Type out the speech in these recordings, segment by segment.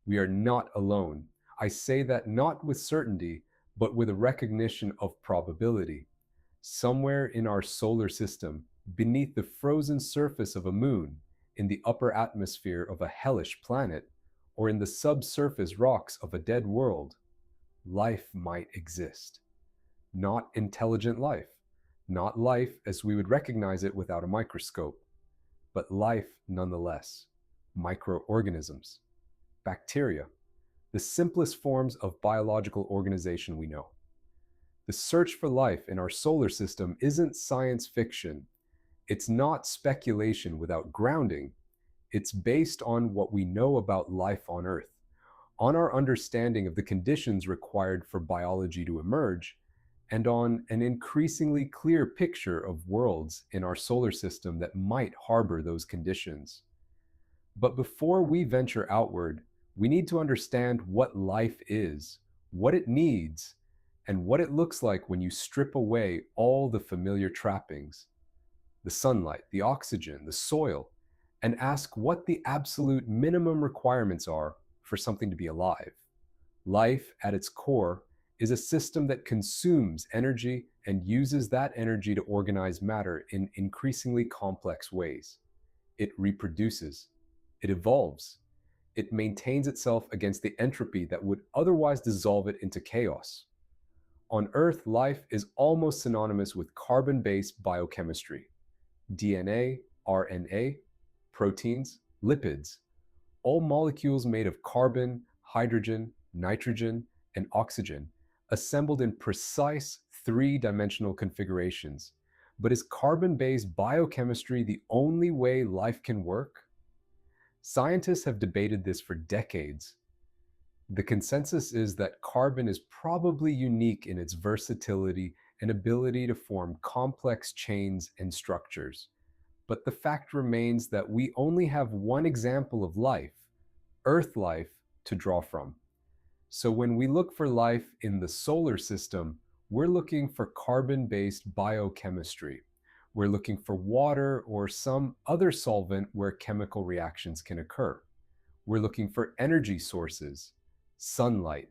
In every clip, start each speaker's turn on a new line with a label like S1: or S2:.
S1: We are not alone. I say that not with certainty, but with a recognition of probability. Somewhere in our solar system, beneath the frozen surface of a moon, in the upper atmosphere of a hellish planet, or in the subsurface rocks of a dead world, life might exist. Not intelligent life, not life as we would recognize it without a microscope, but life nonetheless. Microorganisms, bacteria, the simplest forms of biological organization we know. The search for life in our solar system isn't science fiction. It's not speculation without grounding. It's based on what we know about life on Earth, on our understanding of the conditions required for biology to emerge, and on an increasingly clear picture of worlds in our solar system that might harbor those conditions. But before we venture outward, we need to understand what life is, what it needs, and what it looks like when you strip away all the familiar trappings, the sunlight, the oxygen, the soil, and ask what the absolute minimum requirements are for something to be alive. Life, at its core, is a system that consumes energy and uses that energy to organize matter in increasingly complex ways. It reproduces. It evolves. It maintains itself against the entropy that would otherwise dissolve it into chaos. On Earth, life is almost synonymous with carbon-based biochemistry. DNA, RNA, proteins, lipids, all molecules made of carbon, hydrogen, nitrogen, and oxygen, assembled in precise three-dimensional configurations. But is carbon-based biochemistry the only way life can work? Scientists have debated this for decades. The consensus is that carbon is probably unique in its versatility and ability to form complex chains and structures. But the fact remains that we only have one example of life, Earth life, to draw from. So when we look for life in the solar system, we're looking for carbon-based biochemistry. We're looking for water or some other solvent where chemical reactions can occur. We're looking for energy sources, sunlight,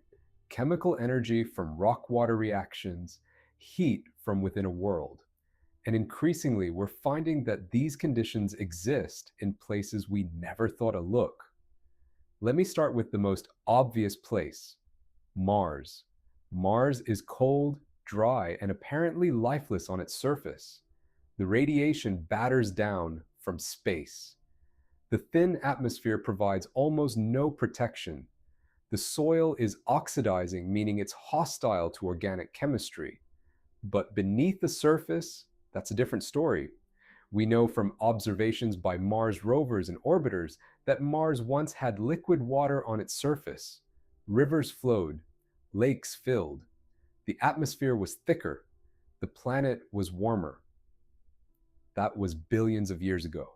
S1: chemical energy from rock-water reactions, heat from within a world. And increasingly, we're finding that these conditions exist in places we never thought to look. Let me start with the most obvious place, Mars. Mars is cold, dry, and apparently lifeless on its surface. The radiation batters down from space. The thin atmosphere provides almost no protection. The soil is oxidizing, meaning it's hostile to organic chemistry. But beneath the surface, that's a different story. We know from observations by Mars rovers and orbiters that Mars once had liquid water on its surface. Rivers flowed, lakes filled. The atmosphere was thicker. The planet was warmer. That was billions of years ago.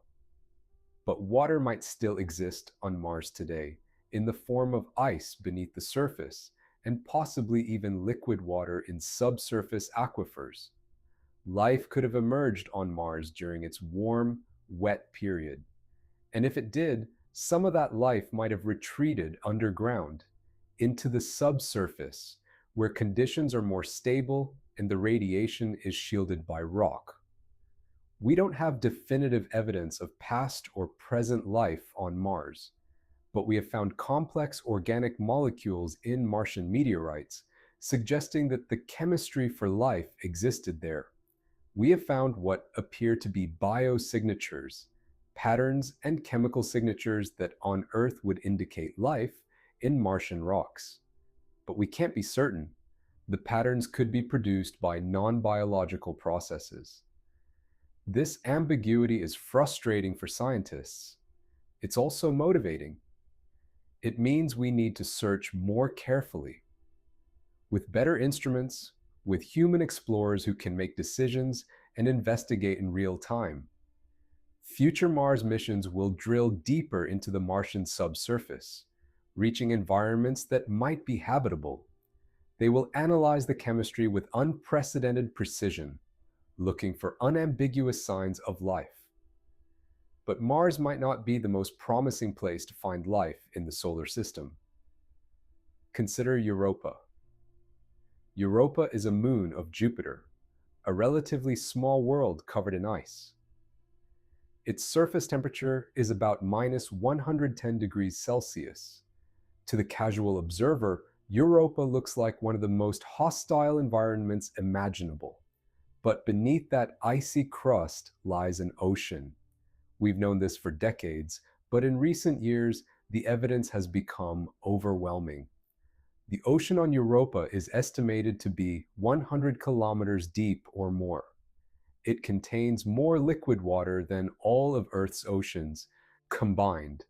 S1: But water might still exist on Mars today, in the form of ice beneath the surface, and possibly even liquid water in subsurface aquifers. Life could have emerged on Mars during its warm, wet period. And if it did, some of that life might have retreated underground, into the subsurface, where conditions are more stable and the radiation is shielded by rock. We don't have definitive evidence of past or present life on Mars, but we have found complex organic molecules in Martian meteorites, suggesting that the chemistry for life existed there. We have found what appear to be biosignatures, patterns and chemical signatures that on Earth would indicate life in Martian rocks. But we can't be certain. The patterns could be produced by non-biological processes. This ambiguity is frustrating for scientists. It's also motivating. It means we need to search more carefully. With better instruments, with human explorers who can make decisions and investigate in real time. Future Mars missions will drill deeper into the Martian subsurface, reaching environments that might be habitable. They will analyze the chemistry with unprecedented precision, looking for unambiguous signs of life. But Mars might not be the most promising place to find life in the solar system. Consider Europa. Europa is a moon of Jupiter, a relatively small world covered in ice. Its surface temperature is about minus 110 degrees Celsius. To the casual observer, Europa looks like one of the most hostile environments imaginable. But beneath that icy crust lies an ocean. We've known this for decades, but in recent years, the evidence has become overwhelming. The ocean on Europa is estimated to be 100 kilometers deep or more. It contains more liquid water than all of Earth's oceans combined.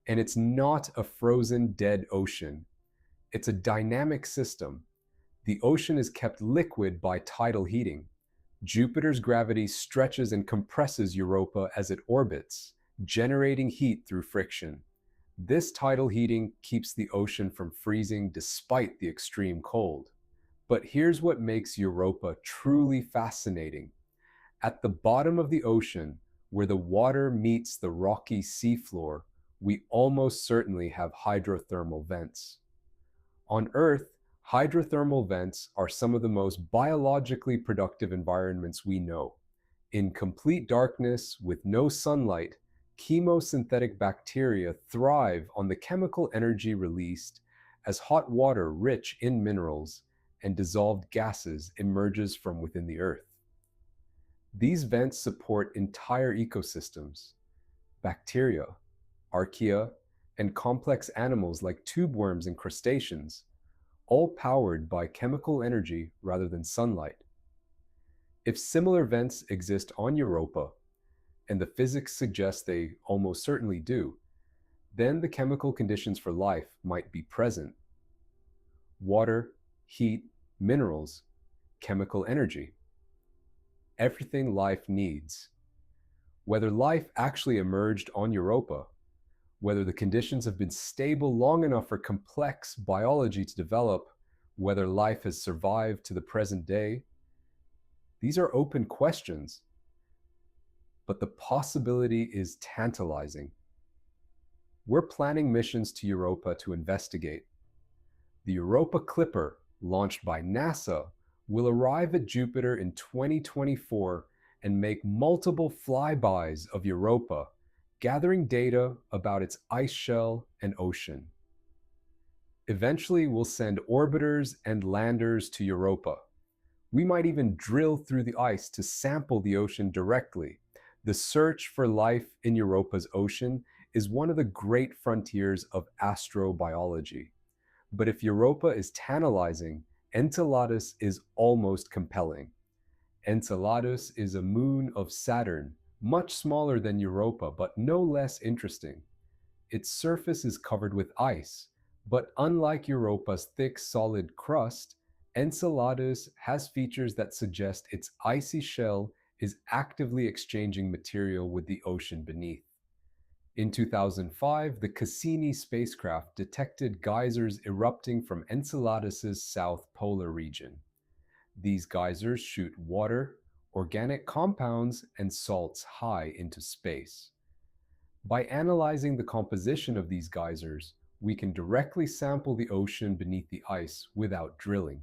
S1: And it's not a frozen, dead ocean. It's a dynamic system. The ocean is kept liquid by tidal heating. Jupiter's gravity stretches and compresses Europa as it orbits, generating heat through friction. This tidal heating keeps the ocean from freezing despite the extreme cold. But here's what makes Europa truly fascinating. At the bottom of the ocean, where the water meets the rocky seafloor, we almost certainly have hydrothermal vents. On Earth, hydrothermal vents are some of the most biologically productive environments we know. In complete darkness, with no sunlight, chemosynthetic bacteria thrive on the chemical energy released as hot water rich in minerals and dissolved gases emerges from within the Earth. These vents support entire ecosystems. Bacteria, archaea, and complex animals like tube worms and crustaceans, all powered by chemical energy rather than sunlight. If similar vents exist on Europa, and the physics suggests they almost certainly do, then the chemical conditions for life might be present. Water, heat, minerals, chemical energy. Everything life needs. Whether life actually emerged on Europa, whether the conditions have been stable long enough for complex biology to develop, whether life has survived to the present day, these are open questions. But the possibility is tantalizing. We're planning missions to Europa to investigate. The Europa Clipper, launched by NASA, will arrive at Jupiter in 2024 and make multiple flybys of Europa, gathering data about its ice shell and ocean. Eventually, we'll send orbiters and landers to Europa. We might even drill through the ice to sample the ocean directly. The search for life in Europa's ocean is one of the great frontiers of astrobiology. But if Europa is tantalizing, Enceladus is almost compelling. Enceladus is a moon of Saturn, much smaller than Europa, but no less interesting. Its surface is covered with ice, but unlike Europa's thick, solid crust, Enceladus has features that suggest its icy shell is actively exchanging material with the ocean beneath. In 2005, the Cassini spacecraft detected geysers erupting from Enceladus's south polar region. These geysers shoot water, organic compounds, and salts high into space. By analyzing the composition of these geysers, we can directly sample the ocean beneath the ice without drilling.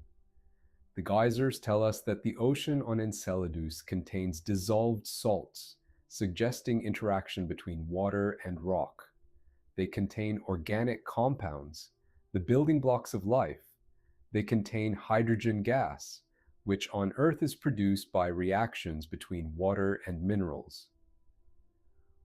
S1: The geysers tell us that the ocean on Enceladus contains dissolved salts, suggesting interaction between water and rock. They contain organic compounds, the building blocks of life. They contain hydrogen gas, which on Earth is produced by reactions between water and minerals.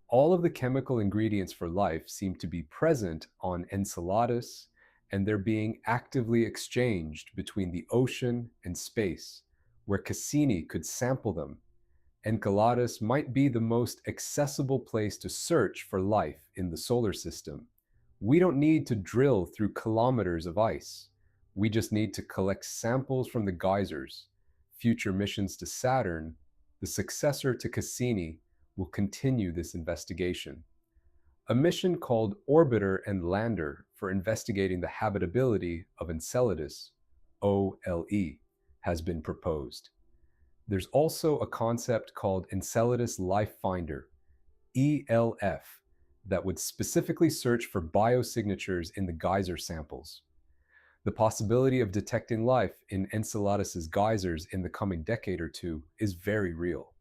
S1: All of the chemical ingredients for life seem to be present on Enceladus, and they're being actively exchanged between the ocean and space, where Cassini could sample them. Enceladus might be the most accessible place to search for life in the solar system. We don't need to drill through kilometers of ice. We just need to collect samples from the geysers. Future missions to Saturn, the successor to Cassini, will continue this investigation. A mission called Orbiter and Lander for investigating the habitability of Enceladus, OLE, has been proposed. There's also a concept called Enceladus Life Finder, ELF, that would specifically search for biosignatures in the geyser samples. The possibility of detecting life in Enceladus's geysers in the coming decade or two is very real.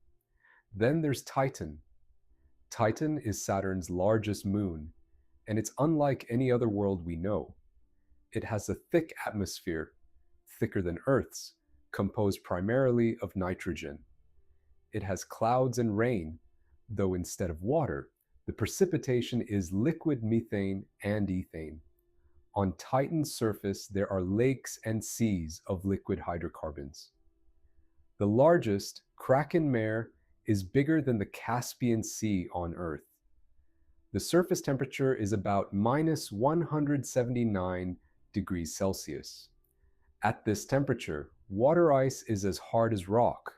S1: Then there's Titan. Titan is Saturn's largest moon, and it's unlike any other world we know. It has a thick atmosphere, thicker than Earth's, composed primarily of nitrogen. It has clouds and rain, though instead of water, the precipitation is liquid methane and ethane. On Titan's surface, there are lakes and seas of liquid hydrocarbons. The largest, Kraken Mare, is bigger than the Caspian Sea on Earth. The surface temperature is about minus 179 degrees Celsius. At this temperature, water ice is as hard as rock.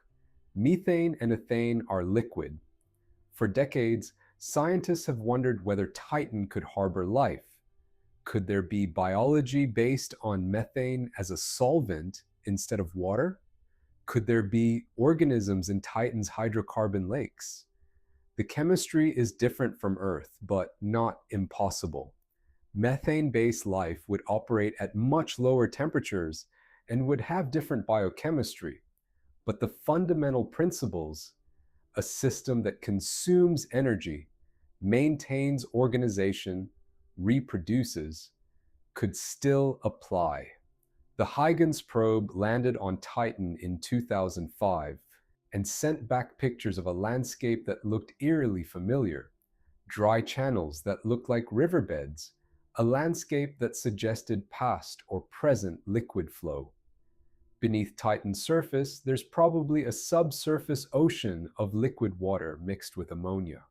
S1: Methane and ethane are liquid. For decades, scientists have wondered whether Titan could harbor life. Could there be biology based on methane as a solvent instead of water? Could there be organisms in Titan's hydrocarbon lakes? The chemistry is different from Earth, but not impossible. Methane-based life would operate at much lower temperatures and would have different biochemistry. But the fundamental principles, a system that consumes energy, maintains organization, reproduces, could still apply. The Huygens probe landed on Titan in 2005 and sent back pictures of a landscape that looked eerily familiar, dry channels that looked like riverbeds, a landscape that suggested past or present liquid flow. Beneath Titan's surface, there's probably a subsurface ocean of liquid water mixed with ammonia.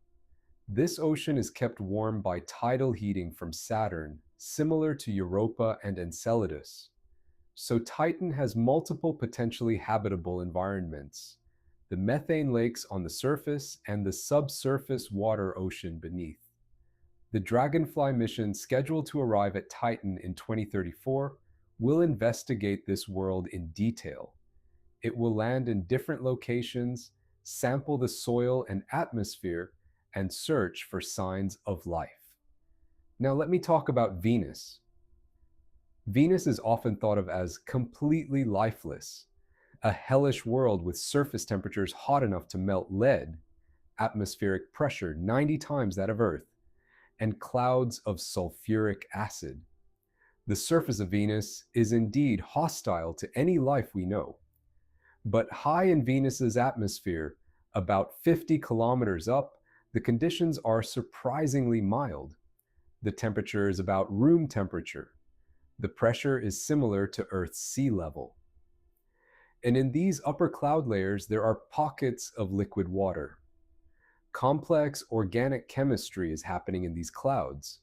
S1: This ocean is kept warm by tidal heating from Saturn, similar to Europa and Enceladus. So Titan has multiple potentially habitable environments: the methane lakes on the surface and the subsurface water ocean beneath. The Dragonfly mission, scheduled to arrive at Titan in 2034, will investigate this world in detail. It will land in different locations, sample the soil and atmosphere, and search for signs of life. Now let me talk about Venus. Venus is often thought of as completely lifeless, a hellish world with surface temperatures hot enough to melt lead, atmospheric pressure 90 times that of Earth, and clouds of sulfuric acid. The surface of Venus is indeed hostile to any life we know. But high in Venus's atmosphere, about 50 kilometers up, the conditions are surprisingly mild. The temperature is about room temperature. The pressure is similar to Earth's sea level. And in these upper cloud layers, there are pockets of liquid water. Complex organic chemistry is happening in these clouds.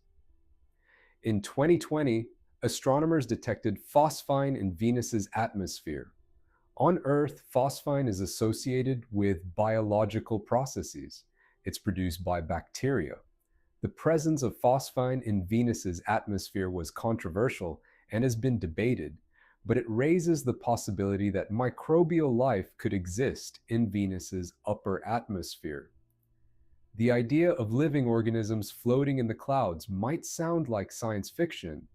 S1: In 2020, astronomers detected phosphine in Venus's atmosphere. On Earth, phosphine is associated with biological processes. It's produced by bacteria. The presence of phosphine in Venus's atmosphere was controversial and has been debated, but it raises the possibility that microbial life could exist in Venus's upper atmosphere. The idea of living organisms floating in the clouds might sound like science fiction,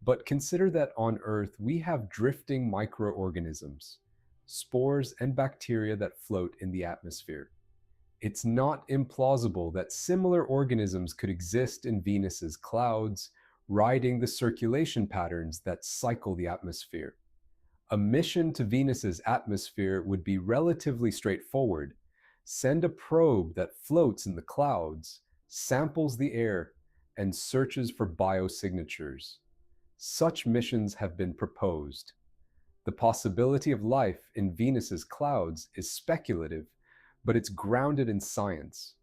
S1: but consider that on Earth we have drifting microorganisms, spores and bacteria that float in the atmosphere. It's not implausible that similar organisms could exist in Venus's clouds, riding the circulation patterns that cycle the atmosphere. A mission to Venus's atmosphere would be relatively straightforward. Send a probe that floats in the clouds, samples the air, and searches for biosignatures. Such missions have been proposed. The possibility of life in Venus's clouds is speculative, but it's grounded in science.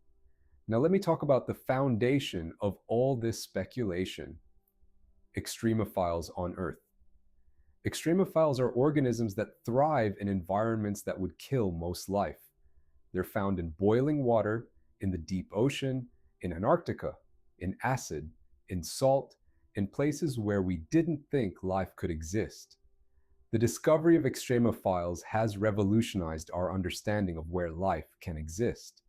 S1: Now let me talk about the foundation of all this speculation: extremophiles on Earth. Extremophiles are organisms that thrive in environments that would kill most life. They're found in boiling water, in the deep ocean, in Antarctica, in acid, in salt, in places where we didn't think life could exist. The discovery of extremophiles has revolutionized our understanding of where life can exist.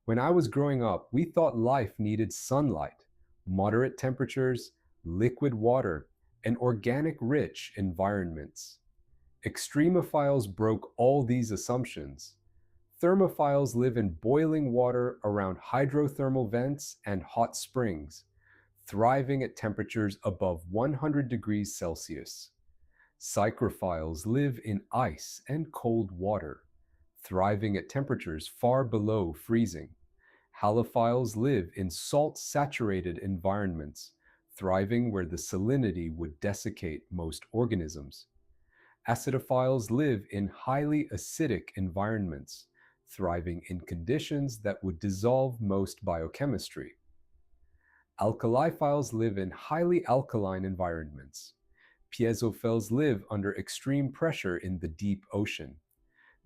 S1: When I was growing up, we thought life needed sunlight, moderate temperatures, liquid water, and organic-rich environments. Extremophiles broke all these assumptions. Thermophiles live in boiling water around hydrothermal vents and hot springs, thriving at temperatures above 100 degrees Celsius. Psychrophiles live in ice and cold water, thriving at temperatures far below freezing. Halophiles live in salt-saturated environments, thriving where the salinity would desiccate most organisms. Acidophiles live in highly acidic environments, thriving in conditions that would dissolve most biochemistry. Alkaliphiles live in highly alkaline environments. Piezophils live under extreme pressure in the deep ocean.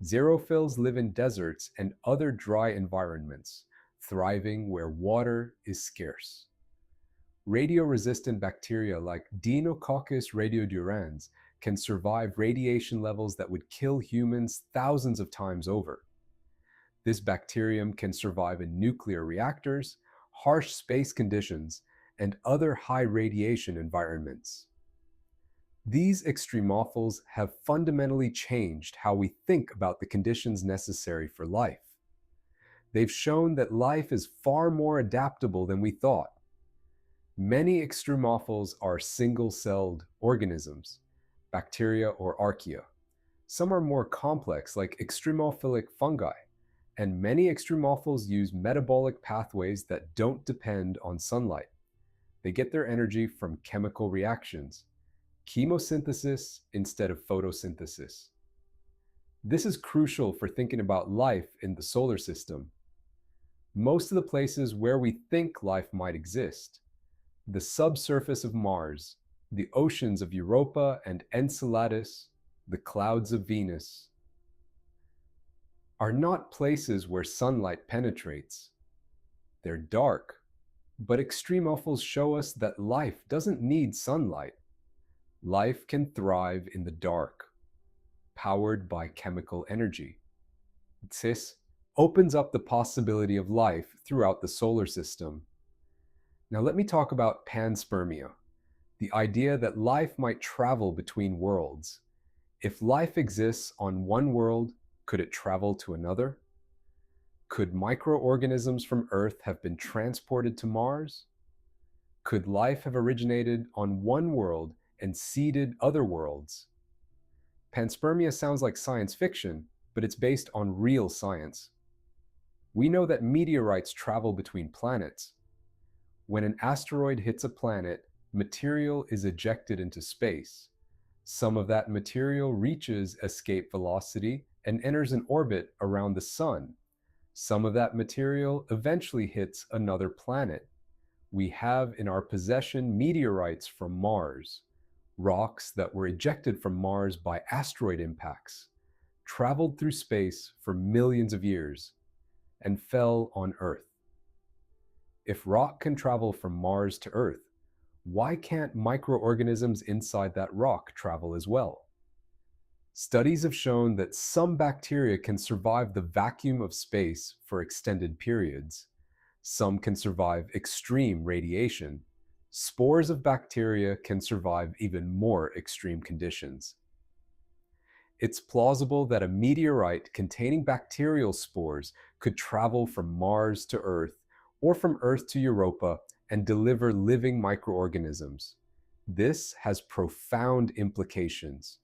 S1: Xerophils live in deserts and other dry environments, thriving where water is scarce. Radio-resistant bacteria like Deinococcus radiodurans can survive radiation levels that would kill humans thousands of times over. This bacterium can survive in nuclear reactors, harsh space conditions, and other high radiation environments. These extremophiles have fundamentally changed how we think about the conditions necessary for life. They've shown that life is far more adaptable than we thought. Many extremophils are single-celled organisms, bacteria or archaea. Some are more complex, like extremophilic fungi, and many extremophils use metabolic pathways that don't depend on sunlight. They get their energy from chemical reactions, chemosynthesis instead of photosynthesis. This is crucial for thinking about life in the solar system. Most of the places where we think life might exist, the subsurface of Mars, the oceans of Europa and Enceladus, the clouds of Venus, are not places where sunlight penetrates. They're dark, but extremophils show us that life doesn't need sunlight. Life can thrive in the dark, powered by chemical energy. This opens up the possibility of life throughout the solar system. Now let me talk about panspermia, the idea that life might travel between worlds. If life exists on one world, could it travel to another? Could microorganisms from Earth have been transported to Mars? Could life have originated on one world and seeded other worlds? Panspermia sounds like science fiction, but it's based on real science. We know that meteorites travel between planets. When an asteroid hits a planet, material is ejected into space. Some of that material reaches escape velocity and enters an orbit around the Sun. Some of that material eventually hits another planet. We have in our possession meteorites from Mars, rocks that were ejected from Mars by asteroid impacts, traveled through space for millions of years, and fell on Earth. If rock can travel from Mars to Earth, why can't microorganisms inside that rock travel as well? Studies have shown that some bacteria can survive the vacuum of space for extended periods. Some can survive extreme radiation. Spores of bacteria can survive even more extreme conditions. It's plausible that a meteorite containing bacterial spores could travel from Mars to Earth or from Earth to Europa and deliver living microorganisms. This has profound implications.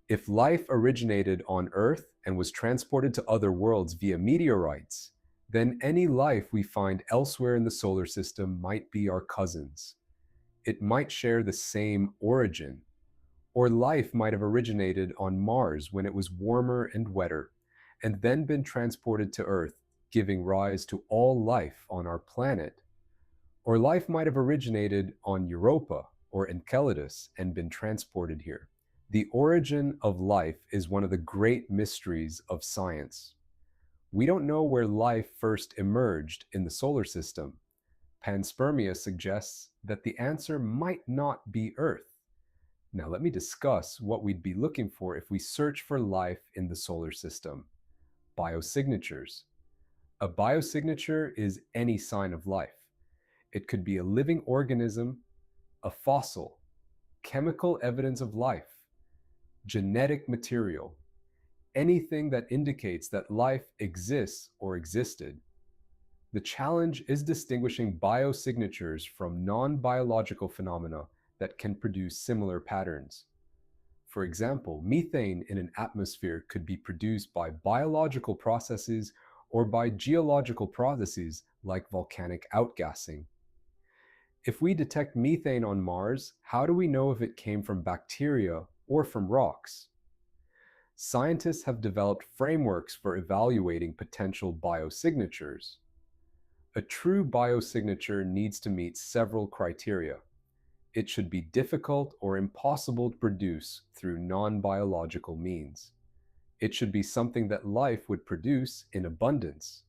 S1: If life originated on Earth and was transported to other worlds via meteorites, then any life we find elsewhere in the solar system might be our cousins. It might share the same origin, or life might have originated on Mars when it was warmer and wetter, and then been transported to Earth, giving rise to all life on our planet. Or life might have originated on Europa or Enceladus and been transported here. The origin of life is one of the great mysteries of science. We don't know where life first emerged in the solar system. Panspermia suggests that the answer might not be Earth. Now let me discuss what we'd be looking for if we search for life in the solar system. Biosignatures. A biosignature is any sign of life. It could be a living organism, a fossil, chemical evidence of life, genetic material, anything that indicates that life exists or existed. The challenge is distinguishing biosignatures from non-biological phenomena that can produce similar patterns. For example, methane in an atmosphere could be produced by biological processes or by geological processes like volcanic outgassing. If we detect methane on Mars, how do we know if it came from bacteria or from rocks? Scientists have developed frameworks for evaluating potential biosignatures. A true biosignature needs to meet several criteria. It should be difficult or impossible to produce through non-biological means. It should be something that life would produce in abundance.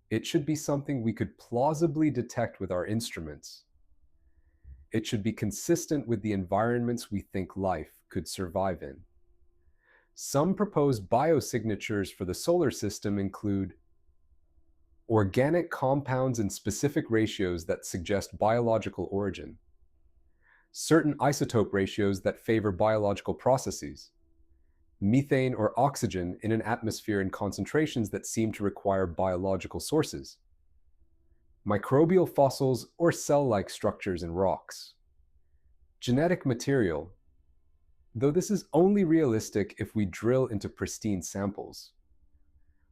S1: It should be something we could plausibly detect with our instruments. It should be consistent with the environments we think life could survive in. Some proposed biosignatures for the solar system include organic compounds in specific ratios that suggest biological origin, certain isotope ratios that favor biological processes, methane or oxygen in an atmosphere in concentrations that seem to require biological sources, microbial fossils or cell-like structures in rocks, genetic material, though this is only realistic if we drill into pristine samples.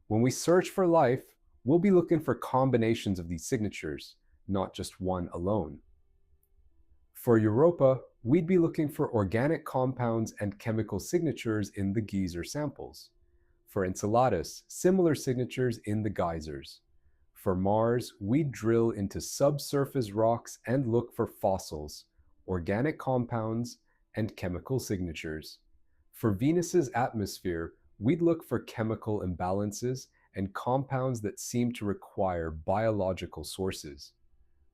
S1: When we search for life, we'll be looking for combinations of these signatures, not just one alone. For Europa, we'd be looking for organic compounds and chemical signatures in the geyser samples. For Enceladus, similar signatures in the geysers. For Mars, we'd drill into subsurface rocks and look for fossils, organic compounds, and chemical signatures. For Venus's atmosphere, we'd look for chemical imbalances and compounds that seem to require biological sources.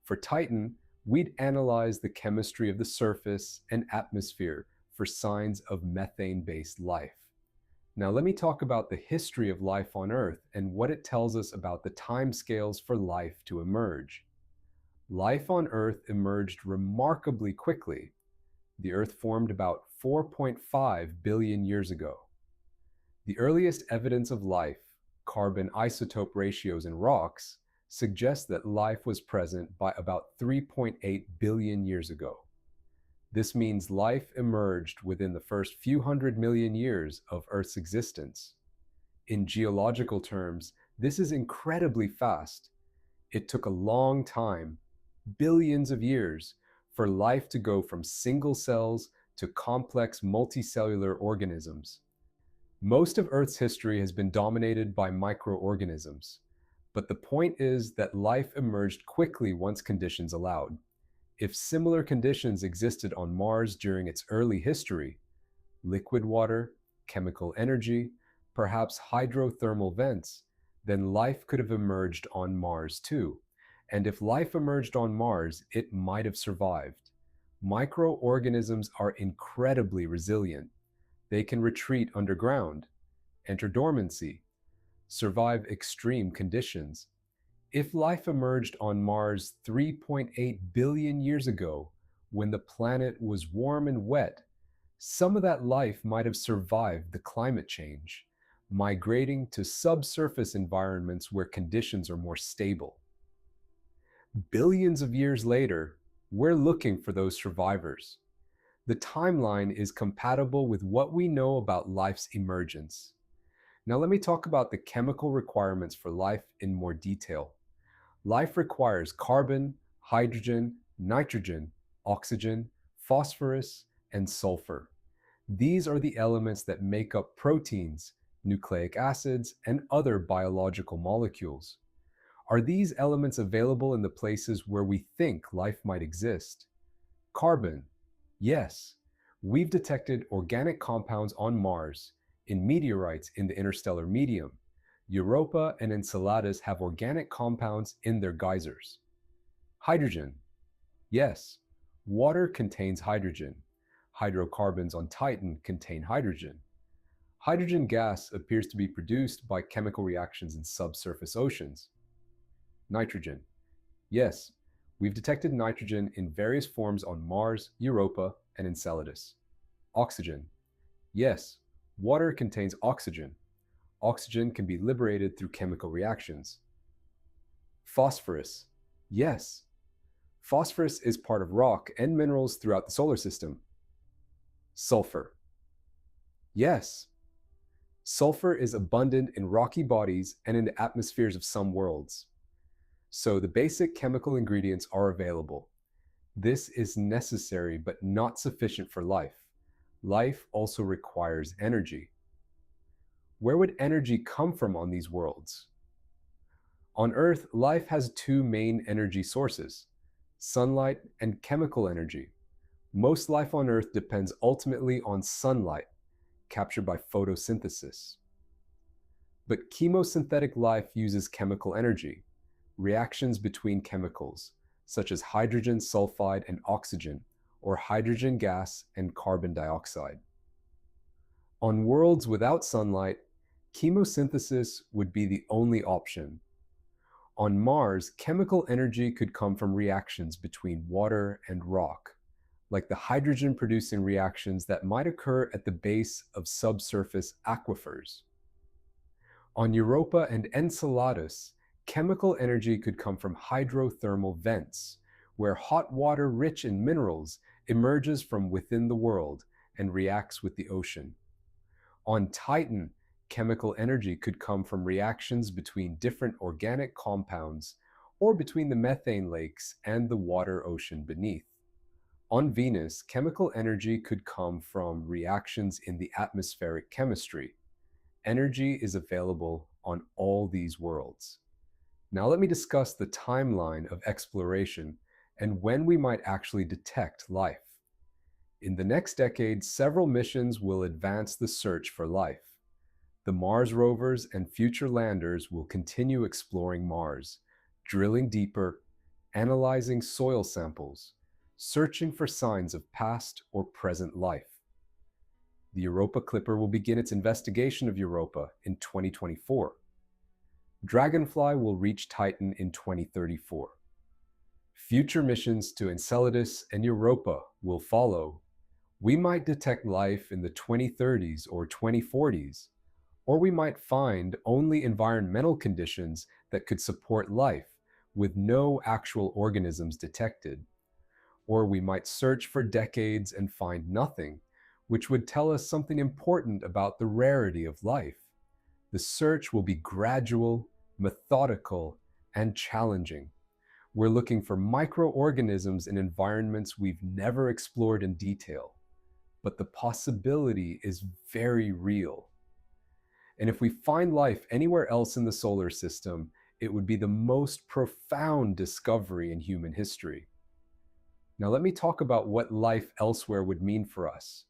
S1: For Titan, we'd analyze the chemistry of the surface and atmosphere for signs of methane-based life. Now let me talk about the history of life on Earth and what it tells us about the timescales for life to emerge. Life on Earth emerged remarkably quickly. The Earth formed about 4.5 billion years ago. The earliest evidence of life, carbon isotope ratios in rocks, suggests that life was present by about 3.8 billion years ago. This means life emerged within the first few hundred million years of Earth's existence. In geological terms, this is incredibly fast. It took a long time, billions of years, for life to go from single cells to complex multicellular organisms. Most of Earth's history has been dominated by microorganisms. But the point is that life emerged quickly once conditions allowed. If similar conditions existed on Mars during its early history, liquid water, chemical energy, perhaps hydrothermal vents, then life could have emerged on Mars too. And if life emerged on Mars, it might have survived. Microorganisms are incredibly resilient. They can retreat underground, enter dormancy, survive extreme conditions. If life emerged on Mars 3.8 billion years ago, when the planet was warm and wet, some of that life might have survived the climate change, migrating to subsurface environments where conditions are more stable. Billions of years later, we're looking for those survivors. The timeline is compatible with what we know about life's emergence. Now let me talk about the chemical requirements for life in more detail. Life requires carbon, hydrogen, nitrogen, oxygen, phosphorus, and sulfur. These are the elements that make up proteins, nucleic acids, and other biological molecules. Are these elements available in the places where we think life might exist? Carbon. Yes. We've detected organic compounds on Mars, in meteorites in the interstellar medium. Europa and Enceladus have organic compounds in their geysers. Hydrogen. Yes, water contains hydrogen. Hydrocarbons on Titan contain hydrogen. Hydrogen gas appears to be produced by chemical reactions in subsurface oceans. Nitrogen. Yes, we've detected nitrogen in various forms on Mars, Europa, and Enceladus. Oxygen. Yes, water contains oxygen. Oxygen can be liberated through chemical reactions. Phosphorus. Yes, phosphorus is part of rock and minerals throughout the solar system. Sulfur. Yes, sulfur is abundant in rocky bodies and in the atmospheres of some worlds. So the basic chemical ingredients are available. This is necessary but not sufficient for life. Life also requires energy. Where would energy come from on these worlds? On Earth, life has two main energy sources: sunlight and chemical energy. Most life on Earth depends ultimately on sunlight, captured by photosynthesis. But chemosynthetic life uses chemical energy, reactions between chemicals, such as hydrogen sulfide and oxygen, or hydrogen gas and carbon dioxide. On worlds without sunlight, chemosynthesis would be the only option. On Mars, chemical energy could come from reactions between water and rock, like the hydrogen-producing reactions that might occur at the base of subsurface aquifers. On Europa and Enceladus, chemical energy could come from hydrothermal vents, where hot water rich in minerals emerges from within the world and reacts with the ocean. On Titan, chemical energy could come from reactions between different organic compounds or between the methane lakes and the water ocean beneath. On Venus, chemical energy could come from reactions in the atmospheric chemistry. Energy is available on all these worlds. Now let me discuss the timeline of exploration and when we might actually detect life. In the next decade, several missions will advance the search for life. The Mars rovers and future landers will continue exploring Mars, drilling deeper, analyzing soil samples, searching for signs of past or present life. The Europa Clipper will begin its investigation of Europa in 2024. Dragonfly will reach Titan in 2034. Future missions to Enceladus and Europa will follow. We might detect life in the 2030s or 2040s, or we might find only environmental conditions that could support life with no actual organisms detected. Or we might search for decades and find nothing, which would tell us something important about the rarity of life. The search will be gradual, methodical, and challenging. We're looking for microorganisms in environments we've never explored in detail, but the possibility is very real. And if we find life anywhere else in the solar system, it would be the most profound discovery in human history. Now let me talk about what life elsewhere would mean for us.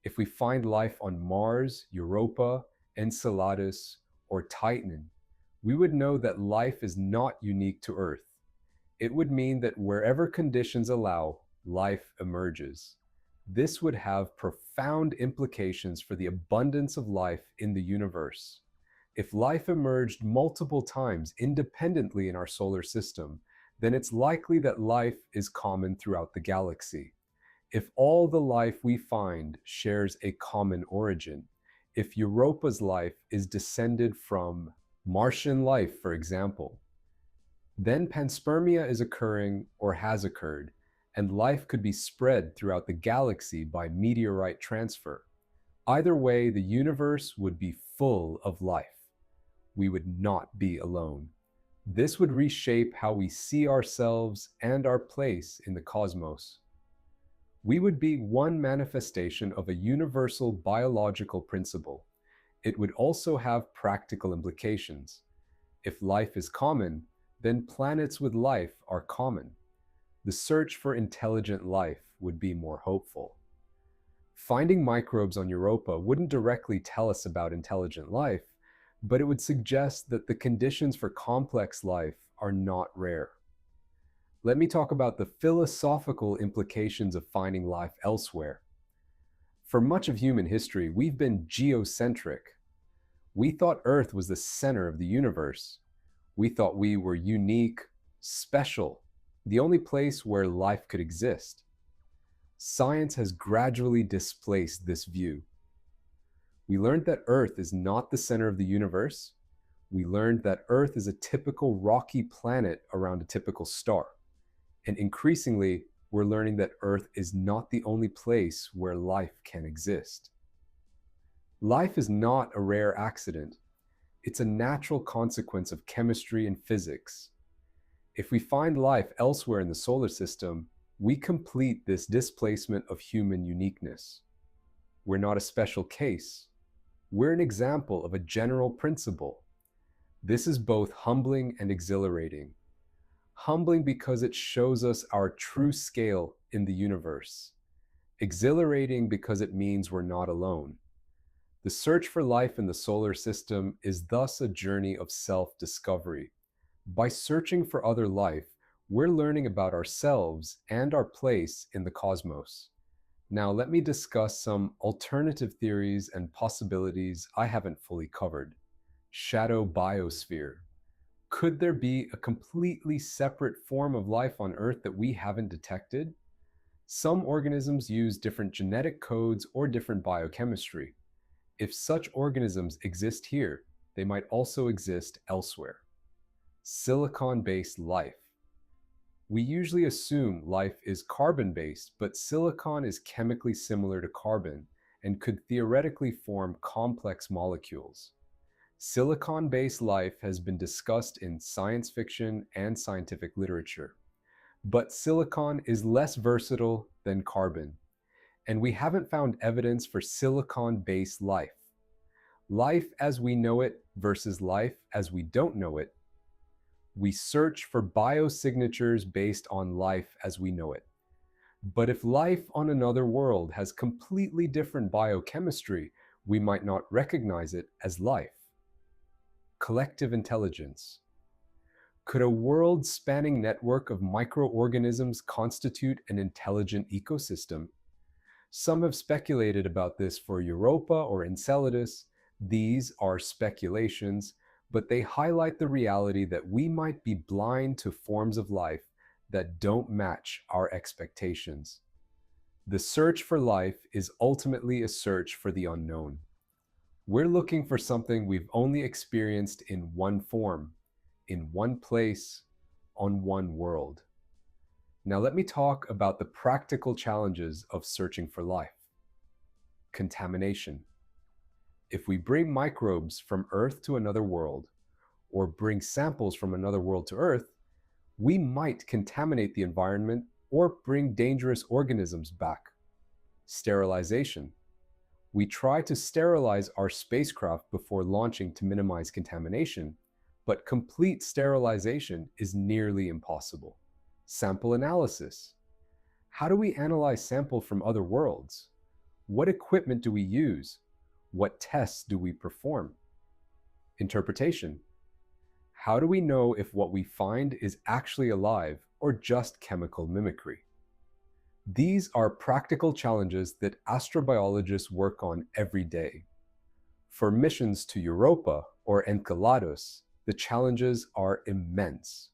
S1: If we find life on Mars, Europa, Enceladus, or Titan, we would know that life is not unique to Earth. It would mean that wherever conditions allow, life emerges. This would have profound implications for the abundance of life in the universe. If life emerged multiple times independently in our solar system, then it's likely that life is common throughout the galaxy. If all the life we find shares a common origin, if Europa's life is descended from Martian life, for example, then panspermia is occurring or has occurred, and life could be spread throughout the galaxy by meteorite transfer. Either way, the universe would be full of life. We would not be alone. This would reshape how we see ourselves and our place in the cosmos. We would be one manifestation of a universal biological principle. It would also have practical implications. If life is common, then planets with life are common. The search for intelligent life would be more hopeful. Finding microbes on Europa wouldn't directly tell us about intelligent life, but it would suggest that the conditions for complex life are not rare. Let me talk about the philosophical implications of finding life elsewhere. For much of human history, we've been geocentric. We thought Earth was the center of the universe. We thought we were unique, special, the only place where life could exist. Science has gradually displaced this view. We learned that Earth is not the center of the universe. We learned that Earth is a typical rocky planet around a typical star. And increasingly, we're learning that Earth is not the only place where life can exist. Life is not a rare accident. It's a natural consequence of chemistry and physics. If we find life elsewhere in the solar system, we complete this displacement of human uniqueness. We're not a special case. We're an example of a general principle. This is both humbling and exhilarating. Humbling because it shows us our true scale in the universe. Exhilarating because it means we're not alone. The search for life in the solar system is thus a journey of self-discovery. By searching for other life, we're learning about ourselves and our place in the cosmos. Now, let me discuss some alternative theories and possibilities I haven't fully covered. Shadow biosphere. Could there be a completely separate form of life on Earth that we haven't detected? Some organisms use different genetic codes or different biochemistry. If such organisms exist here, they might also exist elsewhere. Silicon-based life. We usually assume life is carbon-based, but silicon is chemically similar to carbon and could theoretically form complex molecules. Silicon-based life has been discussed in science fiction and scientific literature. But silicon is less versatile than carbon, and we haven't found evidence for silicon-based life. Life as we know it versus life as we don't know it. We search for biosignatures based on life as we know it. But if life on another world has completely different biochemistry, we might not recognize it as life. Collective intelligence. Could a world-spanning network of microorganisms constitute an intelligent ecosystem? Some have speculated about this for Europa or Enceladus. These are speculations, but they highlight the reality that we might be blind to forms of life that don't match our expectations. The search for life is ultimately a search for the unknown. We're looking for something we've only experienced in one form, in one place, on one world. Now let me talk about the practical challenges of searching for life. Contamination. If we bring microbes from Earth to another world, or bring samples from another world to Earth, we might contaminate the environment or bring dangerous organisms back. Sterilization. We try to sterilize our spacecraft before launching to minimize contamination, but complete sterilization is nearly impossible. Sample analysis. How do we analyze samples from other worlds? What equipment do we use? What tests do we perform? Interpretation. How do we know if what we find is actually alive or just chemical mimicry? These are practical challenges that astrobiologists work on every day. For missions to Europa or Enceladus, the challenges are immense.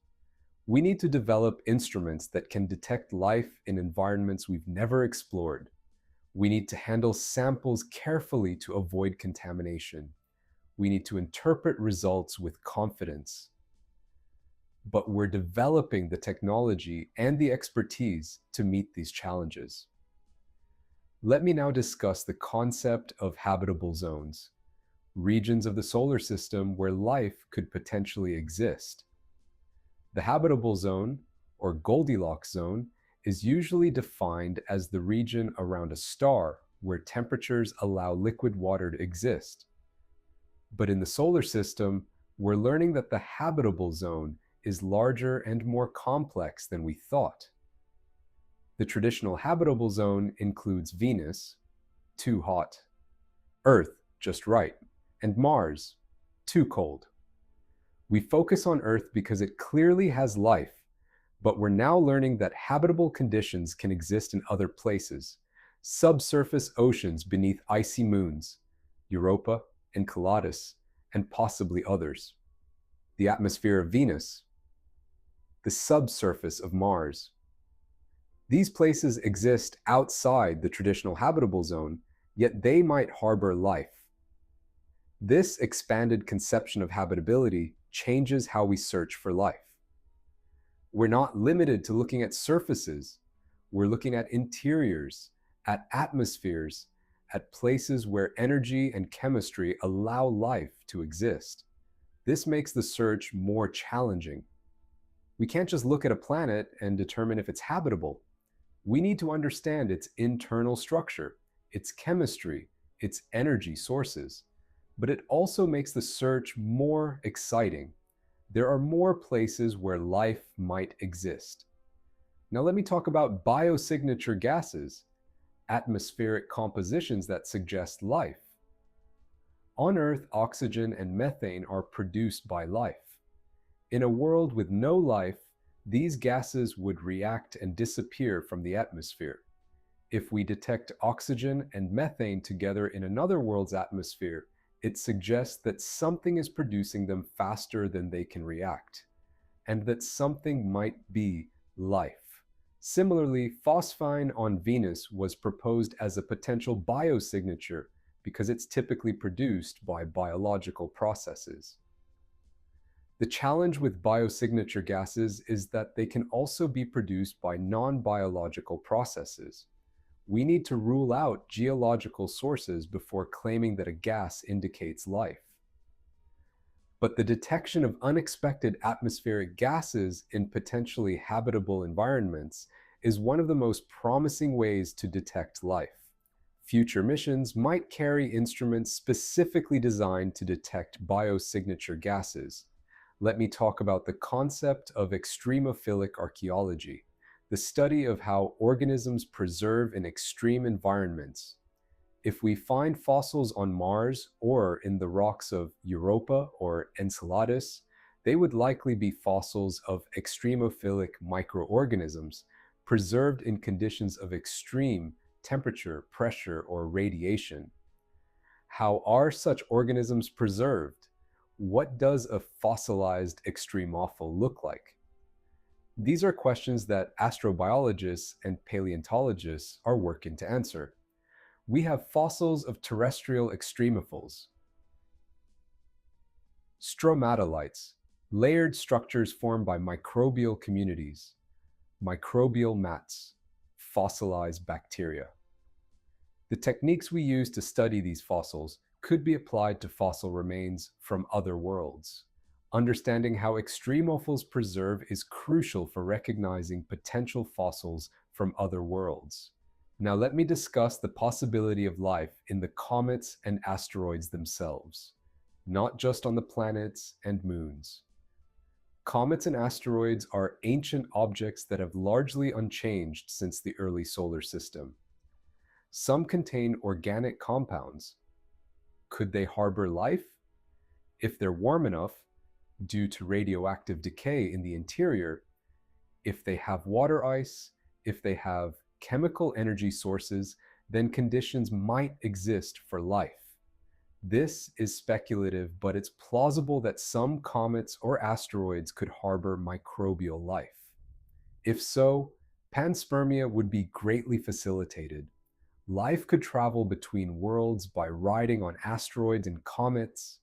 S1: We need to develop instruments that can detect life in environments we've never explored. We need to handle samples carefully to avoid contamination. We need to interpret results with confidence. But we're developing the technology and the expertise to meet these challenges. Let me now discuss the concept of habitable zones, regions of the solar system where life could potentially exist. The habitable zone, or Goldilocks zone, is usually defined as the region around a star where temperatures allow liquid water to exist. But in the solar system, we're learning that the habitable zone is larger and more complex than we thought. The traditional habitable zone includes Venus, too hot, Earth, just right, and Mars, too cold. We focus on Earth because it clearly has life, but we're now learning that habitable conditions can exist in other places, subsurface oceans beneath icy moons, Europa, Enceladus, and possibly others. The atmosphere of Venus, the subsurface of Mars. These places exist outside the traditional habitable zone, yet they might harbor life. This expanded conception of habitability changes how we search for life. We're not limited to looking at surfaces. We're looking at interiors, at atmospheres, at places where energy and chemistry allow life to exist. This makes the search more challenging. We can't just look at a planet and determine if it's habitable. We need to understand its internal structure, its chemistry, its energy sources. But it also makes the search more exciting. There are more places where life might exist. Now let me talk about biosignature gases, atmospheric compositions that suggest life. On Earth, oxygen and methane are produced by life. In a world with no life, these gases would react and disappear from the atmosphere. If we detect oxygen and methane together in another world's atmosphere, it suggests that something is producing them faster than they can react, and that something might be life. Similarly, phosphine on Venus was proposed as a potential biosignature because it's typically produced by biological processes. The challenge with biosignature gases is that they can also be produced by non-biological processes. We need to rule out geological sources before claiming that a gas indicates life. But the detection of unexpected atmospheric gases in potentially habitable environments is one of the most promising ways to detect life. Future missions might carry instruments specifically designed to detect biosignature gases. Let me talk about the concept of extremophilic archaeology, the study of how organisms preserve in extreme environments. If we find fossils on Mars or in the rocks of Europa or Enceladus, they would likely be fossils of extremophilic microorganisms preserved in conditions of extreme temperature, pressure, or radiation. How are such organisms preserved? What does a fossilized extremophile look like? These are questions that astrobiologists and paleontologists are working to answer. We have fossils of terrestrial extremophiles, stromatolites, layered structures formed by microbial communities, microbial mats, fossilized bacteria. The techniques we use to study these fossils could be applied to fossil remains from other worlds. Understanding how extremophiles preserve is crucial for recognizing potential fossils from other worlds. Now let me discuss the possibility of life in the comets and asteroids themselves, not just on the planets and moons. Comets and asteroids are ancient objects that have largely unchanged since the early solar system. Some contain organic compounds. Could they harbor life? If they're warm enough, due to radioactive decay in the interior, if they have water ice, if they have chemical energy sources, then conditions might exist for life. This is speculative, but it's plausible that some comets or asteroids could harbor microbial life. If so, panspermia would be greatly facilitated. Life could travel between worlds by riding on asteroids and comets.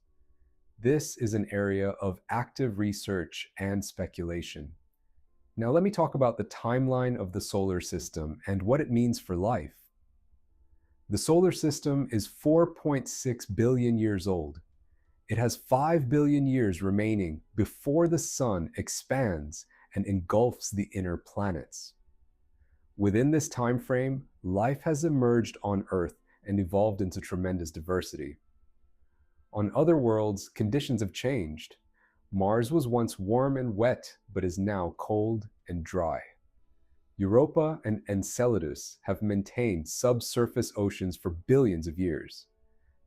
S1: This is an area of active research and speculation. Now let me talk about the timeline of the solar system and what it means for life. The solar system is 4.6 billion years old. It has 5 billion years remaining before the sun expands and engulfs the inner planets. Within this time frame, life has emerged on Earth and evolved into tremendous diversity. On other worlds, conditions have changed. Mars was once warm and wet, but is now cold and dry. Europa and Enceladus have maintained subsurface oceans for billions of years.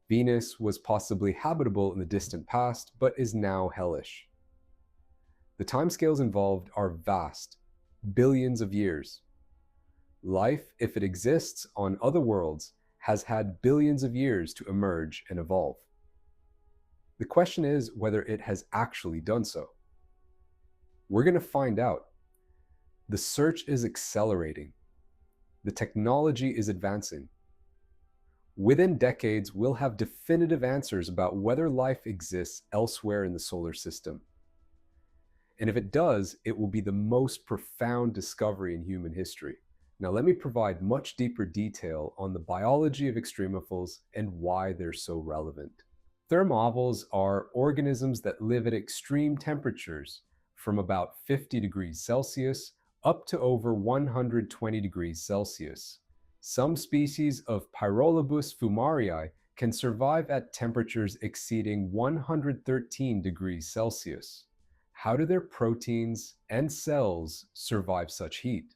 S1: Venus was possibly habitable in the distant past, but is now hellish. The timescales involved are vast, billions of years. Life, if it exists on other worlds, has had billions of years to emerge and evolve. The question is whether it has actually done so. We're going to find out. The search is accelerating. The technology is advancing. Within decades, we'll have definitive answers about whether life exists elsewhere in the solar system. And if it does, it will be the most profound discovery in human history. Now, let me provide much deeper detail on the biology of extremophiles and why they're so relevant. Thermophils are organisms that live at extreme temperatures, from about 50 degrees Celsius up to over 120 degrees Celsius. Some species of Pyrolobus fumarii can survive at temperatures exceeding 113 degrees Celsius. How do their proteins and cells survive such heat?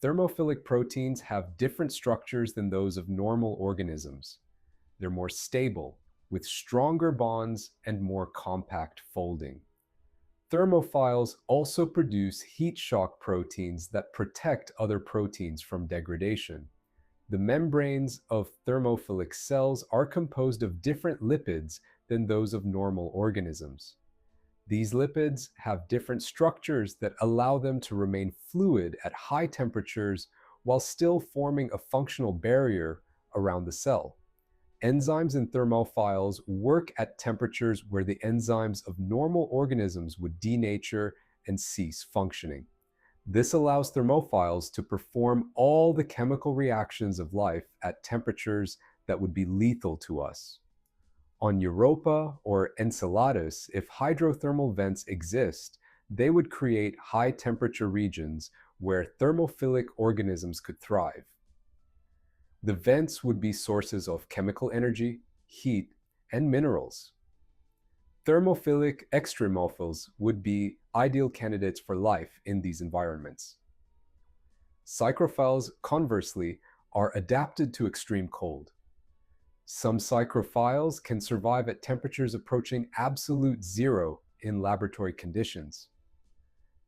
S1: Thermophilic proteins have different structures than those of normal organisms. They're more stable, with stronger bonds and more compact folding. Thermophiles also produce heat shock proteins that protect other proteins from degradation. The membranes of thermophilic cells are composed of different lipids than those of normal organisms. These lipids have different structures that allow them to remain fluid at high temperatures while still forming a functional barrier around the cell. Enzymes in thermophiles work at temperatures where the enzymes of normal organisms would denature and cease functioning. This allows thermophiles to perform all the chemical reactions of life at temperatures that would be lethal to us. On Europa or Enceladus, if hydrothermal vents exist, they would create high-temperature regions where thermophilic organisms could thrive. The vents would be sources of chemical energy, heat, and minerals. Thermophilic extremophiles would be ideal candidates for life in these environments. Psychrophiles, conversely, are adapted to extreme cold. Some psychrophiles can survive at temperatures approaching absolute zero in laboratory conditions.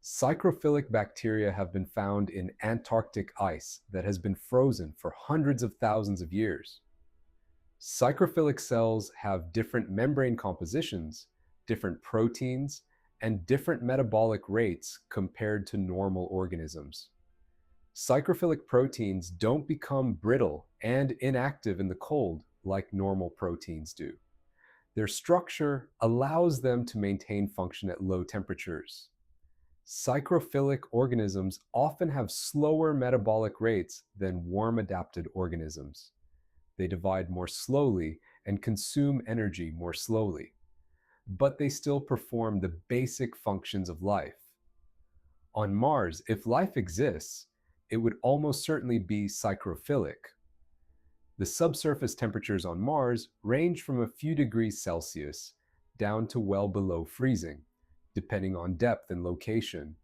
S1: Psychrophilic bacteria have been found in Antarctic ice that has been frozen for hundreds of thousands of years. Psychrophilic cells have different membrane compositions, different proteins, and different metabolic rates compared to normal organisms. Psychrophilic proteins don't become brittle and inactive in the cold like normal proteins do. Their structure allows them to maintain function at low temperatures. Psychrophilic organisms often have slower metabolic rates than warm-adapted organisms. They divide more slowly and consume energy more slowly, but they still perform the basic functions of life. On Mars, if life exists, it would almost certainly be psychrophilic. The subsurface temperatures on Mars range from a few degrees Celsius down to well below freezing, depending on depth and location.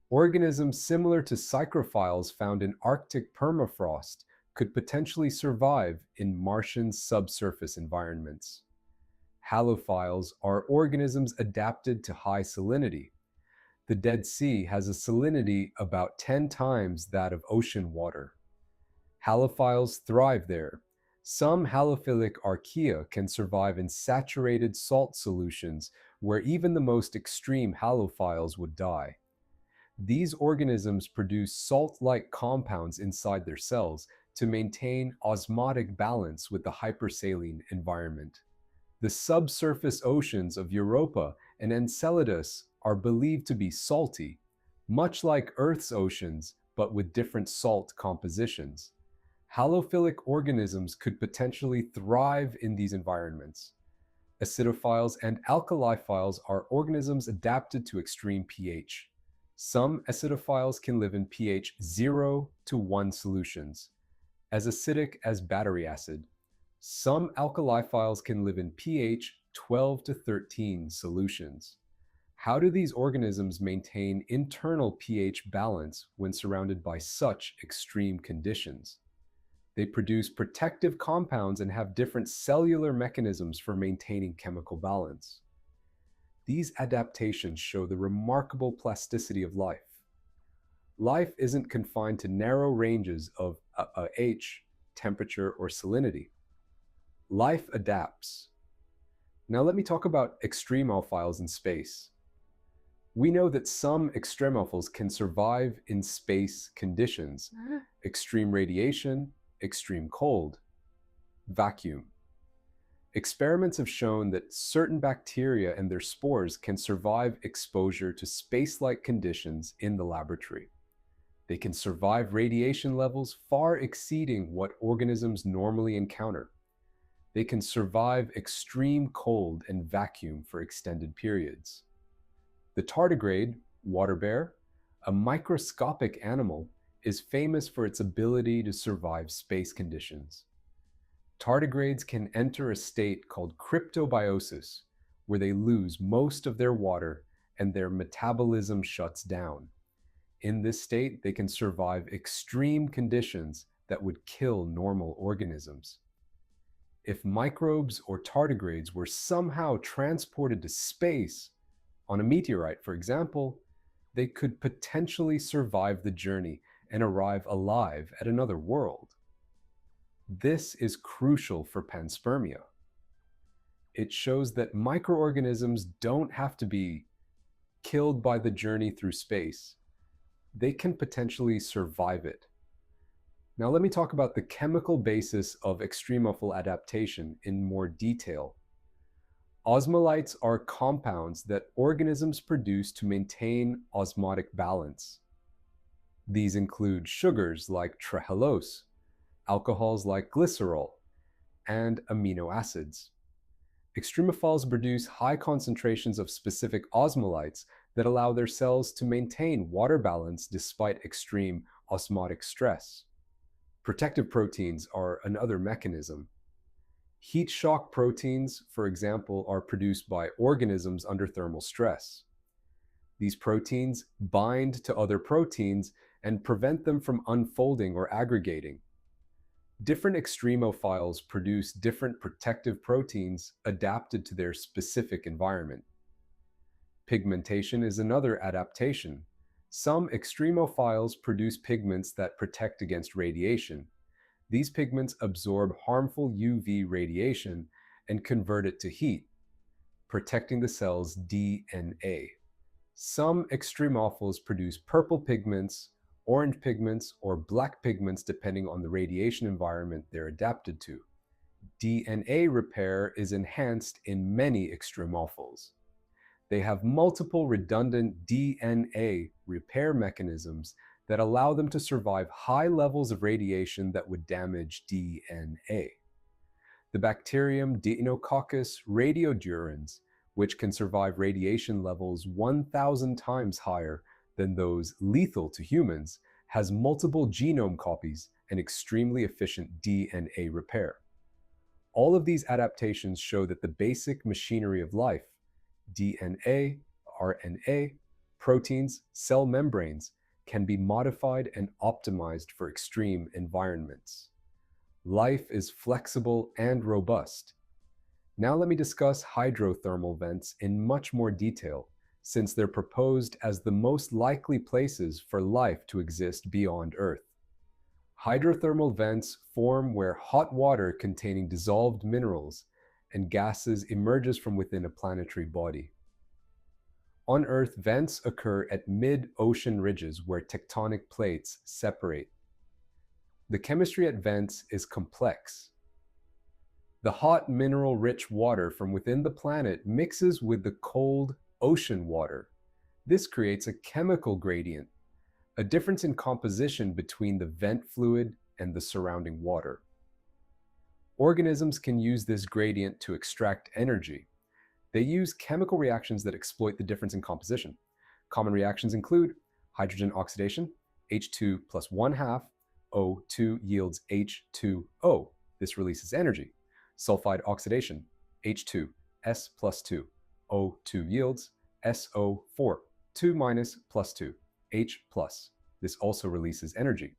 S1: Organisms similar to psychrophiles found in Arctic permafrost could potentially survive in Martian subsurface environments. Halophiles are organisms adapted to high salinity. The Dead Sea has a salinity about 10 times that of ocean water. Halophiles thrive there. Some halophilic archaea can survive in saturated salt solutions where even the most extreme halophiles would die. These organisms produce salt-like compounds inside their cells to maintain osmotic balance with the hypersaline environment. The subsurface oceans of Europa and Enceladus are believed to be salty, much like Earth's oceans, but with different salt compositions. Halophilic organisms could potentially thrive in these environments. Acidophiles and alkaliphiles are organisms adapted to extreme pH. Some acidophiles can live in pH 0 to 1 solutions, as acidic as battery acid. Some alkaliphiles can live in pH 12 to 13 solutions. How do these organisms maintain internal pH balance when surrounded by such extreme conditions? They produce protective compounds and have different cellular mechanisms for maintaining chemical balance. These adaptations show the remarkable plasticity of life. Life isn't confined to narrow ranges of pH, temperature, or salinity. Life adapts. Now let me talk about extremophiles in space. We know that some extremophiles can survive in space conditions: extreme radiation, extreme cold, vacuum. Experiments have shown that certain bacteria and their spores can survive exposure to space-like conditions in the laboratory. They can survive radiation levels far exceeding what organisms normally encounter. They can survive extreme cold and vacuum for extended periods. The tardigrade, water bear, a microscopic animal, is famous for its ability to survive space conditions. Tardigrades can enter a state called cryptobiosis, where they lose most of their water and their metabolism shuts down. In this state, they can survive extreme conditions that would kill normal organisms. If microbes or tardigrades were somehow transported to space, on a meteorite, for example, they could potentially survive the journey and arrive alive at another world. This is crucial for panspermia. It shows that microorganisms don't have to be killed by the journey through space. They can potentially survive it. Now let me talk about the chemical basis of extremophile adaptation in more detail. Osmolytes are compounds that organisms produce to maintain osmotic balance. These include sugars like trehalose, alcohols like glycerol, and amino acids. Extremophiles produce high concentrations of specific osmolytes that allow their cells to maintain water balance despite extreme osmotic stress. Protective proteins are another mechanism. Heat shock proteins, for example, are produced by organisms under thermal stress. These proteins bind to other proteins and prevent them from unfolding or aggregating. Different extremophiles produce different protective proteins adapted to their specific environment. Pigmentation is another adaptation. Some extremophiles produce pigments that protect against radiation. These pigments absorb harmful UV radiation and convert it to heat, protecting the cell's DNA. Some extremophiles produce purple pigments, orange pigments, or black pigments depending on the radiation environment they're adapted to. DNA repair is enhanced in many extremophiles. They have multiple redundant DNA repair mechanisms that allow them to survive high levels of radiation that would damage DNA. The bacterium Deinococcus radiodurans, which can survive radiation levels 1,000 times higher than those lethal to humans, has multiple genome copies and extremely efficient DNA repair. All of these adaptations show that the basic machinery of life, DNA, RNA, proteins, cell membranes, can be modified and optimized for extreme environments. Life is flexible and robust. Now let me discuss hydrothermal vents in much more detail, since they're proposed as the most likely places for life to exist beyond Earth. Hydrothermal vents form where hot water containing dissolved minerals and gases emerges from within a planetary body. On Earth, vents occur at mid-ocean ridges where tectonic plates separate. The chemistry at vents is complex. The hot mineral-rich water from within the planet mixes with the cold ocean water. This creates a chemical gradient, a difference in composition between the vent fluid and the surrounding water. Organisms can use this gradient to extract energy. They use chemical reactions that exploit the difference in composition. Common reactions include hydrogen oxidation, H2 plus 1/2, O2 yields H2O. This releases energy. Sulfide oxidation, H2, S plus 2, O2 yields SO4, 2 minus plus 2, H plus. This also releases energy.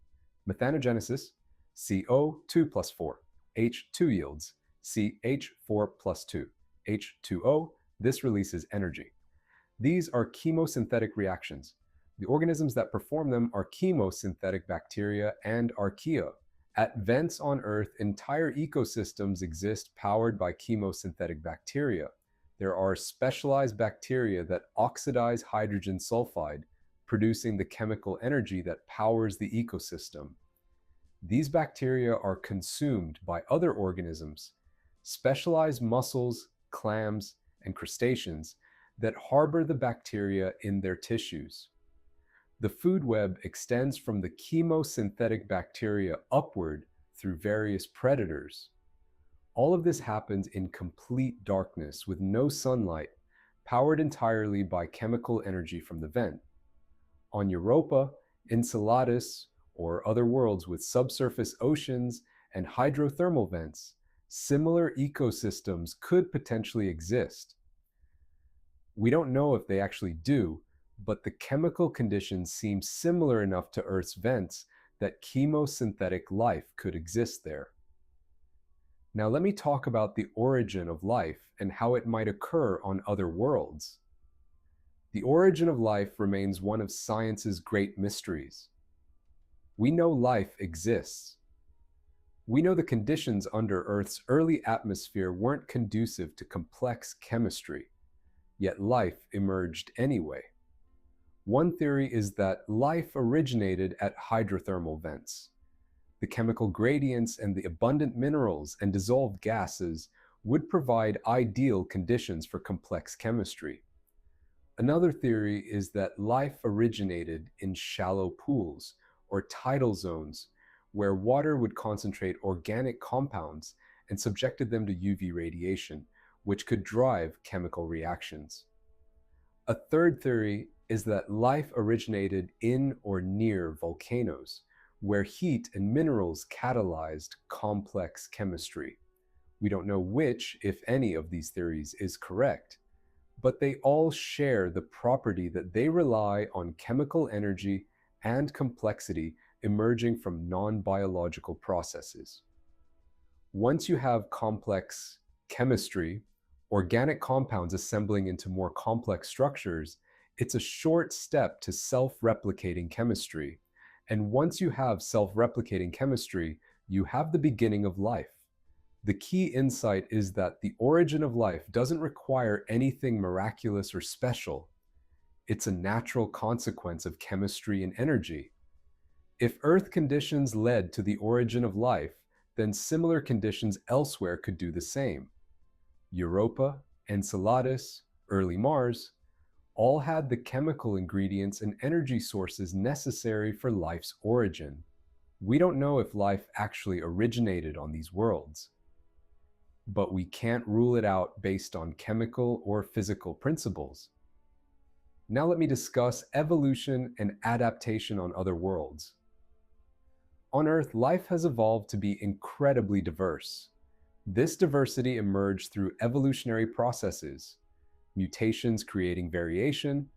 S1: Methanogenesis, CO2 plus 4, H2 yields CH4 plus 2, H2O. This releases energy. These are chemosynthetic reactions. The organisms that perform them are chemosynthetic bacteria and archaea. At vents on Earth, entire ecosystems exist powered by chemosynthetic bacteria. There are specialized bacteria that oxidize hydrogen sulfide, producing the chemical energy that powers the ecosystem. These bacteria are consumed by other organisms, specialized mussels, clams, and crustaceans that harbor the bacteria in their tissues. The food web extends from the chemosynthetic bacteria upward through various predators. All of this happens in complete darkness with no sunlight, powered entirely by chemical energy from the vent. On Europa, Enceladus, or other worlds with subsurface oceans and hydrothermal vents, similar ecosystems could potentially exist. We don't know if they actually do, but the chemical conditions seem similar enough to Earth's vents that chemosynthetic life could exist there. Now let me talk about the origin of life and how it might occur on other worlds. The origin of life remains one of science's great mysteries. We know life exists. We know the conditions under Earth's early atmosphere weren't conducive to complex chemistry, yet life emerged anyway. One theory is that life originated at hydrothermal vents. The chemical gradients and the abundant minerals and dissolved gases would provide ideal conditions for complex chemistry. Another theory is that life originated in shallow pools or tidal zones where water would concentrate organic compounds and subjected them to UV radiation, which could drive chemical reactions. A third theory is that life originated in or near volcanoes, where heat and minerals catalyzed complex chemistry. We don't know which, if any, of these theories is correct, but they all share the property that they rely on chemical energy and complexity emerging from non-biological processes. Once you have complex chemistry, organic compounds assembling into more complex structures, it's a short step to self-replicating chemistry. And once you have self-replicating chemistry, you have the beginning of life. The key insight is that the origin of life doesn't require anything miraculous or special. It's a natural consequence of chemistry and energy. If Earth conditions led to the origin of life, then similar conditions elsewhere could do the same. Europa, Enceladus, early Mars, all had the chemical ingredients and energy sources necessary for life's origin. We don't know if life actually originated on these worlds, but we can't rule it out based on chemical or physical principles. Now let me discuss evolution and adaptation on other worlds. On Earth, life has evolved to be incredibly diverse. This diversity emerged through evolutionary processes, mutations creating variation,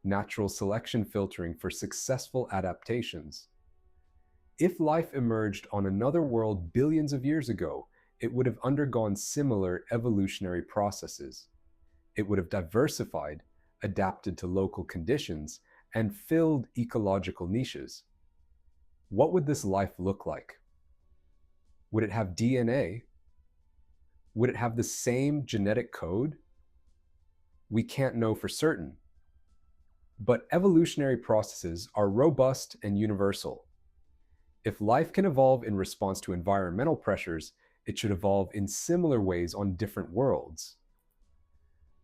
S1: natural selection filtering for successful adaptations. If life emerged on another world billions of years ago, it would have undergone similar evolutionary processes. It would have diversified, adapted to local conditions, and filled ecological niches. What would this life look like? Would it have DNA? Would it have the same genetic code? We can't know for certain. But evolutionary processes are robust and universal. If life can evolve in response to environmental pressures, it should evolve in similar ways on different worlds.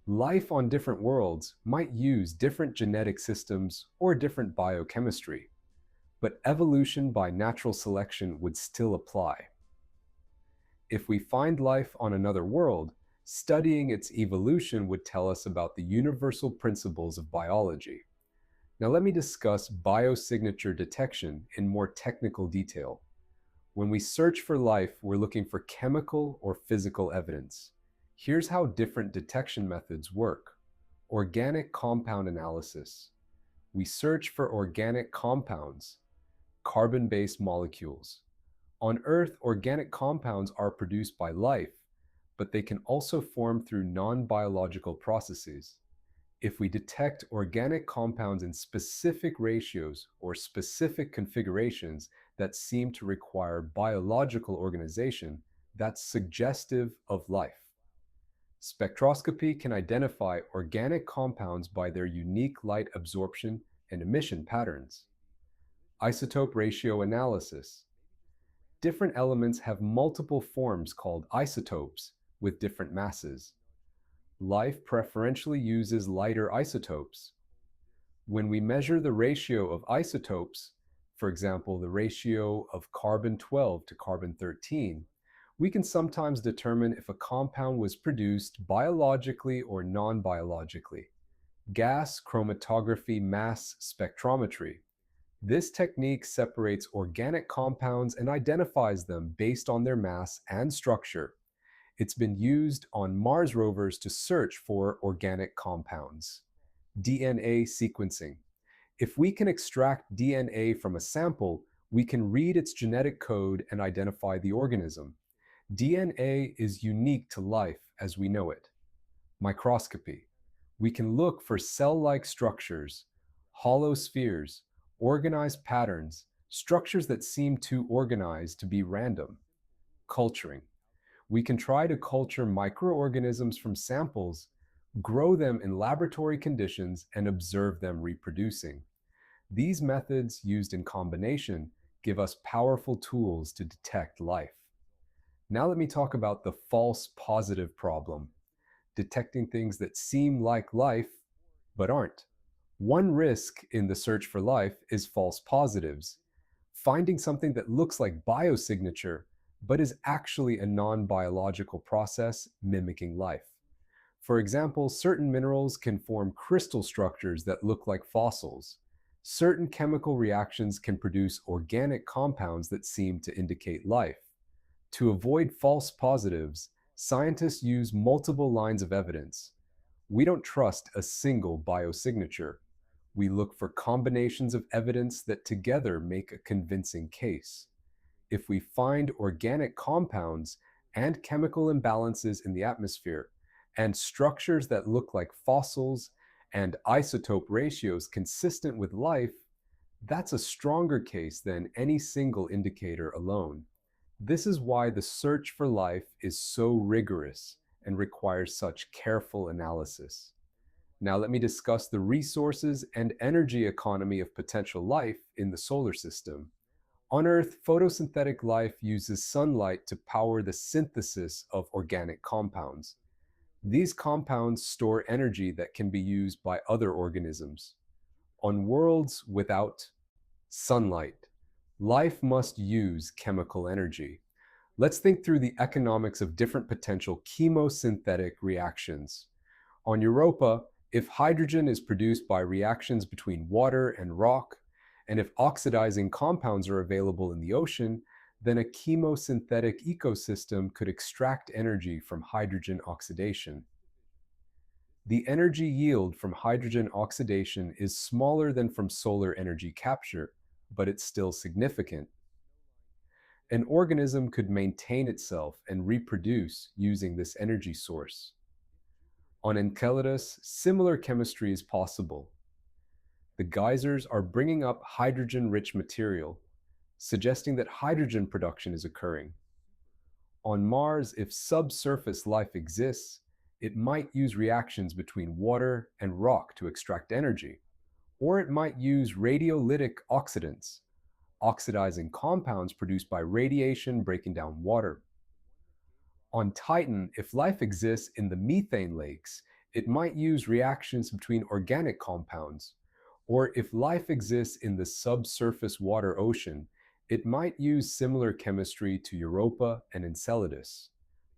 S1: Life on different worlds might use different genetic systems or different biochemistry, but evolution by natural selection would still apply. If we find life on another world, studying its evolution would tell us about the universal principles of biology. Now let me discuss biosignature detection in more technical detail. When we search for life, we're looking for chemical or physical evidence. Here's how different detection methods work. Organic compound analysis. We search for organic compounds, carbon-based molecules. On Earth, organic compounds are produced by life, but they can also form through non-biological processes. If we detect organic compounds in specific ratios or specific configurations that seem to require biological organization, that's suggestive of life. Spectroscopy can identify organic compounds by their unique light absorption and emission patterns. Isotope ratio analysis. Different elements have multiple forms called isotopes with different masses. Life preferentially uses lighter isotopes. When we measure the ratio of isotopes, for example, the ratio of carbon-12 to carbon-13, we can sometimes determine if a compound was produced biologically or non-biologically. Gas chromatography mass spectrometry. This technique separates organic compounds and identifies them based on their mass and structure. It's been used on Mars rovers to search for organic compounds. DNA sequencing. If we can extract DNA from a sample, we can read its genetic code and identify the organism. DNA is unique to life as we know it. Microscopy. We can look for cell-like structures, hollow spheres, organized patterns, structures that seem too organized to be random. Culturing. We can try to culture microorganisms from samples, grow them in laboratory conditions, and observe them reproducing. These methods, used in combination, give us powerful tools to detect life. Now let me talk about the false positive problem, detecting things that seem like life but aren't. One risk in the search for life is false positives, finding something that looks like biosignature but is actually a non-biological process mimicking life. For example, certain minerals can form crystal structures that look like fossils. Certain chemical reactions can produce organic compounds that seem to indicate life. To avoid false positives, scientists use multiple lines of evidence. We don't trust a single biosignature. We look for combinations of evidence that together make a convincing case. If we find organic compounds and chemical imbalances in the atmosphere, and structures that look like fossils, and isotope ratios consistent with life, that's a stronger case than any single indicator alone. This is why the search for life is so rigorous and requires such careful analysis. Now let me discuss the resources and energy economy of potential life in the solar system. On Earth, photosynthetic life uses sunlight to power the synthesis of organic compounds. These compounds store energy that can be used by other organisms. On worlds without sunlight, life must use chemical energy. Let's think through the economics of different potential chemosynthetic reactions. On Europa, if hydrogen is produced by reactions between water and rock, and if oxidizing compounds are available in the ocean, then a chemosynthetic ecosystem could extract energy from hydrogen oxidation. The energy yield from hydrogen oxidation is smaller than from solar energy capture, but it's still significant. An organism could maintain itself and reproduce using this energy source. On Enceladus, similar chemistry is possible. The geysers are bringing up hydrogen-rich material, suggesting that hydrogen production is occurring. On Mars, if subsurface life exists, it might use reactions between water and rock to extract energy, or it might use radiolytic oxidants, oxidizing compounds produced by radiation breaking down water. On Titan, if life exists in the methane lakes, it might use reactions between organic compounds, or if life exists in the subsurface water ocean, it might use similar chemistry to Europa and Enceladus.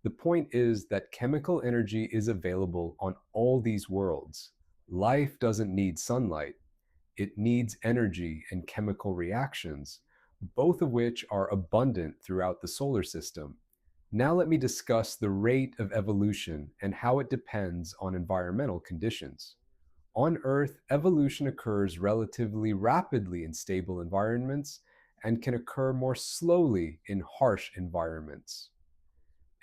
S1: The point is that chemical energy is available on all these worlds. Life doesn't need sunlight. It needs energy and chemical reactions, both of which are abundant throughout the solar system. Now let me discuss the rate of evolution and how it depends on environmental conditions. On Earth, evolution occurs relatively rapidly in stable environments and can occur more slowly in harsh environments.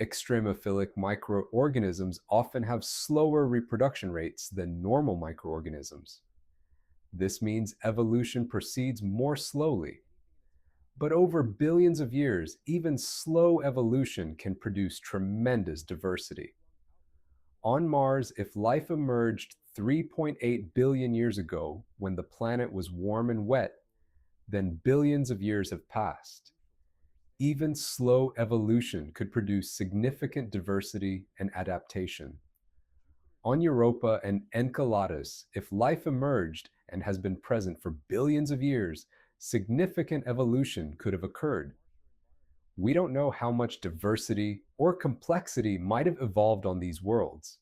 S1: Extremophilic microorganisms often have slower reproduction rates than normal microorganisms. This means evolution proceeds more slowly. But over billions of years, even slow evolution can produce tremendous diversity. On Mars, if life emerged 3.8 billion years ago when the planet was warm and wet, then billions of years have passed. Even slow evolution could produce significant diversity and adaptation. On Europa and Enceladus, if life emerged and has been present for billions of years, significant evolution could have occurred. We don't know how much diversity or complexity might have evolved on these worlds,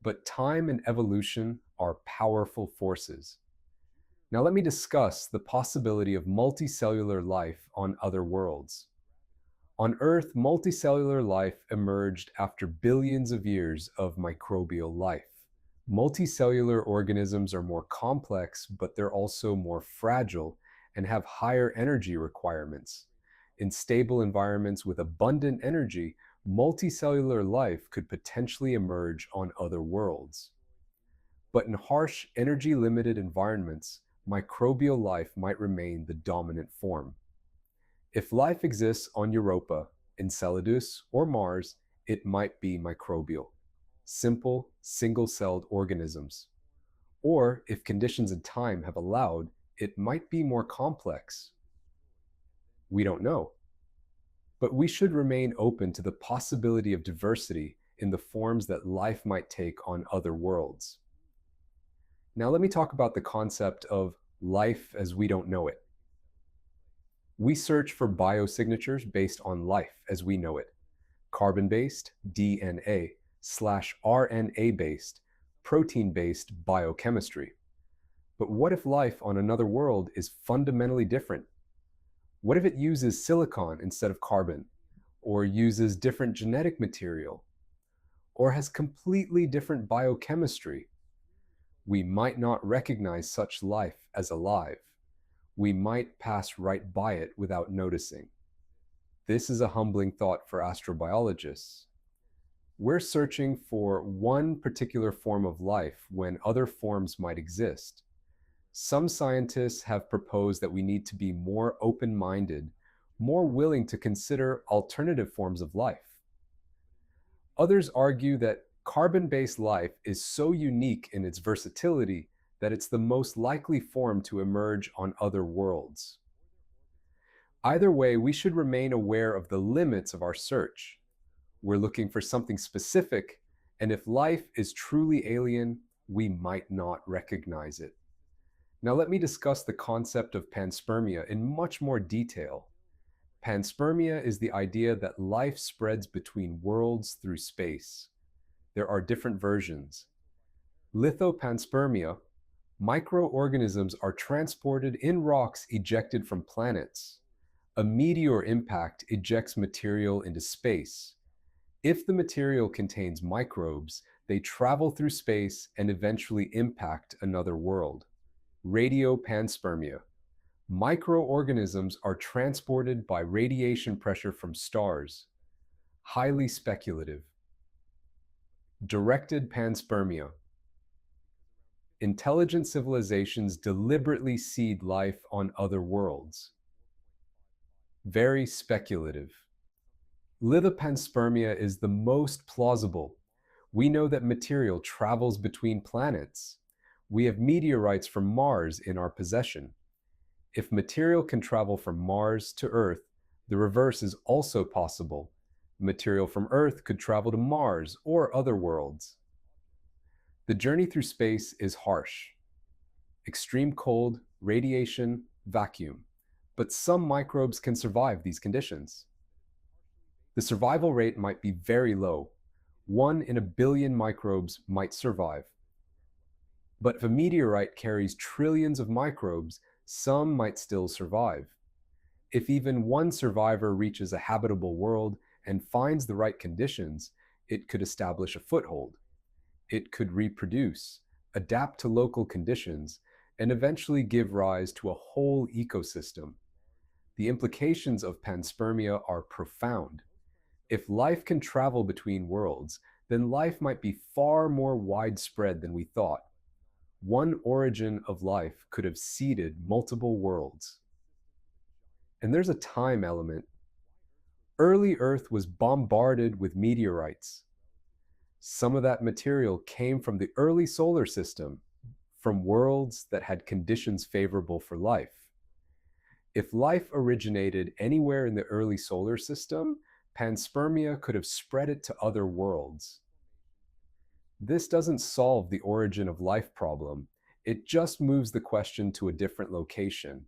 S1: but time and evolution are powerful forces. Now let me discuss the possibility of multicellular life on other worlds. On Earth, multicellular life emerged after billions of years of microbial life. Multicellular organisms are more complex, but they're also more fragile and have higher energy requirements. In stable environments with abundant energy, multicellular life could potentially emerge on other worlds. But in harsh, energy-limited environments, microbial life might remain the dominant form. If life exists on Europa, Enceladus, or Mars, it might be microbial, simple, single-celled organisms. Or, if conditions and time have allowed, it might be more complex. We don't know. But we should remain open to the possibility of diversity in the forms that life might take on other worlds. Now let me talk about the concept of life as we don't know it. We search for biosignatures based on life as we know it, carbon-based, DNA, / RNA-based, protein-based biochemistry. But what if life on another world is fundamentally different? What if it uses silicon instead of carbon, or uses different genetic material, or has completely different biochemistry? We might not recognize such life as alive. We might pass right by it without noticing. This is a humbling thought for astrobiologists. We're searching for one particular form of life when other forms might exist. Some scientists have proposed that we need to be more open-minded, more willing to consider alternative forms of life. Others argue that carbon-based life is so unique in its versatility that it's the most likely form to emerge on other worlds. Either way, we should remain aware of the limits of our search. We're looking for something specific, and if life is truly alien, we might not recognize it. Now let me discuss the concept of panspermia in much more detail. Panspermia is the idea that life spreads between worlds through space. There are different versions. Lithopanspermia: microorganisms are transported in rocks ejected from planets. A meteor impact ejects material into space. If the material contains microbes, they travel through space and eventually impact another world. Radiopanspermia: microorganisms are transported by radiation pressure from stars. Highly speculative. Directed panspermia: intelligent civilizations deliberately seed life on other worlds. Very speculative. Lithopanspermia is the most plausible. We know that material travels between planets. We have meteorites from Mars in our possession. If material can travel from Mars to Earth, the reverse is also possible. Material from Earth could travel to Mars or other worlds. The journey through space is harsh. Extreme cold, radiation, vacuum. But some microbes can survive these conditions. The survival rate might be very low. 1 in a billion microbes might survive. But if a meteorite carries trillions of microbes, some might still survive. If even one survivor reaches a habitable world and finds the right conditions, it could establish a foothold. It could reproduce, adapt to local conditions, and eventually give rise to a whole ecosystem. The implications of panspermia are profound. If life can travel between worlds, then life might be far more widespread than we thought. One origin of life could have seeded multiple worlds. And there's a time element. Early Earth was bombarded with meteorites. Some of that material came from the early solar system, from worlds that had conditions favorable for life. If life originated anywhere in the early solar system, panspermia could have spread it to other worlds. This doesn't solve the origin of life problem, it just moves the question to a different location.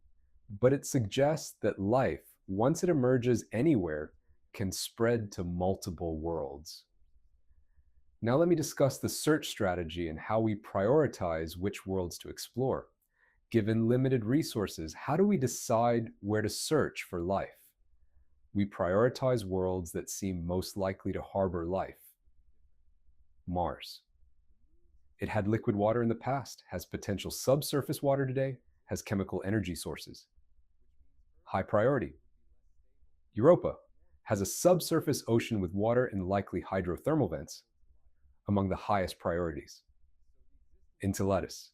S1: But it suggests that life, once it emerges anywhere, can spread to multiple worlds. Now let me discuss the search strategy and how we prioritize which worlds to explore. Given limited resources, how do we decide where to search for life? We prioritize worlds that seem most likely to harbor life. Mars. It had liquid water in the past, has potential subsurface water today, has chemical energy sources. High priority. Europa has a subsurface ocean with water and likely hydrothermal vents, among the highest priorities. Enceladus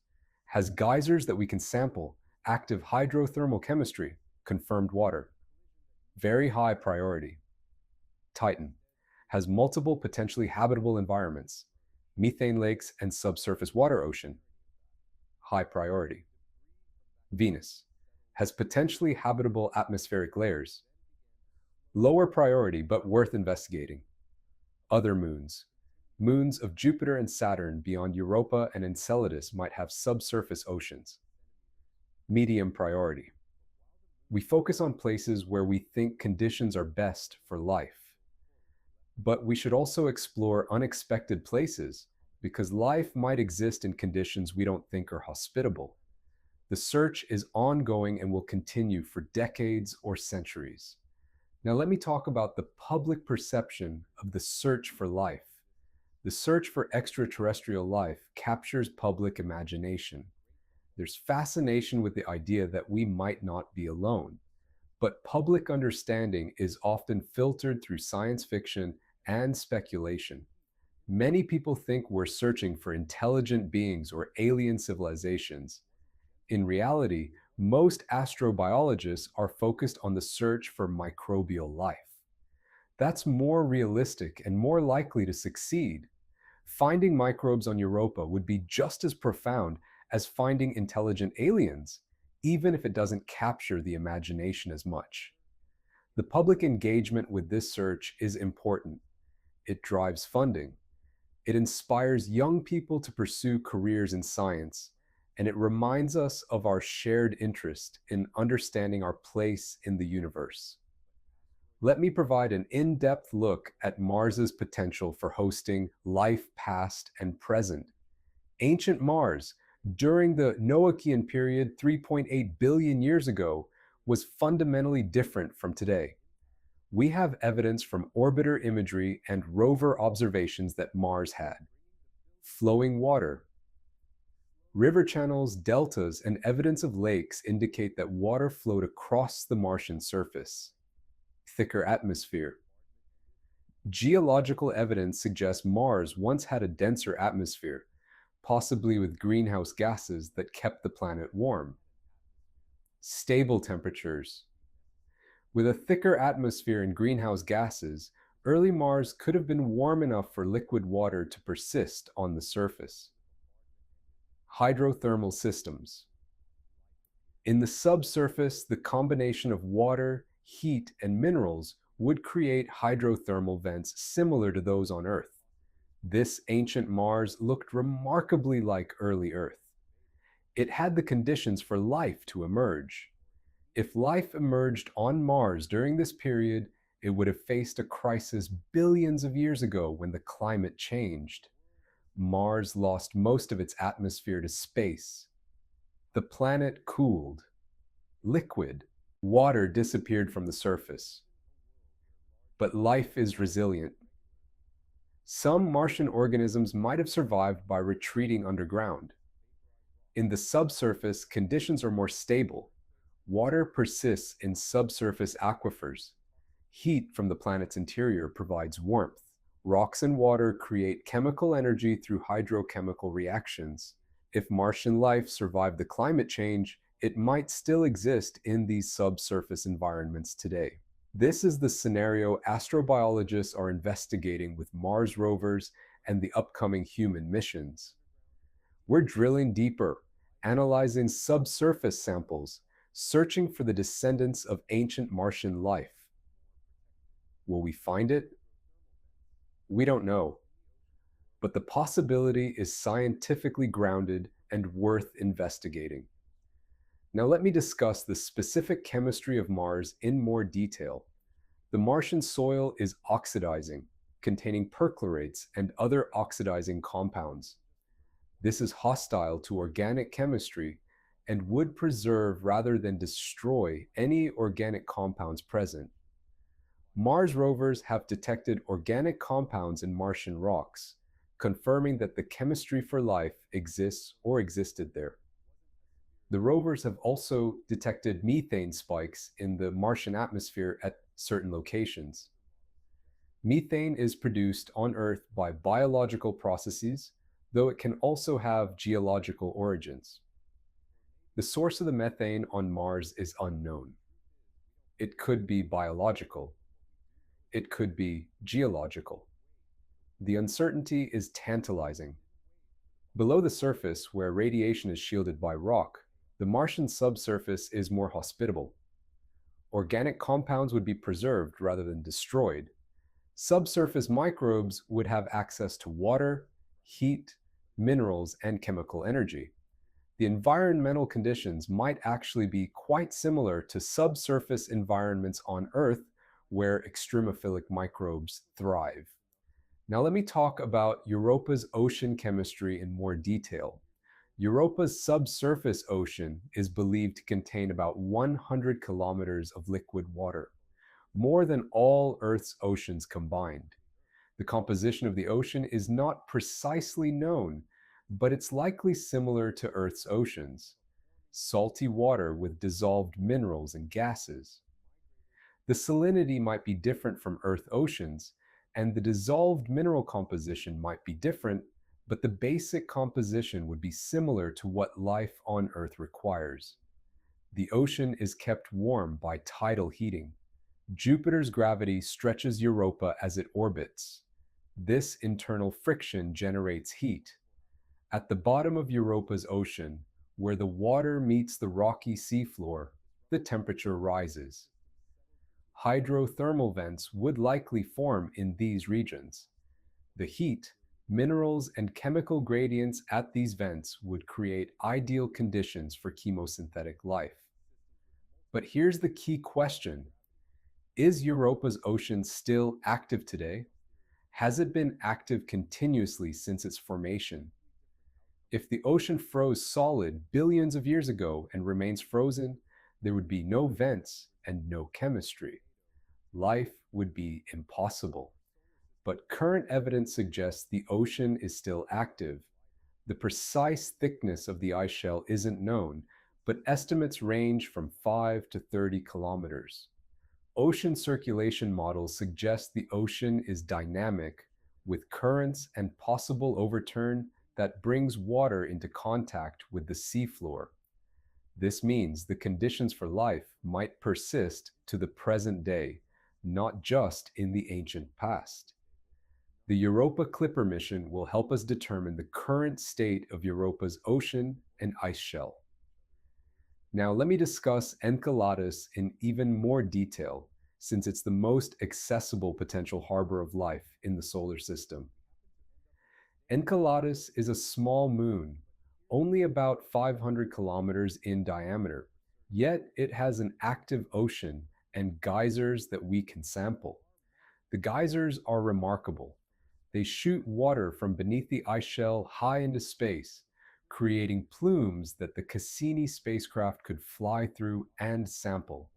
S1: has geysers that we can sample, active hydrothermal chemistry, confirmed water. Very high priority. Titan has multiple potentially habitable environments, methane lakes and subsurface water ocean. High priority. Venus has potentially habitable atmospheric layers. Lower priority, but worth investigating. Other moons. Moons of Jupiter and Saturn beyond Europa and Enceladus might have subsurface oceans. Medium priority. We focus on places where we think conditions are best for life. But we should also explore unexpected places because life might exist in conditions we don't think are hospitable. The search is ongoing and will continue for decades or centuries. Now let me talk about the public perception of the search for life. The search for extraterrestrial life captures public imagination. There's fascination with the idea that we might not be alone. But public understanding is often filtered through science fiction and speculation. Many people think we're searching for intelligent beings or alien civilizations. In reality, most astrobiologists are focused on the search for microbial life. That's more realistic and more likely to succeed. Finding microbes on Europa would be just as profound as finding intelligent aliens, even if it doesn't capture the imagination as much. The public engagement with this search is important. It drives funding. It inspires young people to pursue careers in science, and it reminds us of our shared interest in understanding our place in the universe. Let me provide an in-depth look at Mars's potential for hosting life past and present. Ancient Mars, during the Noachian period 3.8 billion years ago, was fundamentally different from today. We have evidence from orbiter imagery and rover observations that Mars had. Flowing water. River channels, deltas, and evidence of lakes indicate that water flowed across the Martian surface. Thicker atmosphere. Geological evidence suggests Mars once had a denser atmosphere, possibly with greenhouse gases that kept the planet warm. Stable temperatures. With a thicker atmosphere and greenhouse gases, early Mars could have been warm enough for liquid water to persist on the surface. Hydrothermal systems. In the subsurface, the combination of water, heat, and minerals would create hydrothermal vents similar to those on Earth. This ancient Mars looked remarkably like early Earth. It had the conditions for life to emerge. If life emerged on Mars during this period, it would have faced a crisis billions of years ago when the climate changed. Mars lost most of its atmosphere to space. The planet cooled. Liquid water disappeared from the surface. But life is resilient. Some Martian organisms might have survived by retreating underground. In the subsurface, conditions are more stable. Water persists in subsurface aquifers. Heat from the planet's interior provides warmth. Rocks and water create chemical energy through hydrochemical reactions. If Martian life survived the climate change, it might still exist in these subsurface environments today. This is the scenario astrobiologists are investigating with Mars rovers and the upcoming human missions. We're drilling deeper, analyzing subsurface samples, searching for the descendants of ancient Martian life. Will we find it? We don't know. But the possibility is scientifically grounded and worth investigating. Now let me discuss the specific chemistry of Mars in more detail. The Martian soil is oxidizing, containing perchlorates and other oxidizing compounds. This is hostile to organic chemistry and would preserve rather than destroy any organic compounds present. Mars rovers have detected organic compounds in Martian rocks, confirming that the chemistry for life exists or existed there. The rovers have also detected methane spikes in the Martian atmosphere at certain locations. Methane is produced on Earth by biological processes, though it can also have geological origins. The source of the methane on Mars is unknown. It could be biological. It could be geological. The uncertainty is tantalizing. Below the surface, where radiation is shielded by rock, the Martian subsurface is more hospitable. Organic compounds would be preserved rather than destroyed. Subsurface microbes would have access to water, heat, minerals, and chemical energy. The environmental conditions might actually be quite similar to subsurface environments on Earth where extremophilic microbes thrive. Now let me talk about Europa's ocean chemistry in more detail. Europa's subsurface ocean is believed to contain about 100 kilometers of liquid water, more than all Earth's oceans combined. The composition of the ocean is not precisely known, but it's likely similar to Earth's oceans: salty water with dissolved minerals and gases. The salinity might be different from Earth oceans, and the dissolved mineral composition might be different, but the basic composition would be similar to what life on Earth requires. The ocean is kept warm by tidal heating. Jupiter's gravity stretches Europa as it orbits. This internal friction generates heat. At the bottom of Europa's ocean, where the water meets the rocky seafloor, the temperature rises. Hydrothermal vents would likely form in these regions. The heat, minerals, and chemical gradients at these vents would create ideal conditions for chemosynthetic life. But here's the key question: is Europa's ocean still active today? Has it been active continuously since its formation? If the ocean froze solid billions of years ago and remains frozen, there would be no vents and no chemistry. Life would be impossible. But current evidence suggests the ocean is still active. The precise thickness of the ice shell isn't known, but estimates range from 5 to 30 kilometers. Ocean circulation models suggest the ocean is dynamic, with currents and possible overturn that brings water into contact with the seafloor. This means the conditions for life might persist to the present day, not just in the ancient past. The Europa Clipper mission will help us determine the current state of Europa's ocean and ice shell. Now let me discuss Enceladus in even more detail, since it's the most accessible potential harbor of life in the solar system. Enceladus is a small moon, only about 500 kilometers in diameter, yet it has an active ocean and geysers that we can sample. The geysers are remarkable. They shoot water from beneath the ice shell high into space, creating plumes that the Cassini spacecraft could fly through and sample.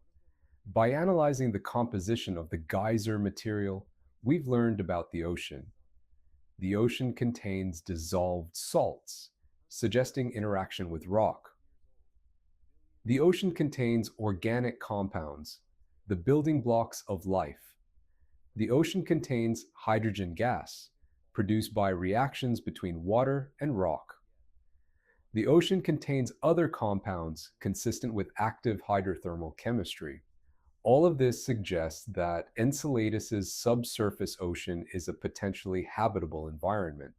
S1: By analyzing the composition of the geyser material, we've learned about the ocean. The ocean contains dissolved salts, suggesting interaction with rock. The ocean contains organic compounds, the building blocks of life. The ocean contains hydrogen gas, produced by reactions between water and rock. The ocean contains other compounds consistent with active hydrothermal chemistry. All of this suggests that Enceladus's subsurface ocean is a potentially habitable environment.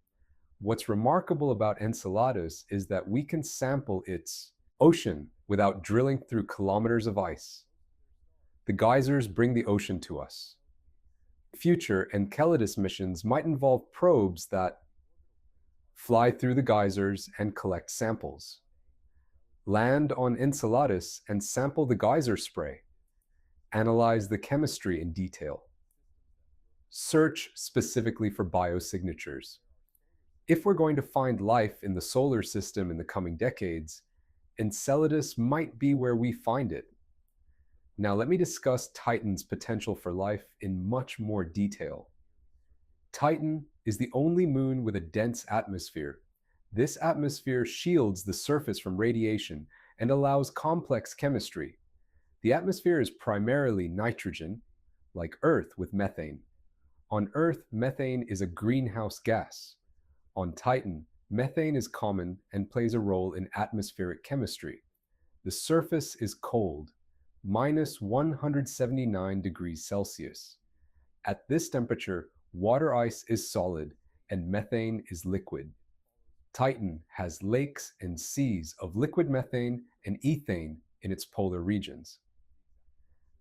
S1: What's remarkable about Enceladus is that we can sample its ocean without drilling through kilometers of ice. The geysers bring the ocean to us. Future Enceladus missions might involve probes that fly through the geysers and collect samples, land on Enceladus and sample the geyser spray, analyze the chemistry in detail, search specifically for biosignatures. If we're going to find life in the solar system in the coming decades, Enceladus might be where we find it. Now let me discuss Titan's potential for life in much more detail. Titan is the only moon with a dense atmosphere. This atmosphere shields the surface from radiation and allows complex chemistry. The atmosphere is primarily nitrogen, like Earth with methane. On Earth, methane is a greenhouse gas. On Titan, methane is common and plays a role in atmospheric chemistry. The surface is cold, minus 179 degrees Celsius. At this temperature, water ice is solid and methane is liquid. Titan has lakes and seas of liquid methane and ethane in its polar regions.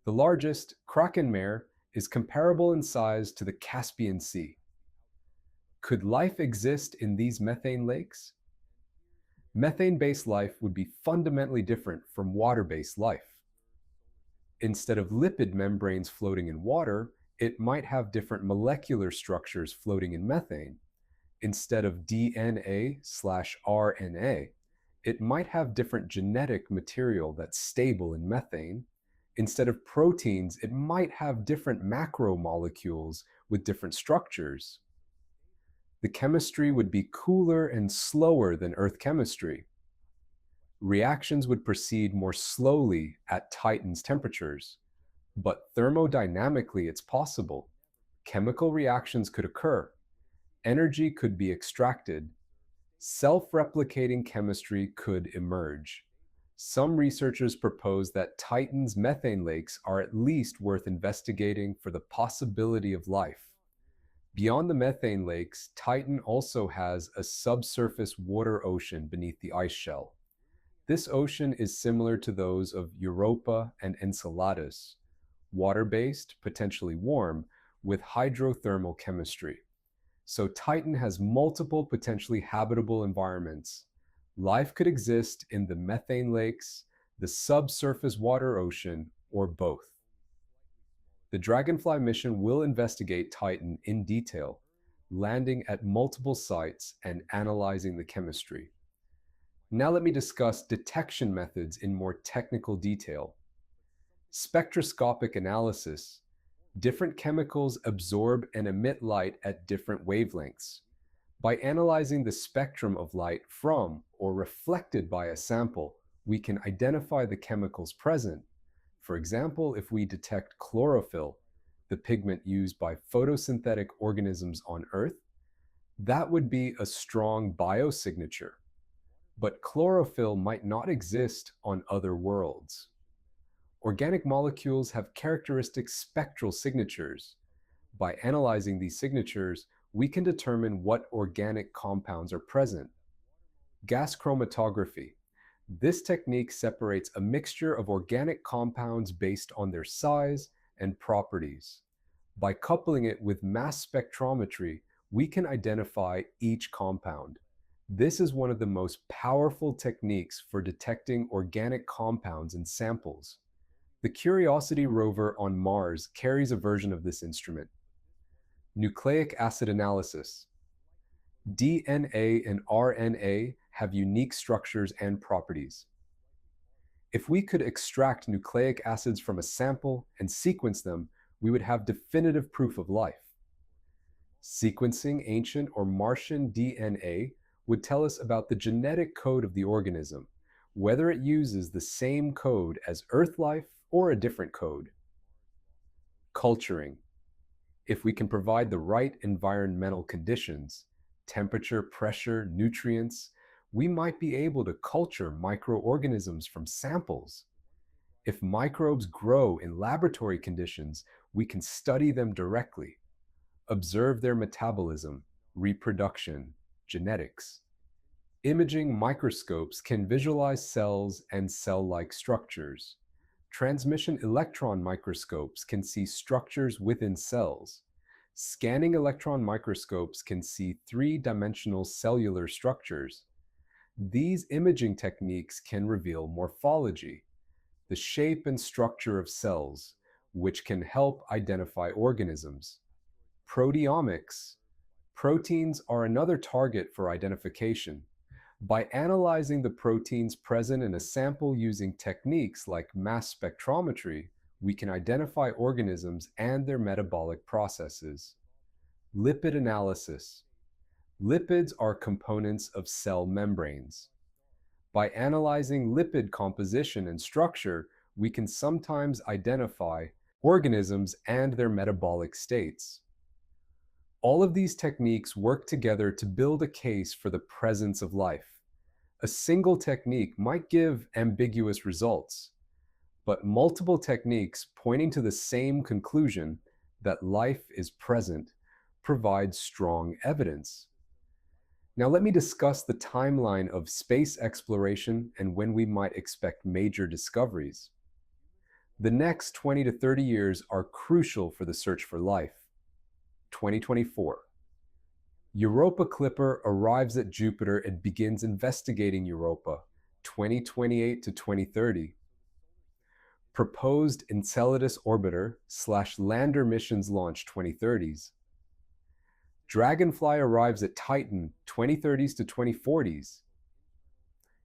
S1: The largest, Kraken Mare, is comparable in size to the Caspian Sea. Could life exist in these methane lakes? Methane-based life would be fundamentally different from water-based life. Instead of lipid membranes floating in water, it might have different molecular structures floating in methane. Instead of DNA/RNA, it might have different genetic material that's stable in methane. Instead of proteins, it might have different macromolecules with different structures. The chemistry would be cooler and slower than Earth chemistry. Reactions would proceed more slowly at Titan's temperatures, but thermodynamically it's possible. Chemical reactions could occur. Energy could be extracted. Self-replicating chemistry could emerge. Some researchers propose that Titan's methane lakes are at least worth investigating for the possibility of life. Beyond the methane lakes, Titan also has a subsurface water ocean beneath the ice shell. This ocean is similar to those of Europa and Enceladus, water-based, potentially warm, with hydrothermal chemistry. So Titan has multiple potentially habitable environments. Life could exist in the methane lakes, the subsurface water ocean, or both. The Dragonfly mission will investigate Titan in detail, landing at multiple sites and analyzing the chemistry. Now let me discuss detection methods in more technical detail. Spectroscopic analysis. Different chemicals absorb and emit light at different wavelengths. By analyzing the spectrum of light from or reflected by a sample, we can identify the chemicals present. For example, if we detect chlorophyll, the pigment used by photosynthetic organisms on Earth, that would be a strong biosignature. But chlorophyll might not exist on other worlds. Organic molecules have characteristic spectral signatures. By analyzing these signatures, we can determine what organic compounds are present. Gas chromatography. This technique separates a mixture of organic compounds based on their size and properties. By coupling it with mass spectrometry, we can identify each compound. This is one of the most powerful techniques for detecting organic compounds in samples. The Curiosity rover on Mars carries a version of this instrument. Nucleic acid analysis. DNA and RNA have unique structures and properties. If we could extract nucleic acids from a sample and sequence them, we would have definitive proof of life. Sequencing ancient or Martian DNA would tell us about the genetic code of the organism, whether it uses the same code as Earth life or a different code. Culturing. If we can provide the right environmental conditions, temperature, pressure, nutrients, we might be able to culture microorganisms from samples. If microbes grow in laboratory conditions, we can study them directly, observe their metabolism, reproduction, genetics. Imaging microscopes can visualize cells and cell-like structures. Transmission electron microscopes can see structures within cells. Scanning electron microscopes can see three-dimensional cellular structures. These imaging techniques can reveal morphology, the shape and structure of cells, which can help identify organisms. Proteomics. Proteins are another target for identification. By analyzing the proteins present in a sample using techniques like mass spectrometry, we can identify organisms and their metabolic processes. Lipid analysis. Lipids are components of cell membranes. By analyzing lipid composition and structure, we can sometimes identify organisms and their metabolic states. All of these techniques work together to build a case for the presence of life. A single technique might give ambiguous results, but multiple techniques pointing to the same conclusion that life is present provide strong evidence. Now let me discuss the timeline of space exploration and when we might expect major discoveries. The next 20 to 30 years are crucial for the search for life. 2024. Europa Clipper arrives at Jupiter and begins investigating Europa, 2028 to 2030. Proposed Enceladus orbiter/lander missions launch 2030s. Dragonfly arrives at Titan, 2030s to 2040s.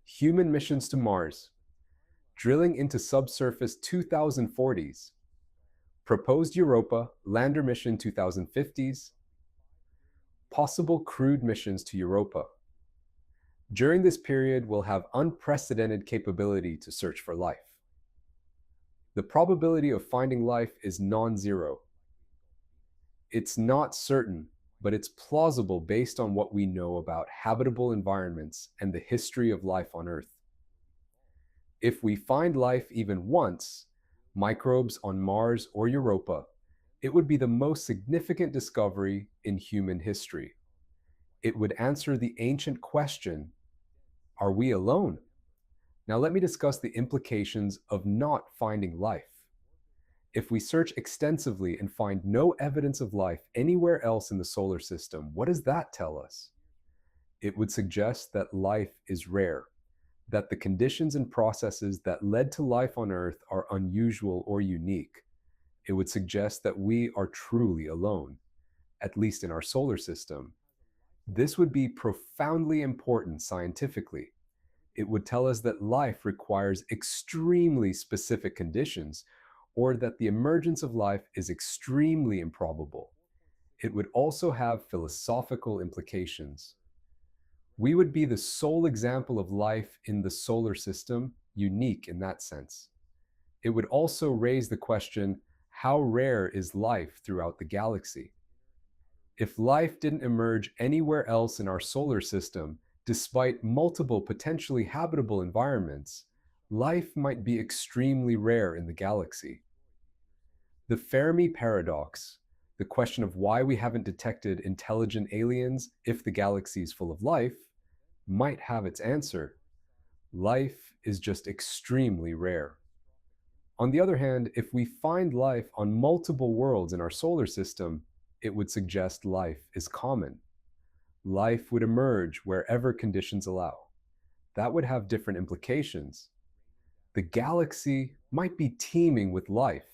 S1: Human missions to Mars. Drilling into subsurface 2040s. Proposed Europa lander mission 2050s. Possible crewed missions to Europa. During this period, we'll have unprecedented capability to search for life. The probability of finding life is non-zero. It's not certain, but it's plausible based on what we know about habitable environments and the history of life on Earth. If we find life even once, microbes on Mars or Europa, it would be the most significant discovery in human history. It would answer the ancient question, are we alone? Now let me discuss the implications of not finding life. If we search extensively and find no evidence of life anywhere else in the solar system, what does that tell us? It would suggest that life is rare, that the conditions and processes that led to life on Earth are unusual or unique. It would suggest that we are truly alone, at least in our solar system. This would be profoundly important scientifically. It would tell us that life requires extremely specific conditions, or that the emergence of life is extremely improbable. It would also have philosophical implications. We would be the sole example of life in the solar system, unique in that sense. It would also raise the question, how rare is life throughout the galaxy? If life didn't emerge anywhere else in our solar system, despite multiple potentially habitable environments, life might be extremely rare in the galaxy. The Fermi paradox, the question of why we haven't detected intelligent aliens if the galaxy is full of life, might have its answer. Life is just extremely rare. On the other hand, if we find life on multiple worlds in our solar system, it would suggest life is common. Life would emerge wherever conditions allow. That would have different implications. The galaxy might be teeming with life.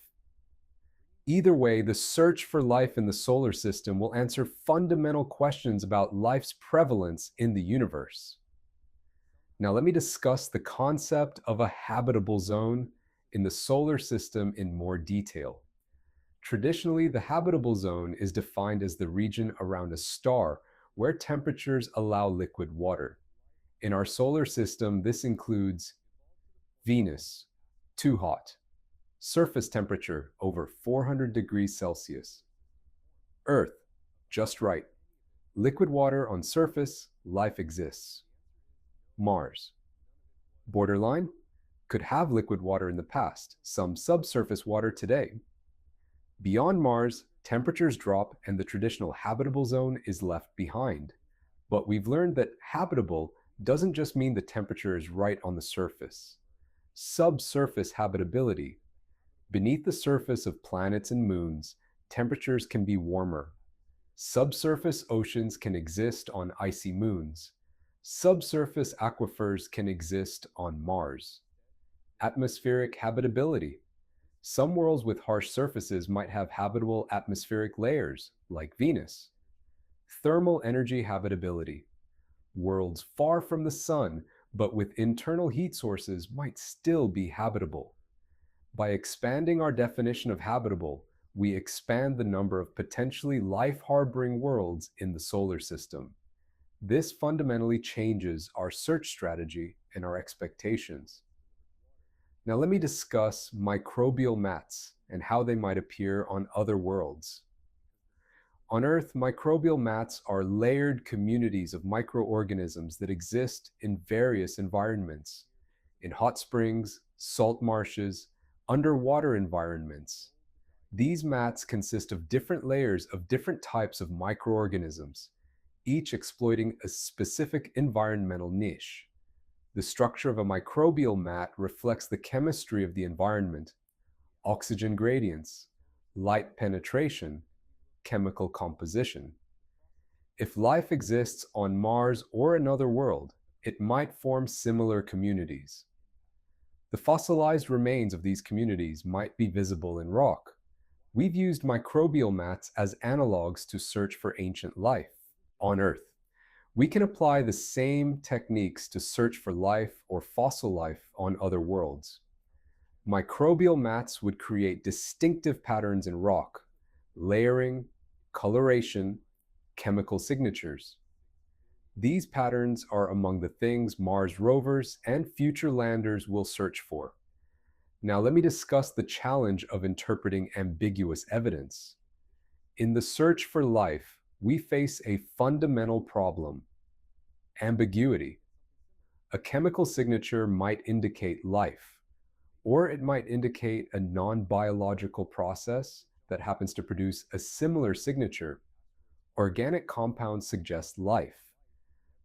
S1: Either way, the search for life in the solar system will answer fundamental questions about life's prevalence in the universe. Now let me discuss the concept of a habitable zone in the solar system in more detail. Traditionally, the habitable zone is defined as the region around a star where temperatures allow liquid water. In our solar system, this includes Venus, too hot, surface temperature over 400 degrees Celsius. Earth, just right, liquid water on surface, life exists. Mars, borderline, could have liquid water in the past, some subsurface water today. Beyond Mars, temperatures drop and the traditional habitable zone is left behind. But we've learned that habitable doesn't just mean the temperature is right on the surface. Subsurface habitability. Beneath the surface of planets and moons, temperatures can be warmer. Subsurface oceans can exist on icy moons. Subsurface aquifers can exist on Mars. Atmospheric habitability. Some worlds with harsh surfaces might have habitable atmospheric layers, like Venus. Thermal energy habitability. Worlds far from the sun, but with internal heat sources, might still be habitable. By expanding our definition of habitable, we expand the number of potentially life-harboring worlds in the solar system. This fundamentally changes our search strategy and our expectations. Now let me discuss microbial mats and how they might appear on other worlds. On Earth, microbial mats are layered communities of microorganisms that exist in various environments, in hot springs, salt marshes, underwater environments. These mats consist of different layers of different types of microorganisms, each exploiting a specific environmental niche. The structure of a microbial mat reflects the chemistry of the environment, oxygen gradients, light penetration, chemical composition. If life exists on Mars or another world, it might form similar communities. The fossilized remains of these communities might be visible in rock. We've used microbial mats as analogs to search for ancient life on Earth. We can apply the same techniques to search for life or fossil life on other worlds. Microbial mats would create distinctive patterns in rock, layering, coloration, chemical signatures. These patterns are among the things Mars rovers and future landers will search for. Now let me discuss the challenge of interpreting ambiguous evidence. In the search for life, we face a fundamental problem: ambiguity. A chemical signature might indicate life, or it might indicate a non-biological process that happens to produce a similar signature. Organic compounds suggest life,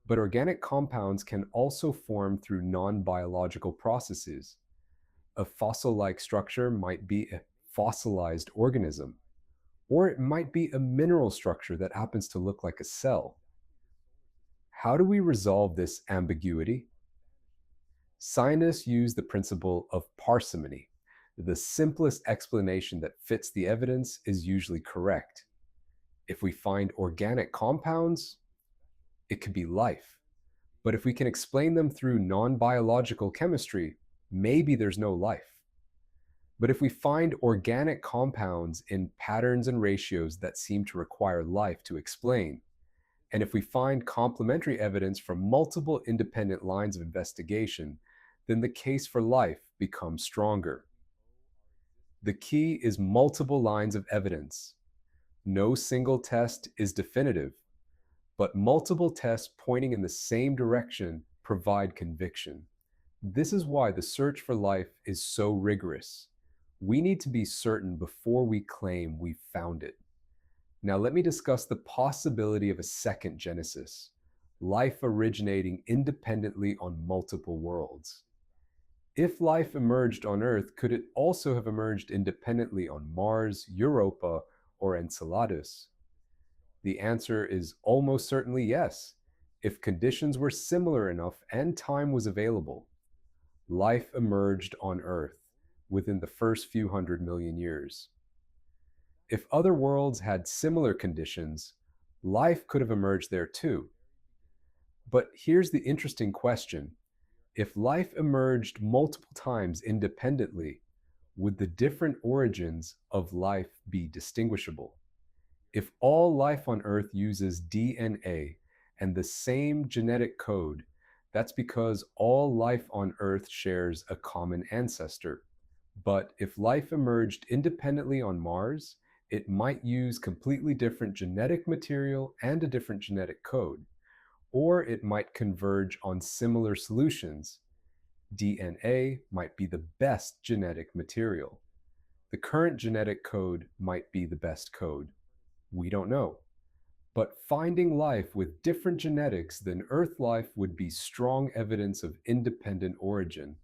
S1: but organic compounds can also form through non-biological processes. A fossil-like structure might be a fossilized organism, or it might be a mineral structure that happens to look like a cell. How do we resolve this ambiguity? Scientists use the principle of parsimony. The simplest explanation that fits the evidence is usually correct. If we find organic compounds, it could be life. But if we can explain them through non-biological chemistry, maybe there's no life. But if we find organic compounds in patterns and ratios that seem to require life to explain, and if we find complementary evidence from multiple independent lines of investigation, then the case for life becomes stronger. The key is multiple lines of evidence. No single test is definitive, but multiple tests pointing in the same direction provide conviction. This is why the search for life is so rigorous. We need to be certain before we claim we've found it. Now let me discuss the possibility of a second genesis, life originating independently on multiple worlds. If life emerged on Earth, could it also have emerged independently on Mars, Europa, or Enceladus? The answer is almost certainly yes, if conditions were similar enough and time was available. Life emerged on Earth within the first few 100 million years. If other worlds had similar conditions, life could have emerged there too. But here's the interesting question. If life emerged multiple times independently, would the different origins of life be distinguishable? If all life on Earth uses DNA and the same genetic code, that's because all life on Earth shares a common ancestor. But if life emerged independently on Mars, it might use completely different genetic material and a different genetic code, or it might converge on similar solutions. DNA might be the best genetic material. The current genetic code might be the best code. We don't know. But finding life with different genetics than Earth life would be strong evidence of independent origin.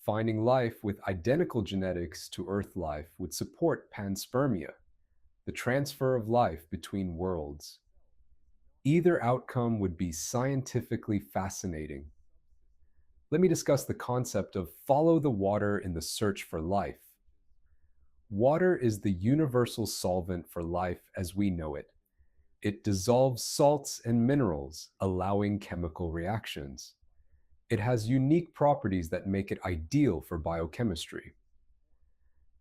S1: Finding life with identical genetics to Earth life would support panspermia, the transfer of life between worlds. Either outcome would be scientifically fascinating. Let me discuss the concept of follow the water in the search for life. Water is the universal solvent for life as we know it. It dissolves salts and minerals, allowing chemical reactions. It has unique properties that make it ideal for biochemistry.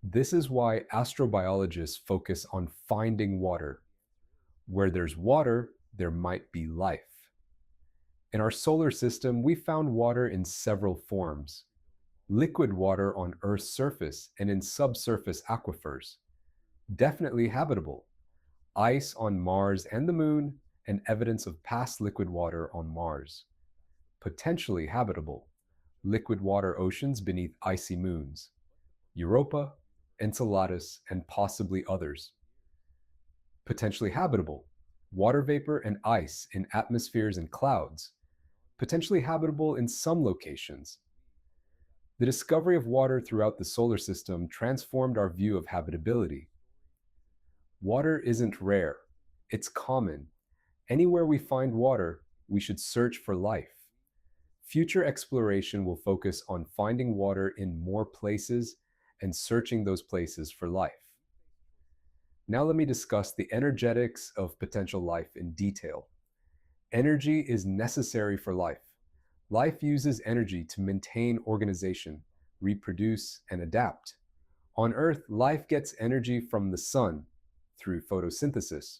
S1: This is why astrobiologists focus on finding water. Where there's water, there might be life. In our solar system, we found water in several forms. Liquid water on Earth's surface and in subsurface aquifers. Definitely habitable. Ice on Mars and the Moon, and evidence of past liquid water on Mars. Potentially habitable. Liquid water oceans beneath icy moons. Europa, Enceladus, and possibly others. Potentially habitable. Water vapor and ice in atmospheres and clouds. Potentially habitable in some locations. The discovery of water throughout the solar system transformed our view of habitability. Water isn't rare, it's common. Anywhere we find water, we should search for life. Future exploration will focus on finding water in more places and searching those places for life. Now let me discuss the energetics of potential life in detail. Energy is necessary for life. Life uses energy to maintain organization, reproduce, and adapt. On Earth, life gets energy from the sun through photosynthesis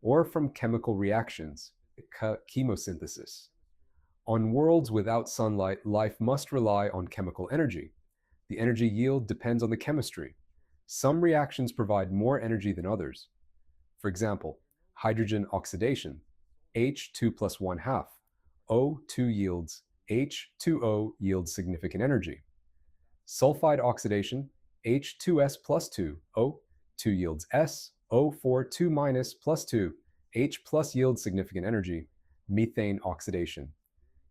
S1: or from chemical reactions, chemosynthesis. On worlds without sunlight, life must rely on chemical energy. The energy yield depends on the chemistry. Some reactions provide more energy than others. For example, hydrogen oxidation, H2 plus 1/2, O2 yields H2O yields significant energy. Sulfide oxidation, H2S plus 2, O2 yields S, O4 2 minus plus 2, H plus yields significant energy. Methane oxidation,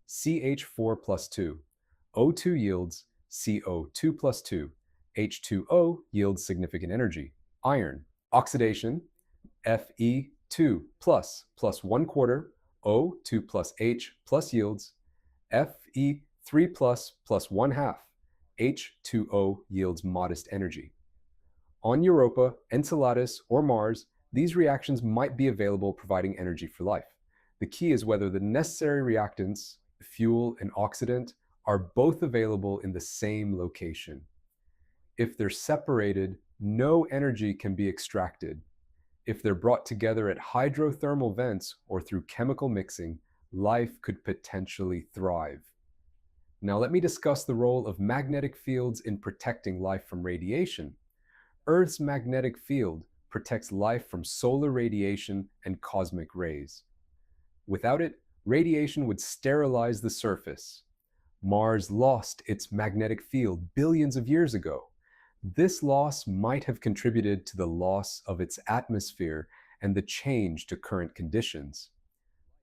S1: CH4 plus 2, O2 yields CO2 plus 2, H2O yields significant energy. Iron oxidation, Fe2 plus 1/4, O2 plus H plus yields Fe3 plus 1/2, H2O yields modest energy. On Europa, Enceladus, or Mars, these reactions might be available providing energy for life. The key is whether the necessary reactants, fuel and oxidant, are both available in the same location. If they're separated, no energy can be extracted. If they're brought together at hydrothermal vents or through chemical mixing, life could potentially thrive. Now let me discuss the role of magnetic fields in protecting life from radiation. Earth's magnetic field protects life from solar radiation and cosmic rays. Without it, radiation would sterilize the surface. Mars lost its magnetic field billions of years ago. This loss might have contributed to the loss of its atmosphere and the change to current conditions.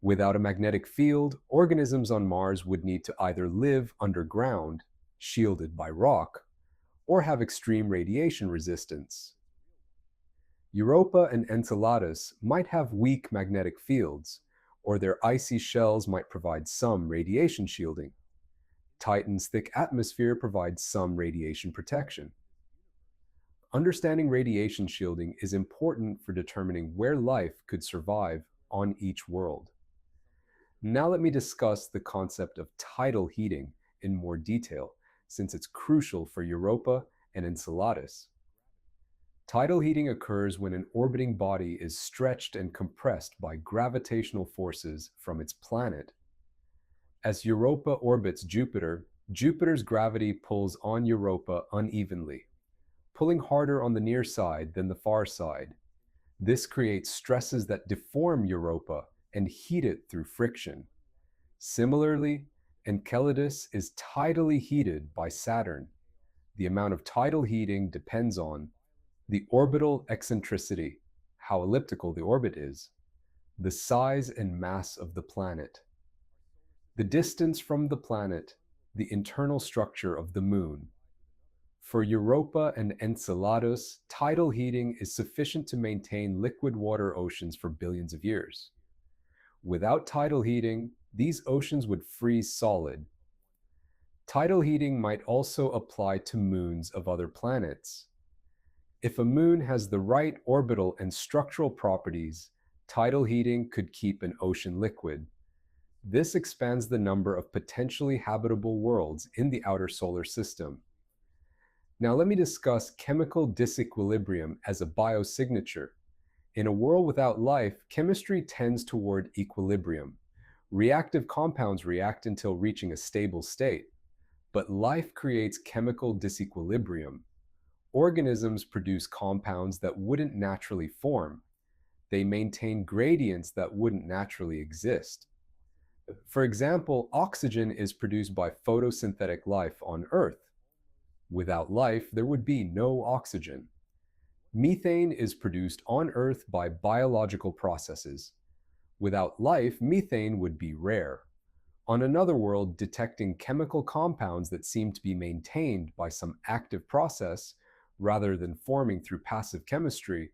S1: Without a magnetic field, organisms on Mars would need to either live underground, shielded by rock, or have extreme radiation resistance. Europa and Enceladus might have weak magnetic fields, or their icy shells might provide some radiation shielding. Titan's thick atmosphere provides some radiation protection. Understanding radiation shielding is important for determining where life could survive on each world. Now let me discuss the concept of tidal heating in more detail, since it's crucial for Europa and Enceladus. Tidal heating occurs when an orbiting body is stretched and compressed by gravitational forces from its planet. As Europa orbits Jupiter, Jupiter's gravity pulls on Europa unevenly, pulling harder on the near side than the far side. This creates stresses that deform Europa and heat it through friction. Similarly, Enceladus is tidally heated by Saturn. The amount of tidal heating depends on the orbital eccentricity, how elliptical the orbit is, the size and mass of the planet, the distance from the planet, the internal structure of the moon. For Europa and Enceladus, tidal heating is sufficient to maintain liquid water oceans for billions of years. Without tidal heating, these oceans would freeze solid. Tidal heating might also apply to moons of other planets. If a moon has the right orbital and structural properties, tidal heating could keep an ocean liquid. This expands the number of potentially habitable worlds in the outer solar system. Now let me discuss chemical disequilibrium as a biosignature. In a world without life, chemistry tends toward equilibrium. Reactive compounds react until reaching a stable state. But life creates chemical disequilibrium. Organisms produce compounds that wouldn't naturally form. They maintain gradients that wouldn't naturally exist. For example, oxygen is produced by photosynthetic life on Earth. Without life, there would be no oxygen. Methane is produced on Earth by biological processes. Without life, methane would be rare. On another world, detecting chemical compounds that seem to be maintained by some active process rather than forming through passive chemistry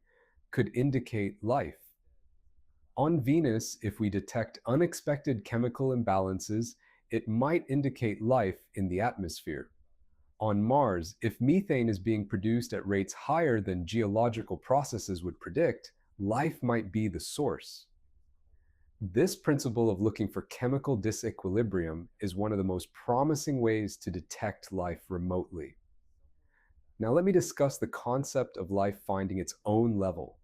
S1: could indicate life. On Venus, if we detect unexpected chemical imbalances, it might indicate life in the atmosphere. On Mars, if methane is being produced at rates higher than geological processes would predict, life might be the source. This principle of looking for chemical disequilibrium is one of the most promising ways to detect life remotely. Now let me discuss the concept of life finding its own level.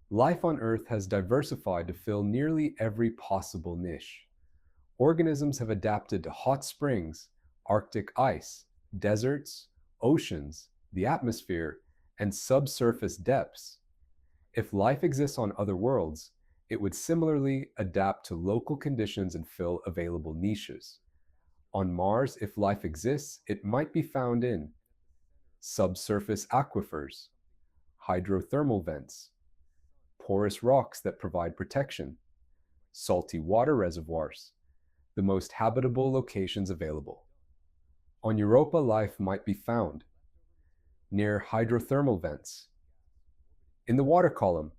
S1: Life on Earth has diversified to fill nearly every possible niche. Organisms have adapted to hot springs, Arctic ice, deserts, oceans, the atmosphere, and subsurface depths. If life exists on other worlds, it would similarly adapt to local conditions and fill available niches. On Mars, if life exists, it might be found in subsurface aquifers, hydrothermal vents, porous rocks that provide protection, salty water reservoirs, the most habitable locations available. On Europa, life might be found near hydrothermal vents, in the water column,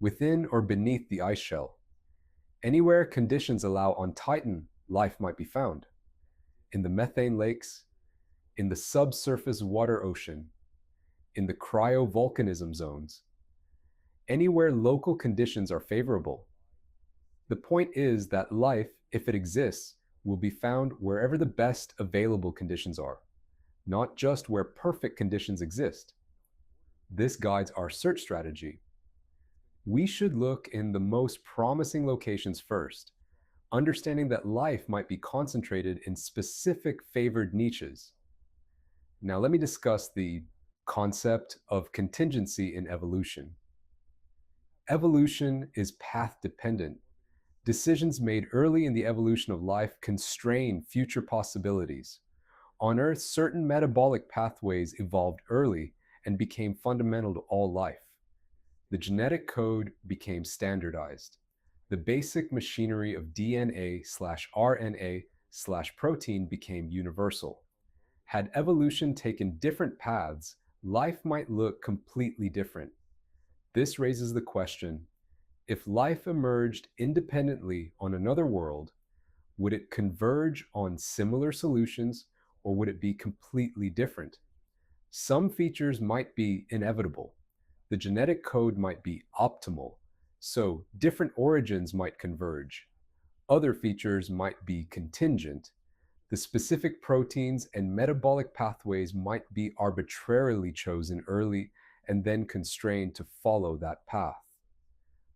S1: within or beneath the ice shell. Anywhere conditions allow on Titan, life might be found. In the methane lakes, in the subsurface water ocean, in the cryovolcanism zones. Anywhere local conditions are favorable. The point is that life, if it exists, will be found wherever the best available conditions are, not just where perfect conditions exist. This guides our search strategy. We should look in the most promising locations first, understanding that life might be concentrated in specific favored niches. Now let me discuss the concept of contingency in evolution. Evolution is path-dependent. Decisions made early in the evolution of life constrain future possibilities. On Earth, certain metabolic pathways evolved early and became fundamental to all life. The genetic code became standardized. The basic machinery of DNA/RNA/protein became universal. Had evolution taken different paths, life might look completely different. This raises the question, if life emerged independently on another world, would it converge on similar solutions or would it be completely different? Some features might be inevitable. The genetic code might be optimal, so different origins might converge. Other features might be contingent. The specific proteins and metabolic pathways might be arbitrarily chosen early and then constrained to follow that path.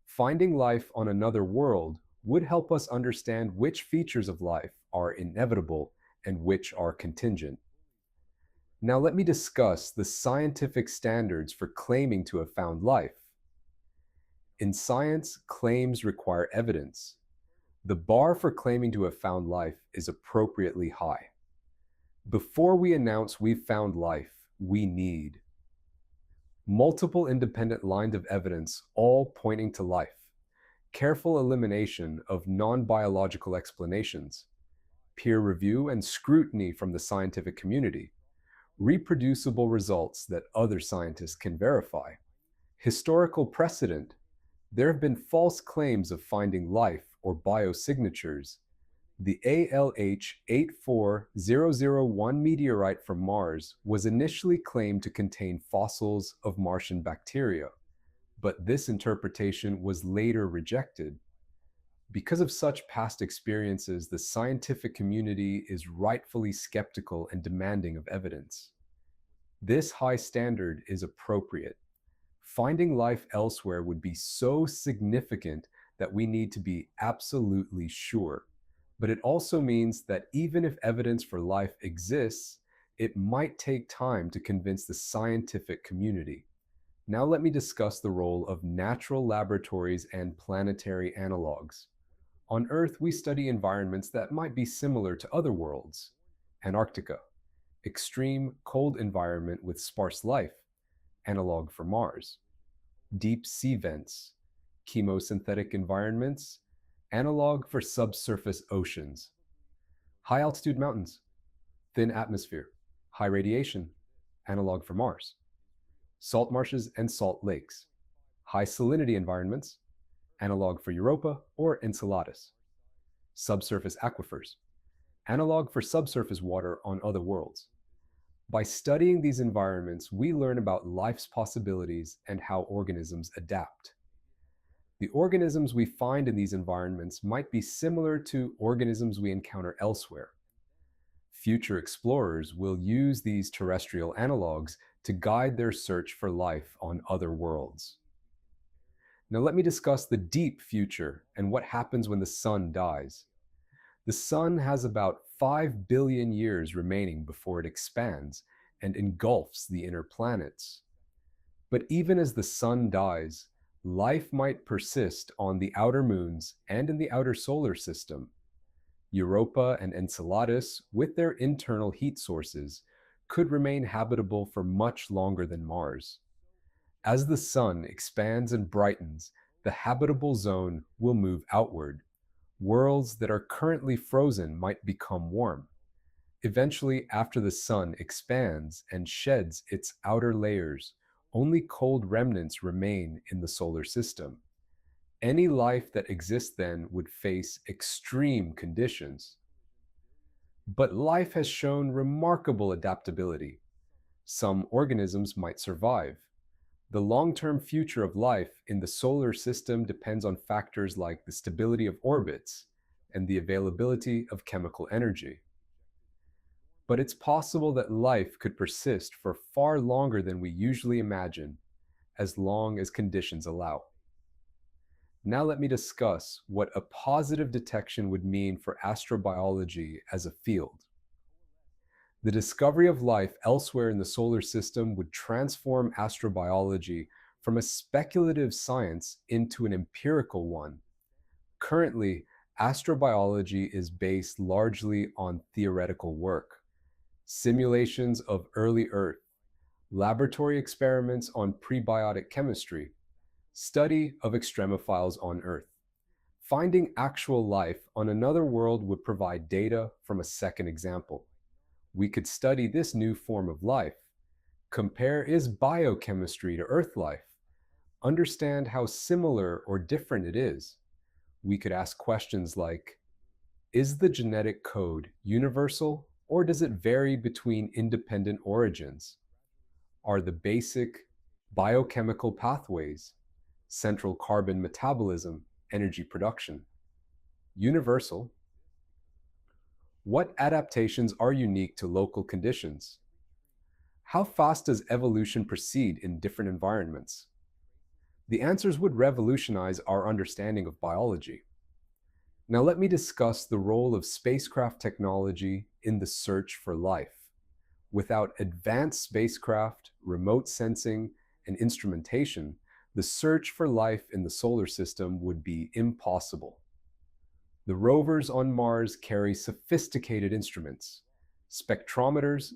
S1: Finding life on another world would help us understand which features of life are inevitable and which are contingent. Now let me discuss the scientific standards for claiming to have found life. In science, claims require evidence. The bar for claiming to have found life is appropriately high. Before we announce we've found life, we need multiple independent lines of evidence, all pointing to life, careful elimination of non-biological explanations, peer review and scrutiny from the scientific community, reproducible results that other scientists can verify, historical precedent. There have been false claims of finding life or biosignatures. The ALH 84001 meteorite from Mars was initially claimed to contain fossils of Martian bacteria, but this interpretation was later rejected. Because of such past experiences, the scientific community is rightfully skeptical and demanding of evidence. This high standard is appropriate. Finding life elsewhere would be so significant that we need to be absolutely sure. But it also means that even if evidence for life exists, it might take time to convince the scientific community. Now let me discuss the role of natural laboratories and planetary analogs. On Earth, we study environments that might be similar to other worlds. Antarctica, extreme cold environment with sparse life, analog for Mars. Deep sea vents, chemosynthetic environments, analog for subsurface oceans. High altitude mountains, thin atmosphere, high radiation, analog for Mars. Salt marshes and salt lakes, high salinity environments, analog for Europa or Enceladus. Subsurface aquifers, analog for subsurface water on other worlds. By studying these environments, we learn about life's possibilities and how organisms adapt. The organisms we find in these environments might be similar to organisms we encounter elsewhere. Future explorers will use these terrestrial analogs to guide their search for life on other worlds. Now let me discuss the deep future and what happens when the sun dies. The sun has about 5 billion years remaining before it expands and engulfs the inner planets. But even as the sun dies, life might persist on the outer moons and in the outer solar system. Europa and Enceladus, with their internal heat sources, could remain habitable for much longer than Mars. As the sun expands and brightens, the habitable zone will move outward. Worlds that are currently frozen might become warm. Eventually, after the sun expands and sheds its outer layers, only cold remnants remain in the solar system. Any life that exists then would face extreme conditions. But life has shown remarkable adaptability. Some organisms might survive. The long-term future of life in the solar system depends on factors like the stability of orbits and the availability of chemical energy. But it's possible that life could persist for far longer than we usually imagine, as long as conditions allow. Now let me discuss what a positive detection would mean for astrobiology as a field. The discovery of life elsewhere in the solar system would transform astrobiology from a speculative science into an empirical one. Currently, astrobiology is based largely on theoretical work, simulations of early Earth, laboratory experiments on prebiotic chemistry, study of extremophiles on Earth. Finding actual life on another world would provide data from a second example. We could study this new form of life, compare its biochemistry to Earth life, understand how similar or different it is. We could ask questions like, is the genetic code universal or does it vary between independent origins? Are the basic biochemical pathways, central carbon metabolism, energy production, universal? What adaptations are unique to local conditions? How fast does evolution proceed in different environments? The answers would revolutionize our understanding of biology. Now let me discuss the role of spacecraft technology in the search for life. Without advanced spacecraft, remote sensing, and instrumentation, the search for life in the solar system would be impossible. The rovers on Mars carry sophisticated instruments, spectrometers,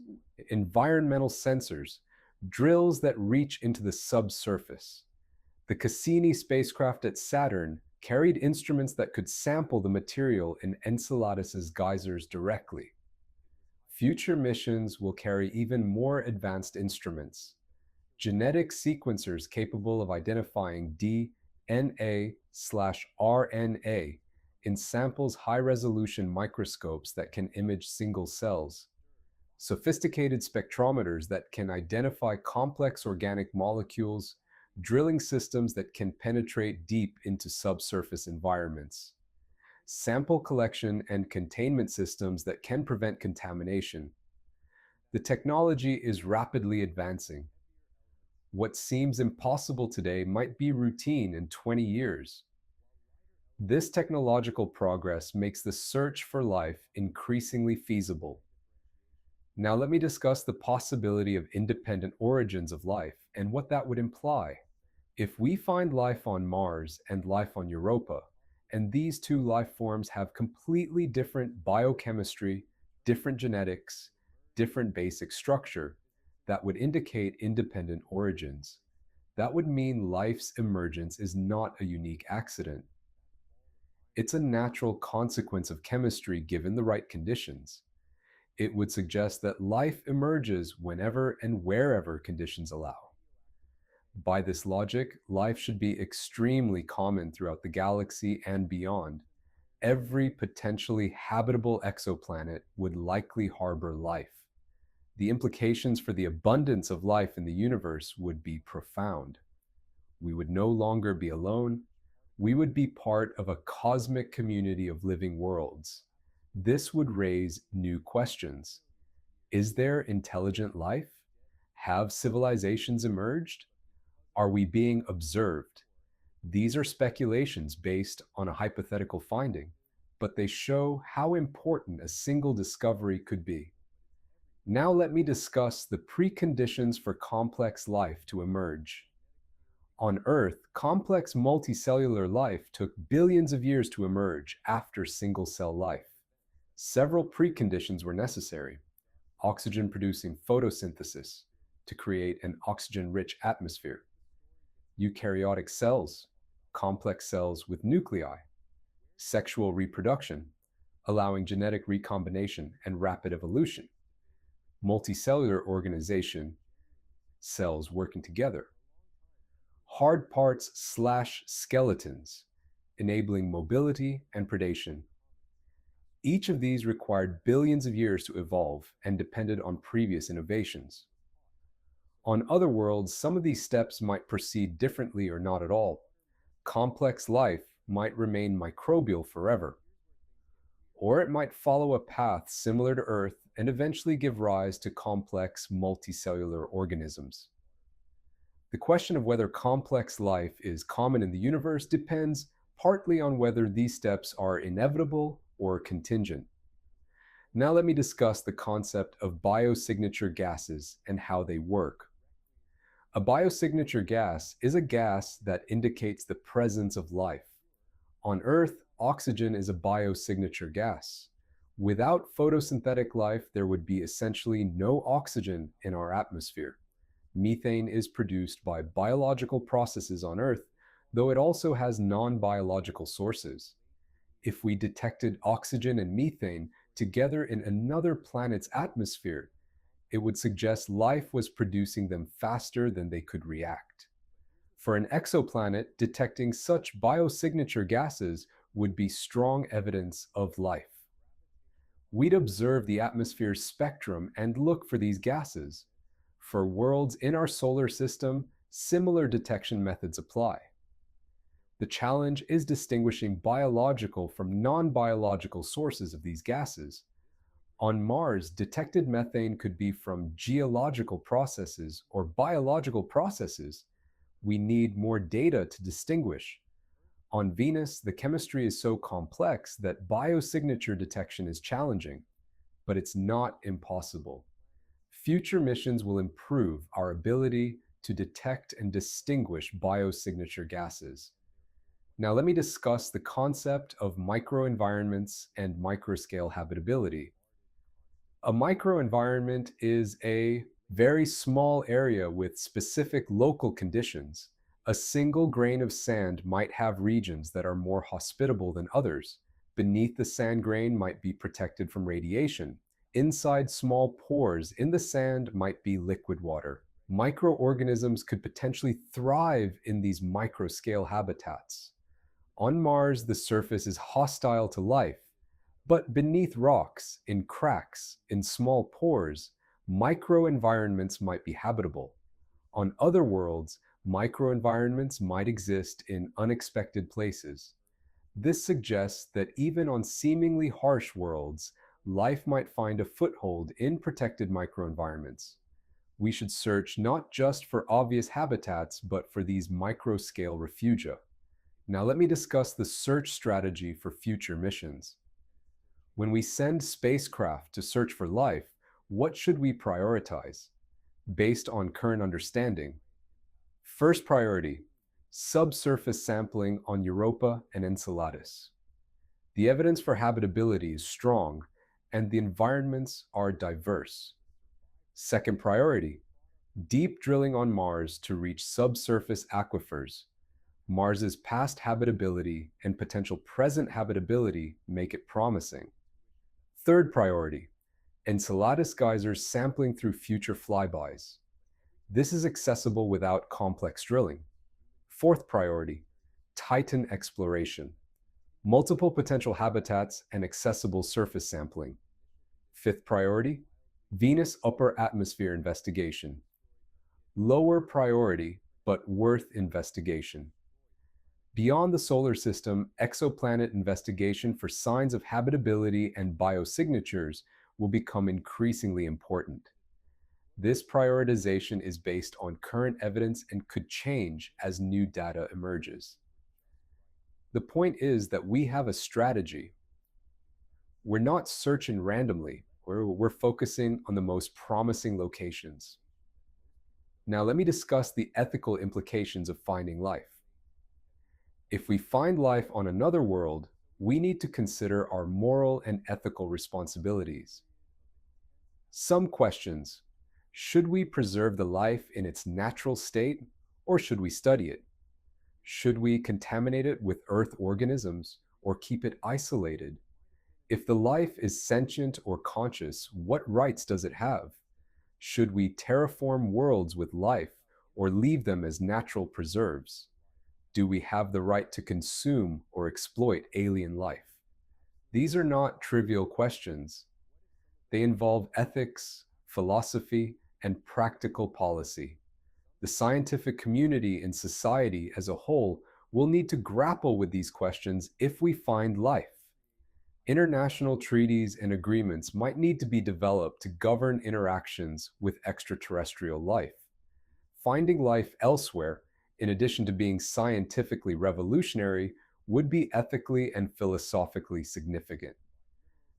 S1: environmental sensors, drills that reach into the subsurface. The Cassini spacecraft at Saturn carried instruments that could sample the material in Enceladus's geysers directly. Future missions will carry even more advanced instruments, genetic sequencers capable of identifying DNA/RNA in samples high-resolution microscopes that can image single cells, sophisticated spectrometers that can identify complex organic molecules, drilling systems that can penetrate deep into subsurface environments, sample collection and containment systems that can prevent contamination. The technology is rapidly advancing. What seems impossible today might be routine in 20 years. This technological progress makes the search for life increasingly feasible. Now let me discuss the possibility of independent origins of life and what that would imply. If we find life on Mars and life on Europa, and these two life forms have completely different biochemistry, different genetics, different basic structure, that would indicate independent origins. That would mean life's emergence is not a unique accident. It's a natural consequence of chemistry given the right conditions. It would suggest that life emerges whenever and wherever conditions allow. By this logic, life should be extremely common throughout the galaxy and beyond. Every potentially habitable exoplanet would likely harbor life. The implications for the abundance of life in the universe would be profound. We would no longer be alone. We would be part of a cosmic community of living worlds. This would raise new questions. Is there intelligent life? Have civilizations emerged? Are we being observed? These are speculations based on a hypothetical finding, but they show how important a single discovery could be. Now let me discuss the preconditions for complex life to emerge. On Earth, complex multicellular life took billions of years to emerge after single-cell life. Several preconditions were necessary. Oxygen-producing photosynthesis to create an oxygen-rich atmosphere. Eukaryotic cells, complex cells with nuclei. Sexual reproduction, allowing genetic recombination and rapid evolution. Multicellular organization, cells working together. Hard parts/skeletons, enabling mobility and predation. Each of these required billions of years to evolve and depended on previous innovations. On other worlds, some of these steps might proceed differently or not at all. Complex life might remain microbial forever. Or it might follow a path similar to Earth and eventually give rise to complex multicellular organisms. The question of whether complex life is common in the universe depends partly on whether these steps are inevitable or contingent. Now let me discuss the concept of biosignature gases and how they work. A biosignature gas is a gas that indicates the presence of life. On Earth, oxygen is a biosignature gas. Without photosynthetic life, there would be essentially no oxygen in our atmosphere. Methane is produced by biological processes on Earth, though it also has non-biological sources. If we detected oxygen and methane together in another planet's atmosphere, it would suggest life was producing them faster than they could react. For an exoplanet, detecting such biosignature gases would be strong evidence of life. We'd observe the atmosphere's spectrum and look for these gases. For worlds in our solar system, similar detection methods apply. The challenge is distinguishing biological from non-biological sources of these gases. On Mars, detected methane could be from geological processes or biological processes. We need more data to distinguish. On Venus, the chemistry is so complex that biosignature detection is challenging, but it's not impossible. Future missions will improve our ability to detect and distinguish biosignature gases. Now let me discuss the concept of microenvironments and microscale habitability. A microenvironment is a very small area with specific local conditions. A single grain of sand might have regions that are more hospitable than others. Beneath the sand grain might be protected from radiation. Inside small pores in the sand might be liquid water. Microorganisms could potentially thrive in these microscale habitats. On Mars, the surface is hostile to life, but beneath rocks, in cracks, in small pores, microenvironments might be habitable. On other worlds, microenvironments might exist in unexpected places. This suggests that even on seemingly harsh worlds, life might find a foothold in protected microenvironments. We should search not just for obvious habitats, but for these microscale refugia. Now let me discuss the search strategy for future missions. When we send spacecraft to search for life, what should we prioritize? Based on current understanding. First priority, subsurface sampling on Europa and Enceladus. The evidence for habitability is strong, and the environments are diverse. Second priority, deep drilling on Mars to reach subsurface aquifers. Mars's past habitability and potential present habitability make it promising. Third priority, Enceladus geysers sampling through future flybys. This is accessible without complex drilling. Fourth priority, Titan exploration. Multiple potential habitats and accessible surface sampling. Fifth priority, Venus upper atmosphere investigation. Lower priority, but worth investigation. Beyond the solar system, exoplanet investigation for signs of habitability and biosignatures will become increasingly important. This prioritization is based on current evidence and could change as new data emerges. The point is that we have a strategy. We're not searching randomly, we're focusing on the most promising locations. Now let me discuss the ethical implications of finding life. If we find life on another world, we need to consider our moral and ethical responsibilities. Some questions. Should we preserve the life in its natural state, or should we study it? Should we contaminate it with Earth organisms, or keep it isolated? If the life is sentient or conscious, what rights does it have? Should we terraform worlds with life, or leave them as natural preserves? Do we have the right to consume or exploit alien life? These are not trivial questions. They involve ethics, philosophy, and practical policy. The scientific community and society as a whole will need to grapple with these questions if we find life. International treaties and agreements might need to be developed to govern interactions with extraterrestrial life. Finding life elsewhere, in addition to being scientifically revolutionary, would be ethically and philosophically significant.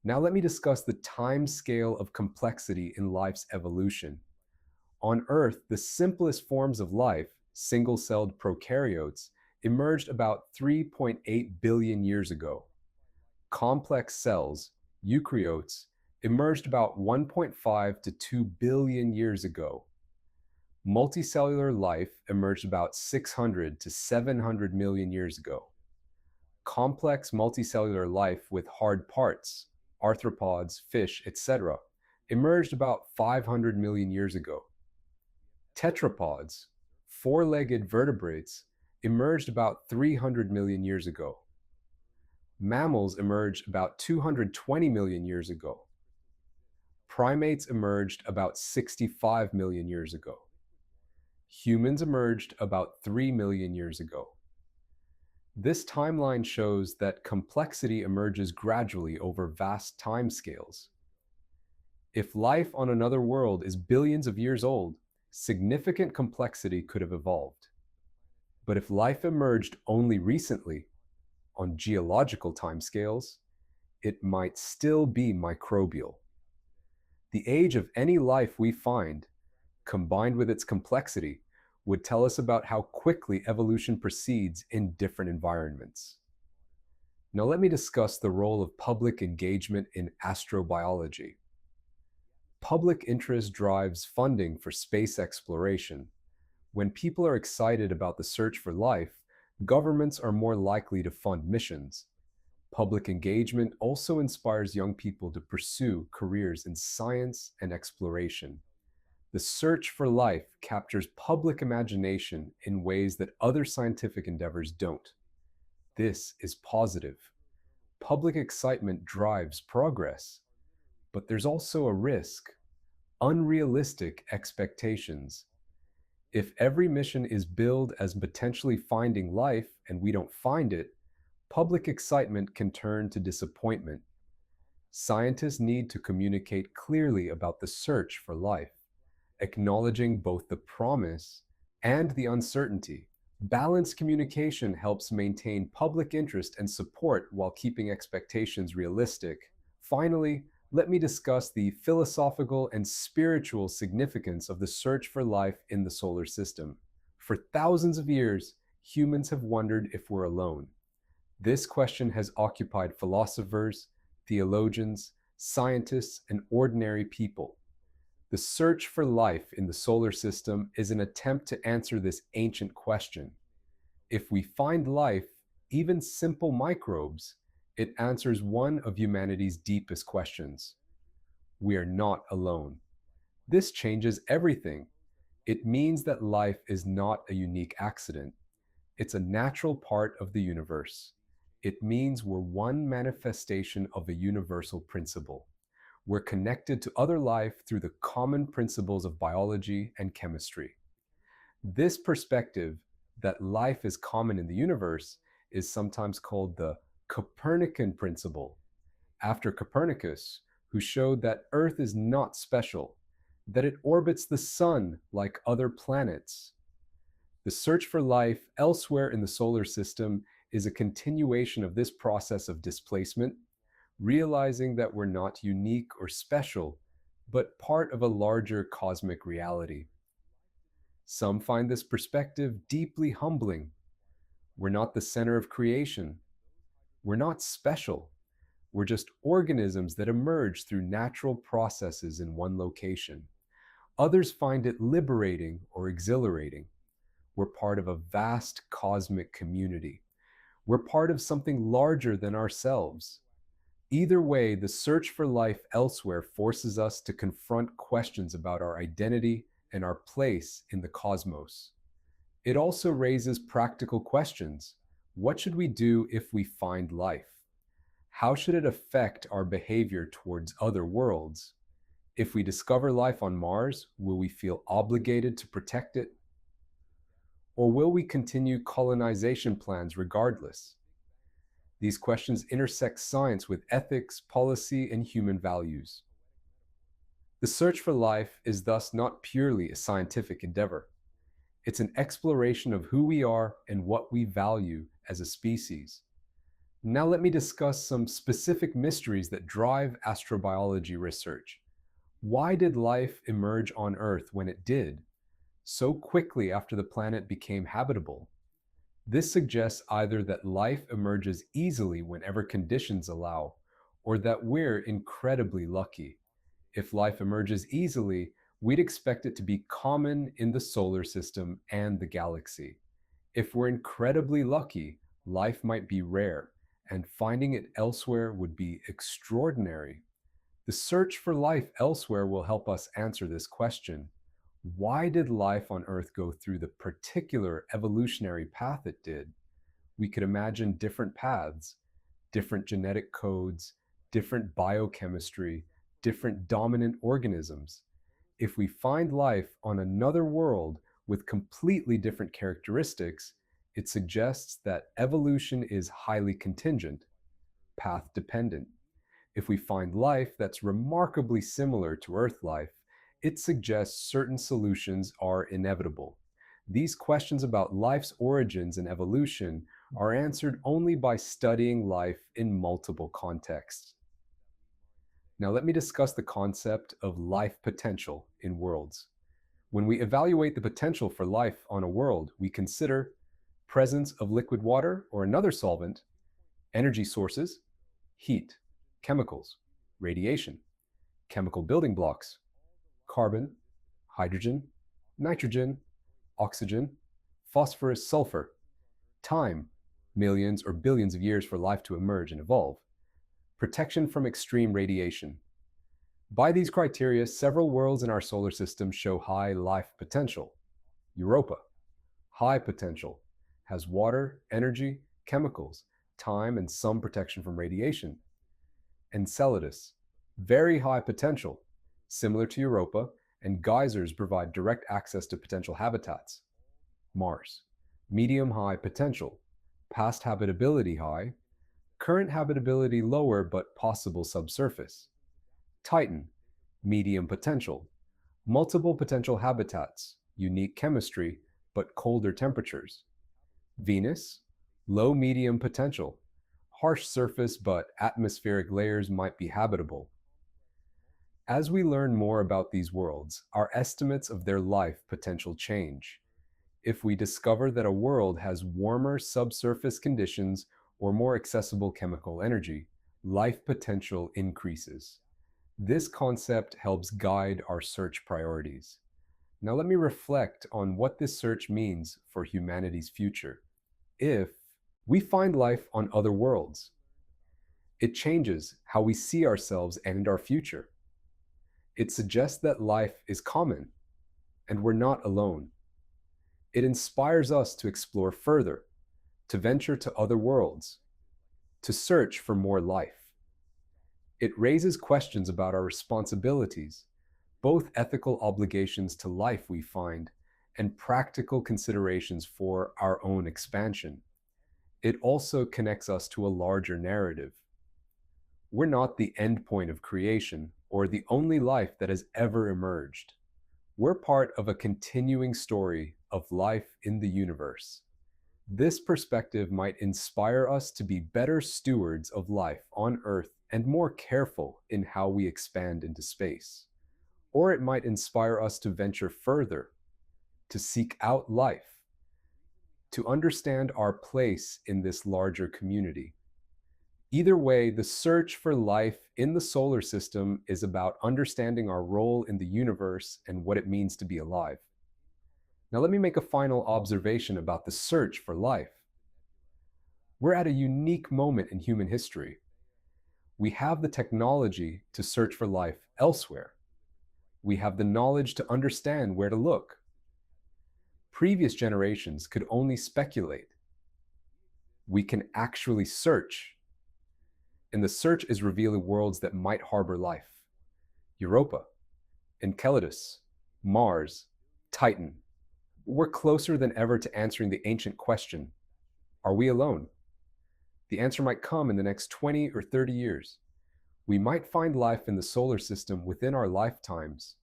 S1: Now let me discuss the time scale of complexity in life's evolution. On Earth, the simplest forms of life, single-celled prokaryotes, emerged about 3.8 billion years ago. Complex cells, eukaryotes, emerged about 1.5 to 2 billion years ago. Multicellular life emerged about 600 to 700 million years ago. Complex multicellular life with hard parts, arthropods, fish, etc., emerged about 500 million years ago. Tetrapods, four-legged vertebrates, emerged about 300 million years ago. Mammals emerged about 220 million years ago. Primates emerged about 65 million years ago. Humans emerged about 3 million years ago. This timeline shows that complexity emerges gradually over vast timescales. If life on another world is billions of years old, significant complexity could have evolved. But if life emerged only recently, on geological timescales, it might still be microbial. The age of any life we find, combined with its complexity, would tell us about how quickly evolution proceeds in different environments. Now let me discuss the role of public engagement in astrobiology. Public interest drives funding for space exploration. When people are excited about the search for life, governments are more likely to fund missions. Public engagement also inspires young people to pursue careers in science and exploration. The search for life captures public imagination in ways that other scientific endeavors don't. This is positive. Public excitement drives progress, but there's also a risk: unrealistic expectations. If every mission is billed as potentially finding life and we don't find it, public excitement can turn to disappointment. Scientists need to communicate clearly about the search for life, acknowledging both the promise and the uncertainty. Balanced communication helps maintain public interest and support while keeping expectations realistic. Finally, let me discuss the philosophical and spiritual significance of the search for life in the solar system. For thousands of years, humans have wondered if we're alone. This question has occupied philosophers, theologians, scientists, and ordinary people. The search for life in the solar system is an attempt to answer this ancient question. If we find life, even simple microbes, it answers one of humanity's deepest questions. We are not alone. This changes everything. It means that life is not a unique accident. It's a natural part of the universe. It means we're one manifestation of a universal principle. We're connected to other life through the common principles of biology and chemistry. This perspective, that life is common in the universe, is sometimes called the Copernican principle, after Copernicus, who showed that Earth is not special, that it orbits the sun like other planets. The search for life elsewhere in the solar system is a continuation of this process of displacement, realizing that we're not unique or special, but part of a larger cosmic reality. Some find this perspective deeply humbling. We're not the center of creation. We're not special. We're just organisms that emerge through natural processes in one location. Others find it liberating or exhilarating. We're part of a vast cosmic community. We're part of something larger than ourselves. Either way, the search for life elsewhere forces us to confront questions about our identity and our place in the cosmos. It also raises practical questions. What should we do if we find life? How should it affect our behavior towards other worlds? If we discover life on Mars, will we feel obligated to protect it? Or will we continue colonization plans regardless? These questions intersect science with ethics, policy, and human values. The search for life is thus not purely a scientific endeavor. It's an exploration of who we are and what we value as a species. Now let me discuss some specific mysteries that drive astrobiology research. Why did life emerge on Earth when it did, so quickly after the planet became habitable? This suggests either that life emerges easily whenever conditions allow, or that we're incredibly lucky. If life emerges easily, we'd expect it to be common in the solar system and the galaxy. If we're incredibly lucky, life might be rare, and finding it elsewhere would be extraordinary. The search for life elsewhere will help us answer this question. Why did life on Earth go through the particular evolutionary path it did? We could imagine different paths, different genetic codes, different biochemistry, different dominant organisms. If we find life on another world with completely different characteristics, it suggests that evolution is highly contingent, path dependent. If we find life that's remarkably similar to Earth life, it suggests certain solutions are inevitable. These questions about life's origins and evolution are answered only by studying life in multiple contexts. Now let me discuss the concept of life potential in worlds. When we evaluate the potential for life on a world, we consider presence of liquid water or another solvent, energy sources, heat, chemicals, radiation, chemical building blocks, carbon, hydrogen, nitrogen, oxygen, phosphorus, sulfur, time, millions or billions of years for life to emerge and evolve, protection from extreme radiation. By these criteria, several worlds in our solar system show high life potential. Europa, high potential, has water, energy, chemicals, time, and some protection from radiation. Enceladus, very high potential, similar to Europa, and geysers provide direct access to potential habitats. Mars, medium-high potential, past habitability high, current habitability lower but possible subsurface. Titan, medium potential, multiple potential habitats, unique chemistry, but colder temperatures. Venus, low-medium potential, harsh surface but atmospheric layers might be habitable. As we learn more about these worlds, our estimates of their life potential change. If we discover that a world has warmer subsurface conditions or more accessible chemical energy, life potential increases. This concept helps guide our search priorities. Now let me reflect on what this search means for humanity's future. If we find life on other worlds, it changes how we see ourselves and our future. It suggests that life is common and we're not alone. It inspires us to explore further, to venture to other worlds, to search for more life. It raises questions about our responsibilities, both ethical obligations to life we find and practical considerations for our own expansion. It also connects us to a larger narrative. We're not the end point of creation or the only life that has ever emerged. We're part of a continuing story of life in the universe. This perspective might inspire us to be better stewards of life on Earth and more careful in how we expand into space. Or it might inspire us to venture further, to seek out life, to understand our place in this larger community. Either way, the search for life in the solar system is about understanding our role in the universe and what it means to be alive. Now let me make a final observation about the search for life. We're at a unique moment in human history. We have the technology to search for life elsewhere. We have the knowledge to understand where to look. Previous generations could only speculate. We can actually search. And the search is revealing worlds that might harbor life. Europa, Enceladus, Mars, Titan. We're closer than ever to answering the ancient question, are we alone? The answer might come in the next 20 or 30 years. We might find life in the solar system within our lifetimes,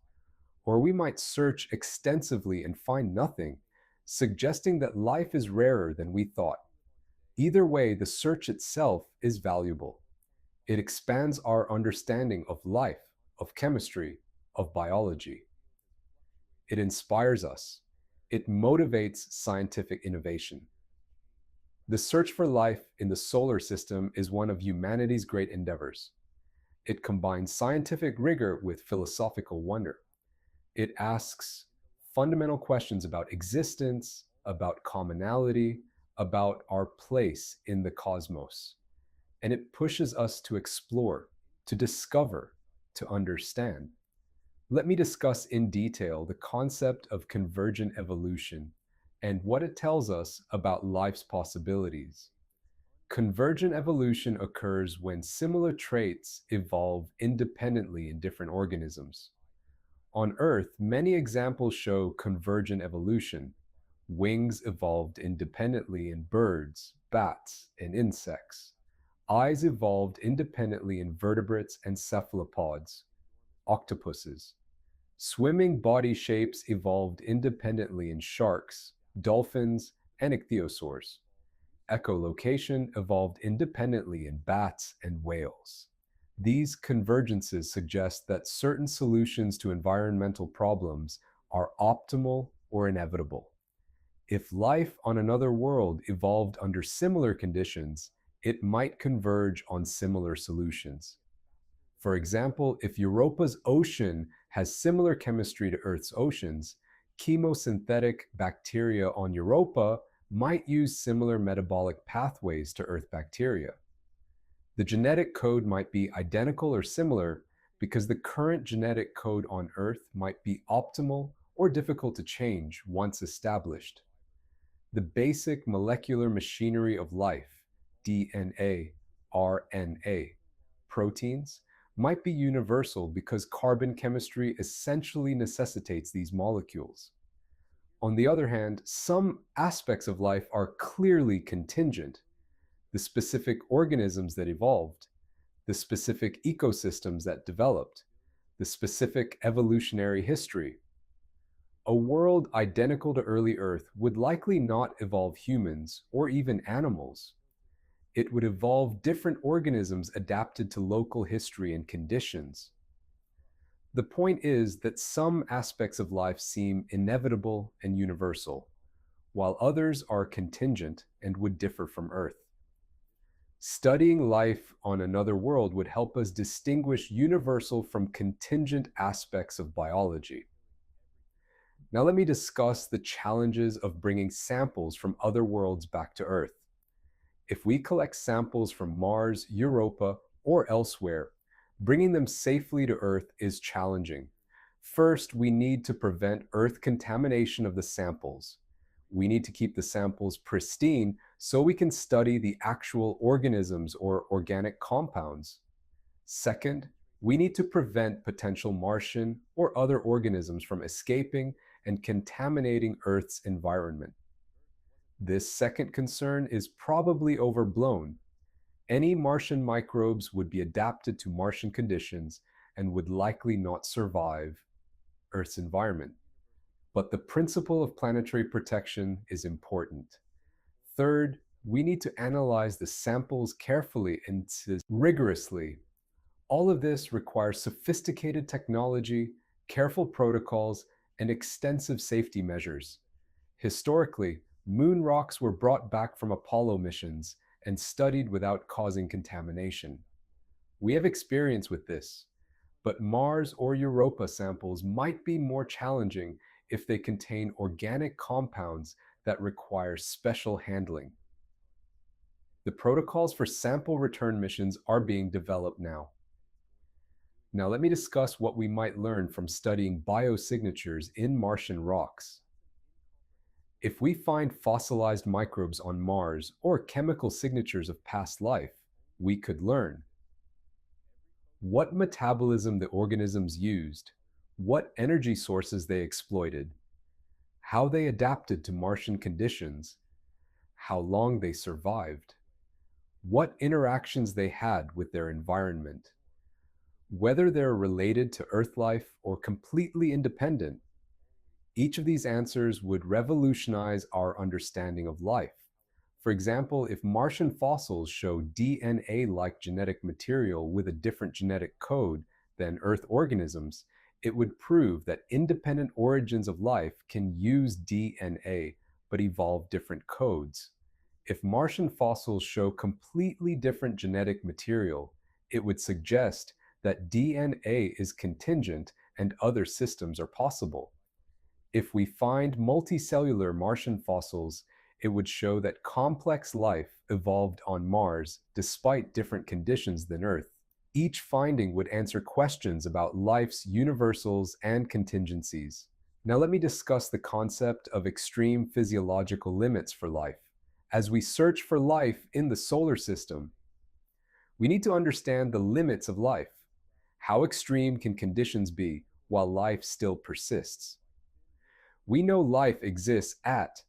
S1: or we might search extensively and find nothing, suggesting that life is rarer than we thought. Either way, the search itself is valuable. It expands our understanding of life, of chemistry, of biology. It inspires us. It motivates scientific innovation. The search for life in the solar system is one of humanity's great endeavors. It combines scientific rigor with philosophical wonder. It asks fundamental questions about existence, about commonality, about our place in the cosmos. And it pushes us to explore, to discover, to understand. Let me discuss in detail the concept of convergent evolution and what it tells us about life's possibilities. Convergent evolution occurs when similar traits evolve independently in different organisms. On Earth, many examples show convergent evolution. Wings evolved independently in birds, bats, and insects. Eyes evolved independently in vertebrates and cephalopods, octopuses. Swimming body shapes evolved independently in sharks, dolphins, and ichthyosaurs. Echolocation evolved independently in bats and whales. These convergences suggest that certain solutions to environmental problems are optimal or inevitable. If life on another world evolved under similar conditions, it might converge on similar solutions. For example, if Europa's ocean has similar chemistry to Earth's oceans, chemosynthetic bacteria on Europa might use similar metabolic pathways to Earth bacteria. The genetic code might be identical or similar because the current genetic code on Earth might be optimal or difficult to change once established. The basic molecular machinery of life, DNA, RNA, proteins, might be universal because carbon chemistry essentially necessitates these molecules. On the other hand, some aspects of life are clearly contingent. The specific organisms that evolved, the specific ecosystems that developed, the specific evolutionary history. A world identical to early Earth would likely not evolve humans or even animals. It would evolve different organisms adapted to local history and conditions. The point is that some aspects of life seem inevitable and universal, while others are contingent and would differ from Earth. Studying life on another world would help us distinguish universal from contingent aspects of biology. Now let me discuss the challenges of bringing samples from other worlds back to Earth. If we collect samples from Mars, Europa, or elsewhere, bringing them safely to Earth is challenging. First, we need to prevent Earth contamination of the samples. We need to keep the samples pristine so we can study the actual organisms or organic compounds. Second, we need to prevent potential Martian or other organisms from escaping and contaminating Earth's environment. This second concern is probably overblown. Any Martian microbes would be adapted to Martian conditions and would likely not survive Earth's environment. But the principle of planetary protection is important. Third, we need to analyze the samples carefully and rigorously. All of this requires sophisticated technology, careful protocols, and extensive safety measures. Historically, moon rocks were brought back from Apollo missions and studied without causing contamination. We have experience with this, but Mars or Europa samples might be more challenging if they contain organic compounds that require special handling. The protocols for sample return missions are being developed now. Now let me discuss what we might learn from studying biosignatures in Martian rocks. If we find fossilized microbes on Mars or chemical signatures of past life, we could learn what metabolism the organisms used, what energy sources they exploited, how they adapted to Martian conditions, how long they survived, what interactions they had with their environment, whether they're related to Earth life or completely independent. Each of these answers would revolutionize our understanding of life. For example, if Martian fossils show DNA-like genetic material with a different genetic code than Earth organisms, it would prove that independent origins of life can use DNA but evolve different codes. If Martian fossils show completely different genetic material, it would suggest that DNA is contingent and other systems are possible. If we find multicellular Martian fossils, it would show that complex life evolved on Mars despite different conditions than Earth. Each finding would answer questions about life's universals and contingencies. Now let me discuss the concept of extreme physiological limits for life. As we search for life in the solar system, we need to understand the limits of life. How extreme can conditions be while life still persists? We know life exists at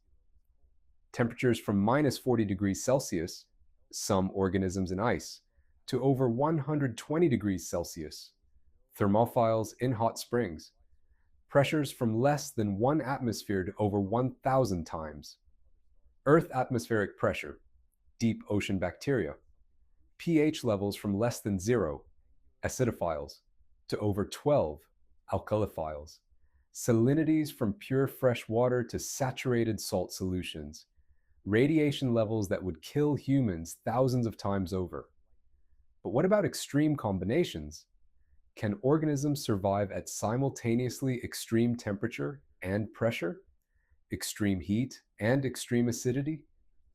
S1: temperatures from minus 40 degrees Celsius, some organisms in ice, to over 120 degrees Celsius, thermophiles in hot springs, pressures from less than 1 atmosphere to over 1,000 times, Earth atmospheric pressure, deep ocean bacteria, pH levels from less than 0, acidophiles, to over 12, alkaliphiles, salinities from pure fresh water to saturated salt solutions, radiation levels that would kill humans thousands of times over. But what about extreme combinations? Can organisms survive at simultaneously extreme temperature and pressure, extreme heat and extreme acidity?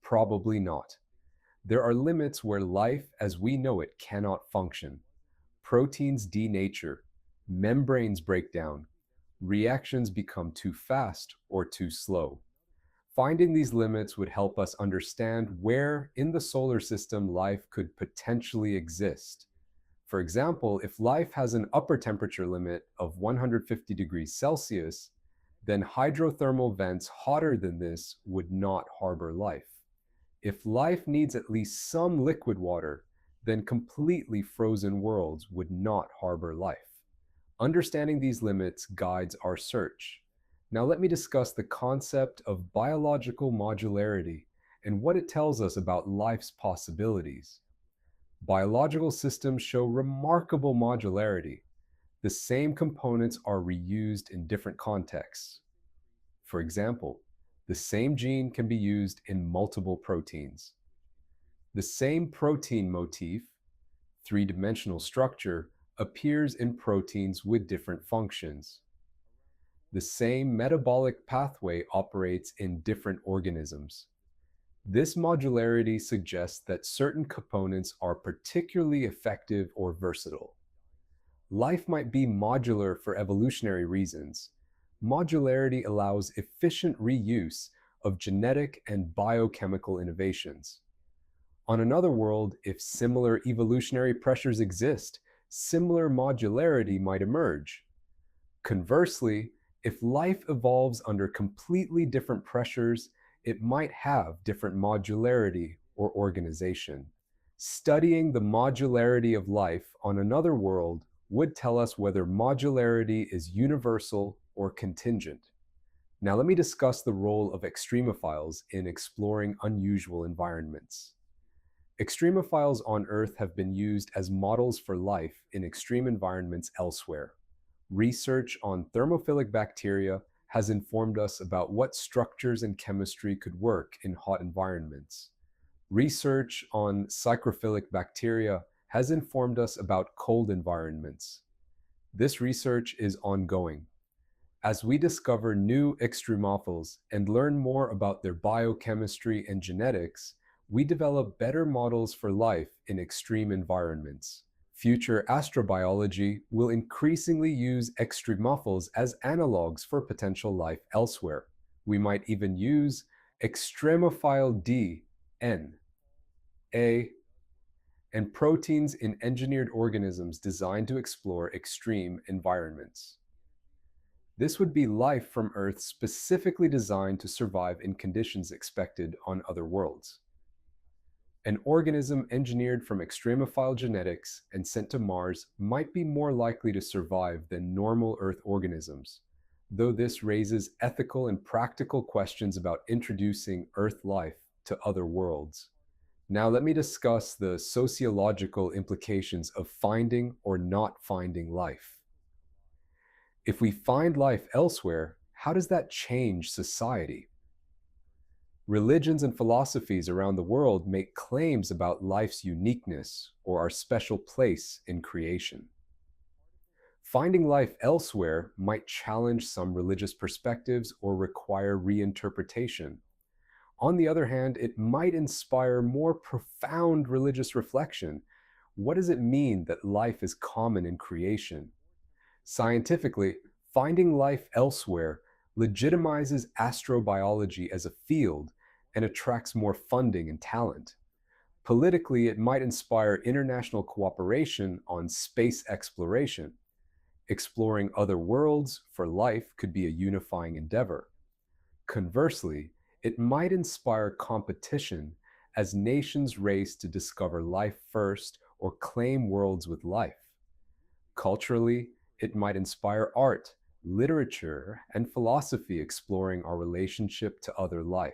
S1: Probably not. There are limits where life as we know it cannot function. Proteins denature, membranes break down, reactions become too fast or too slow. Finding these limits would help us understand where in the solar system life could potentially exist. For example, if life has an upper temperature limit of 150 degrees Celsius, then hydrothermal vents hotter than this would not harbor life. If life needs at least some liquid water, then completely frozen worlds would not harbor life. Understanding these limits guides our search. Now let me discuss the concept of biological modularity and what it tells us about life's possibilities. Biological systems show remarkable modularity. The same components are reused in different contexts. For example, the same gene can be used in multiple proteins. The same protein motif, three-dimensional structure, appears in proteins with different functions. The same metabolic pathway operates in different organisms. This modularity suggests that certain components are particularly effective or versatile. Life might be modular for evolutionary reasons. Modularity allows efficient reuse of genetic and biochemical innovations. On another world, if similar evolutionary pressures exist, similar modularity might emerge. Conversely, if life evolves under completely different pressures, it might have different modularity or organization. Studying the modularity of life on another world would tell us whether modularity is universal or contingent. Now let me discuss the role of extremophiles in exploring unusual environments. Extremophiles on Earth have been used as models for life in extreme environments elsewhere. Research on thermophilic bacteria has informed us about what structures and chemistry could work in hot environments. Research on psychrophilic bacteria has informed us about cold environments. This research is ongoing. As we discover new extremophiles and learn more about their biochemistry and genetics, we develop better models for life in extreme environments. Future astrobiology will increasingly use extremophiles as analogs for potential life elsewhere. We might even use extremophile D, N, A, and proteins in engineered organisms designed to explore extreme environments. This would be life from Earth specifically designed to survive in conditions expected on other worlds. An organism engineered from extremophile genetics and sent to Mars might be more likely to survive than normal Earth organisms, though this raises ethical and practical questions about introducing Earth life to other worlds. Now let me discuss the sociological implications of finding or not finding life. If we find life elsewhere, how does that change society? Religions and philosophies around the world make claims about life's uniqueness or our special place in creation. Finding life elsewhere might challenge some religious perspectives or require reinterpretation. On the other hand, it might inspire more profound religious reflection. What does it mean that life is common in creation? Scientifically, finding life elsewhere legitimizes astrobiology as a field and attracts more funding and talent. Politically, it might inspire international cooperation on space exploration. Exploring other worlds for life could be a unifying endeavor. Conversely, it might inspire competition as nations race to discover life first or claim worlds with life. Culturally, it might inspire art, literature, and philosophy exploring our relationship to other life.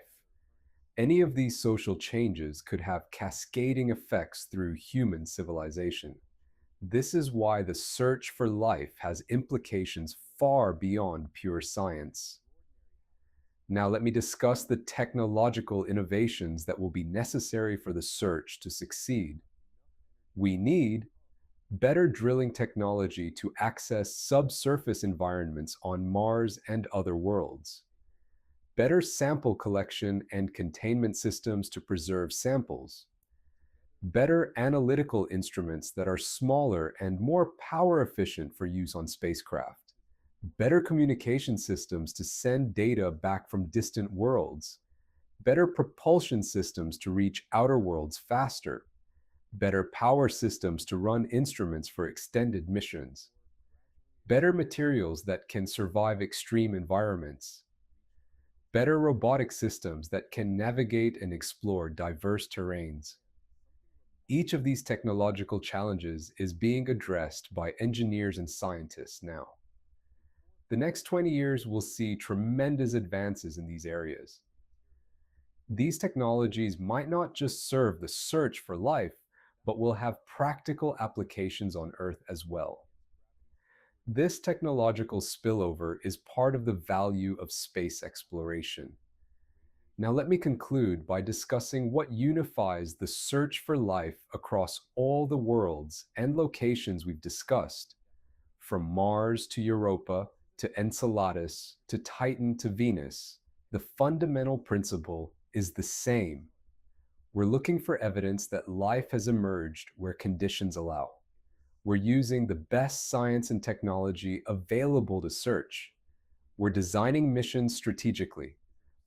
S1: Any of these social changes could have cascading effects through human civilization. This is why the search for life has implications far beyond pure science. Now, let me discuss the technological innovations that will be necessary for the search to succeed. We need better drilling technology to access subsurface environments on Mars and other worlds, better sample collection and containment systems to preserve samples, better analytical instruments that are smaller and more power efficient for use on spacecraft, better communication systems to send data back from distant worlds, better propulsion systems to reach outer worlds faster, better power systems to run instruments for extended missions, better materials that can survive extreme environments, better robotic systems that can navigate and explore diverse terrains. Each of these technological challenges is being addressed by engineers and scientists now. The next 20 years will see tremendous advances in these areas. These technologies might not just serve the search for life, but will have practical applications on Earth as well. This technological spillover is part of the value of space exploration. Now, let me conclude by discussing what unifies the search for life across all the worlds and locations we've discussed, from Mars to Europa to Enceladus to Titan to Venus. The fundamental principle is the same. We're looking for evidence that life has emerged where conditions allow. We're using the best science and technology available to search. We're designing missions strategically,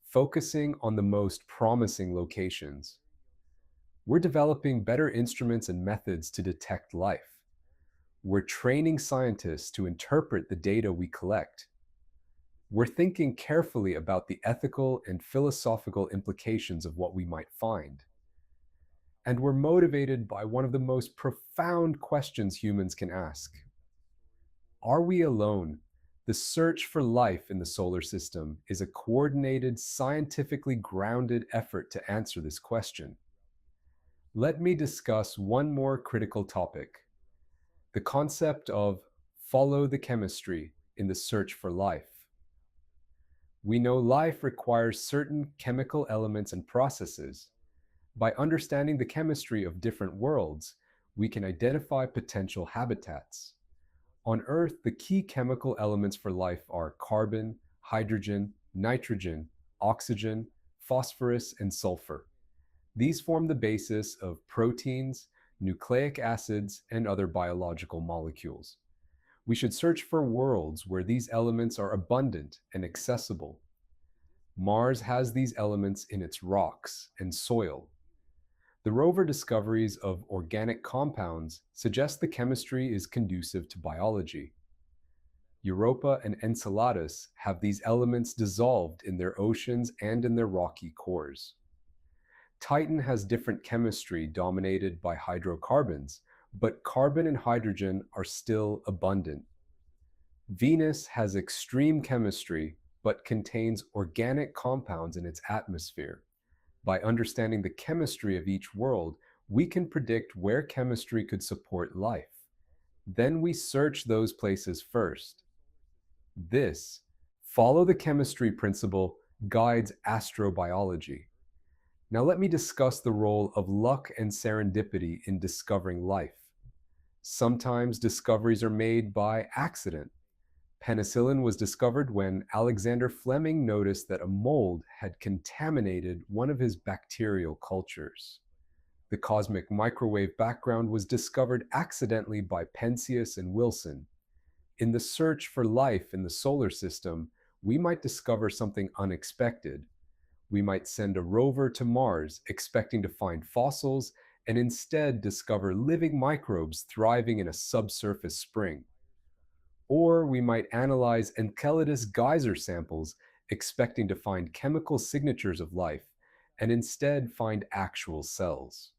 S1: focusing on the most promising locations. We're developing better instruments and methods to detect life. We're training scientists to interpret the data we collect. We're thinking carefully about the ethical and philosophical implications of what we might find. And we're motivated by one of the most profound questions humans can ask. Are we alone? The search for life in the solar system is a coordinated, scientifically grounded effort to answer this question. Let me discuss one more critical topic: the concept of follow the chemistry in the search for life. We know life requires certain chemical elements and processes. By understanding the chemistry of different worlds, we can identify potential habitats. On Earth, the key chemical elements for life are carbon, hydrogen, nitrogen, oxygen, phosphorus, and sulfur. These form the basis of proteins, nucleic acids, and other biological molecules. We should search for worlds where these elements are abundant and accessible. Mars has these elements in its rocks and soil. The rover discoveries of organic compounds suggest the chemistry is conducive to biology. Europa and Enceladus have these elements dissolved in their oceans and in their rocky cores. Titan has different chemistry dominated by hydrocarbons, but carbon and hydrogen are still abundant. Venus has extreme chemistry, but contains organic compounds in its atmosphere. By understanding the chemistry of each world, we can predict where chemistry could support life. Then we search those places first. This follow the chemistry principle guides astrobiology. Now let me discuss the role of luck and serendipity in discovering life. Sometimes discoveries are made by accident. Penicillin was discovered when Alexander Fleming noticed that a mold had contaminated one of his bacterial cultures. The cosmic microwave background was discovered accidentally by Penzias and Wilson. In the search for life in the solar system, we might discover something unexpected. We might send a rover to Mars expecting to find fossils and instead discover living microbes thriving in a subsurface spring. Or we might analyze Enceladus geyser samples expecting to find chemical signatures of life and instead find actual cells.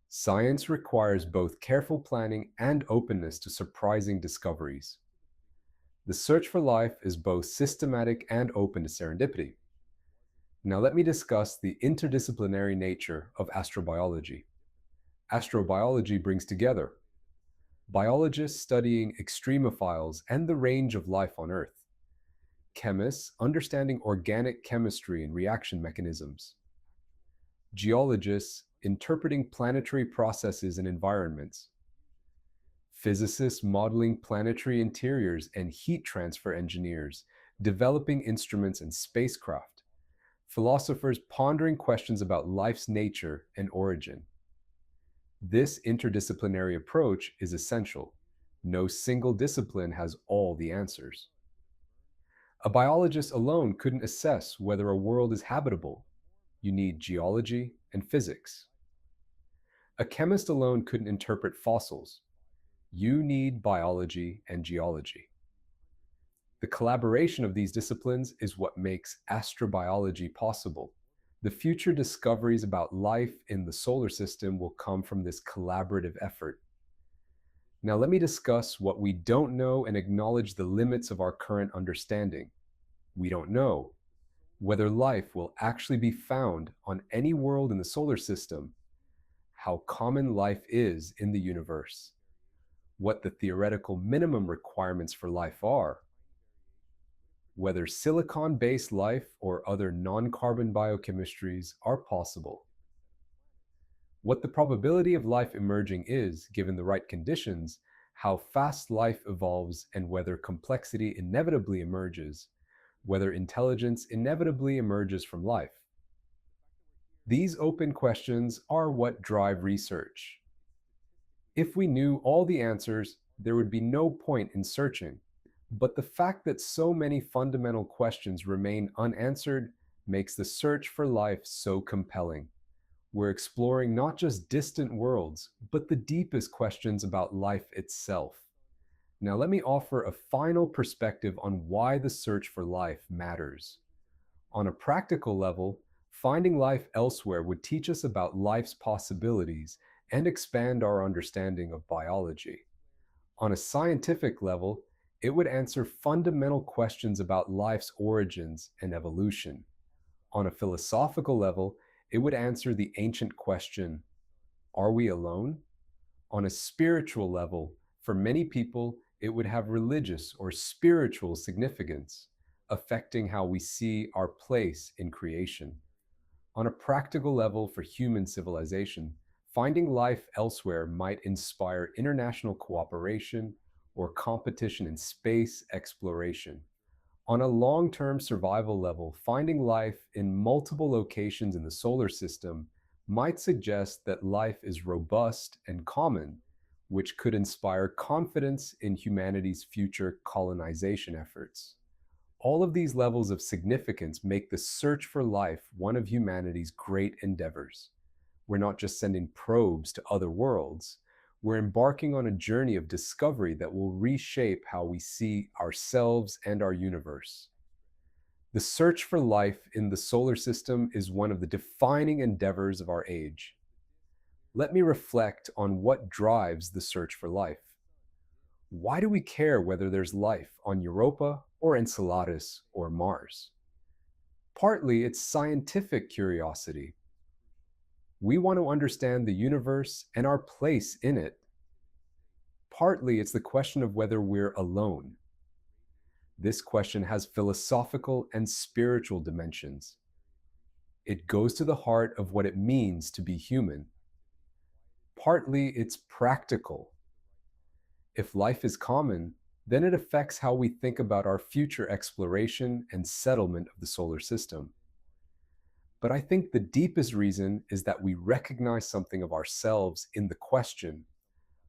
S1: Science requires both careful planning and openness to surprising discoveries. The search for life is both systematic and open to serendipity. Now let me discuss the interdisciplinary nature of astrobiology. Astrobiology brings together biologists studying extremophiles and the range of life on Earth, chemists understanding organic chemistry and reaction mechanisms, geologists interpreting planetary processes and environments, physicists modeling planetary interiors and heat transfer engineers developing instruments and spacecraft, philosophers pondering questions about life's nature and origin. This interdisciplinary approach is essential. No single discipline has all the answers. A biologist alone couldn't assess whether a world is habitable. You need geology and physics. A chemist alone couldn't interpret fossils. You need biology and geology. The collaboration of these disciplines is what makes astrobiology possible. The future discoveries about life in the solar system will come from this collaborative effort. Now let me discuss what we don't know and acknowledge the limits of our current understanding. We don't know whether life will actually be found on any world in the solar system, how common life is in the universe, what the theoretical minimum requirements for life are, whether silicon-based life or other non-carbon biochemistries are possible, what the probability of life emerging is given the right conditions, how fast life evolves, and whether complexity inevitably emerges, whether intelligence inevitably emerges from life. These open questions are what drive research. If we knew all the answers, there would be no point in searching. But the fact that so many fundamental questions remain unanswered makes the search for life so compelling. We're exploring not just distant worlds, but the deepest questions about life itself. Now let me offer a final perspective on why the search for life matters. On a practical level, finding life elsewhere would teach us about life's possibilities and expand our understanding of biology. On a scientific level, it would answer fundamental questions about life's origins and evolution. On a philosophical level, it would answer the ancient question, are we alone? On a spiritual level, for many people, it would have religious or spiritual significance, affecting how we see our place in creation. On a practical level for human civilization, finding life elsewhere might inspire international cooperation or competition in space exploration. On a long-term survival level, finding life in multiple locations in the solar system might suggest that life is robust and common, which could inspire confidence in humanity's future colonization efforts. All of these levels of significance make the search for life one of humanity's great endeavors. We're not just sending probes to other worlds, we're embarking on a journey of discovery that will reshape how we see ourselves and our universe. The search for life in the solar system is one of the defining endeavors of our age. Let me reflect on what drives the search for life. Why do we care whether there's life on Europa or Enceladus or Mars? Partly it's scientific curiosity. We want to understand the universe and our place in it. Partly it's the question of whether we're alone. This question has philosophical and spiritual dimensions. It goes to the heart of what it means to be human. Partly it's practical. If life is common, then it affects how we think about our future exploration and settlement of the solar system. But I think the deepest reason is that we recognize something of ourselves in the question.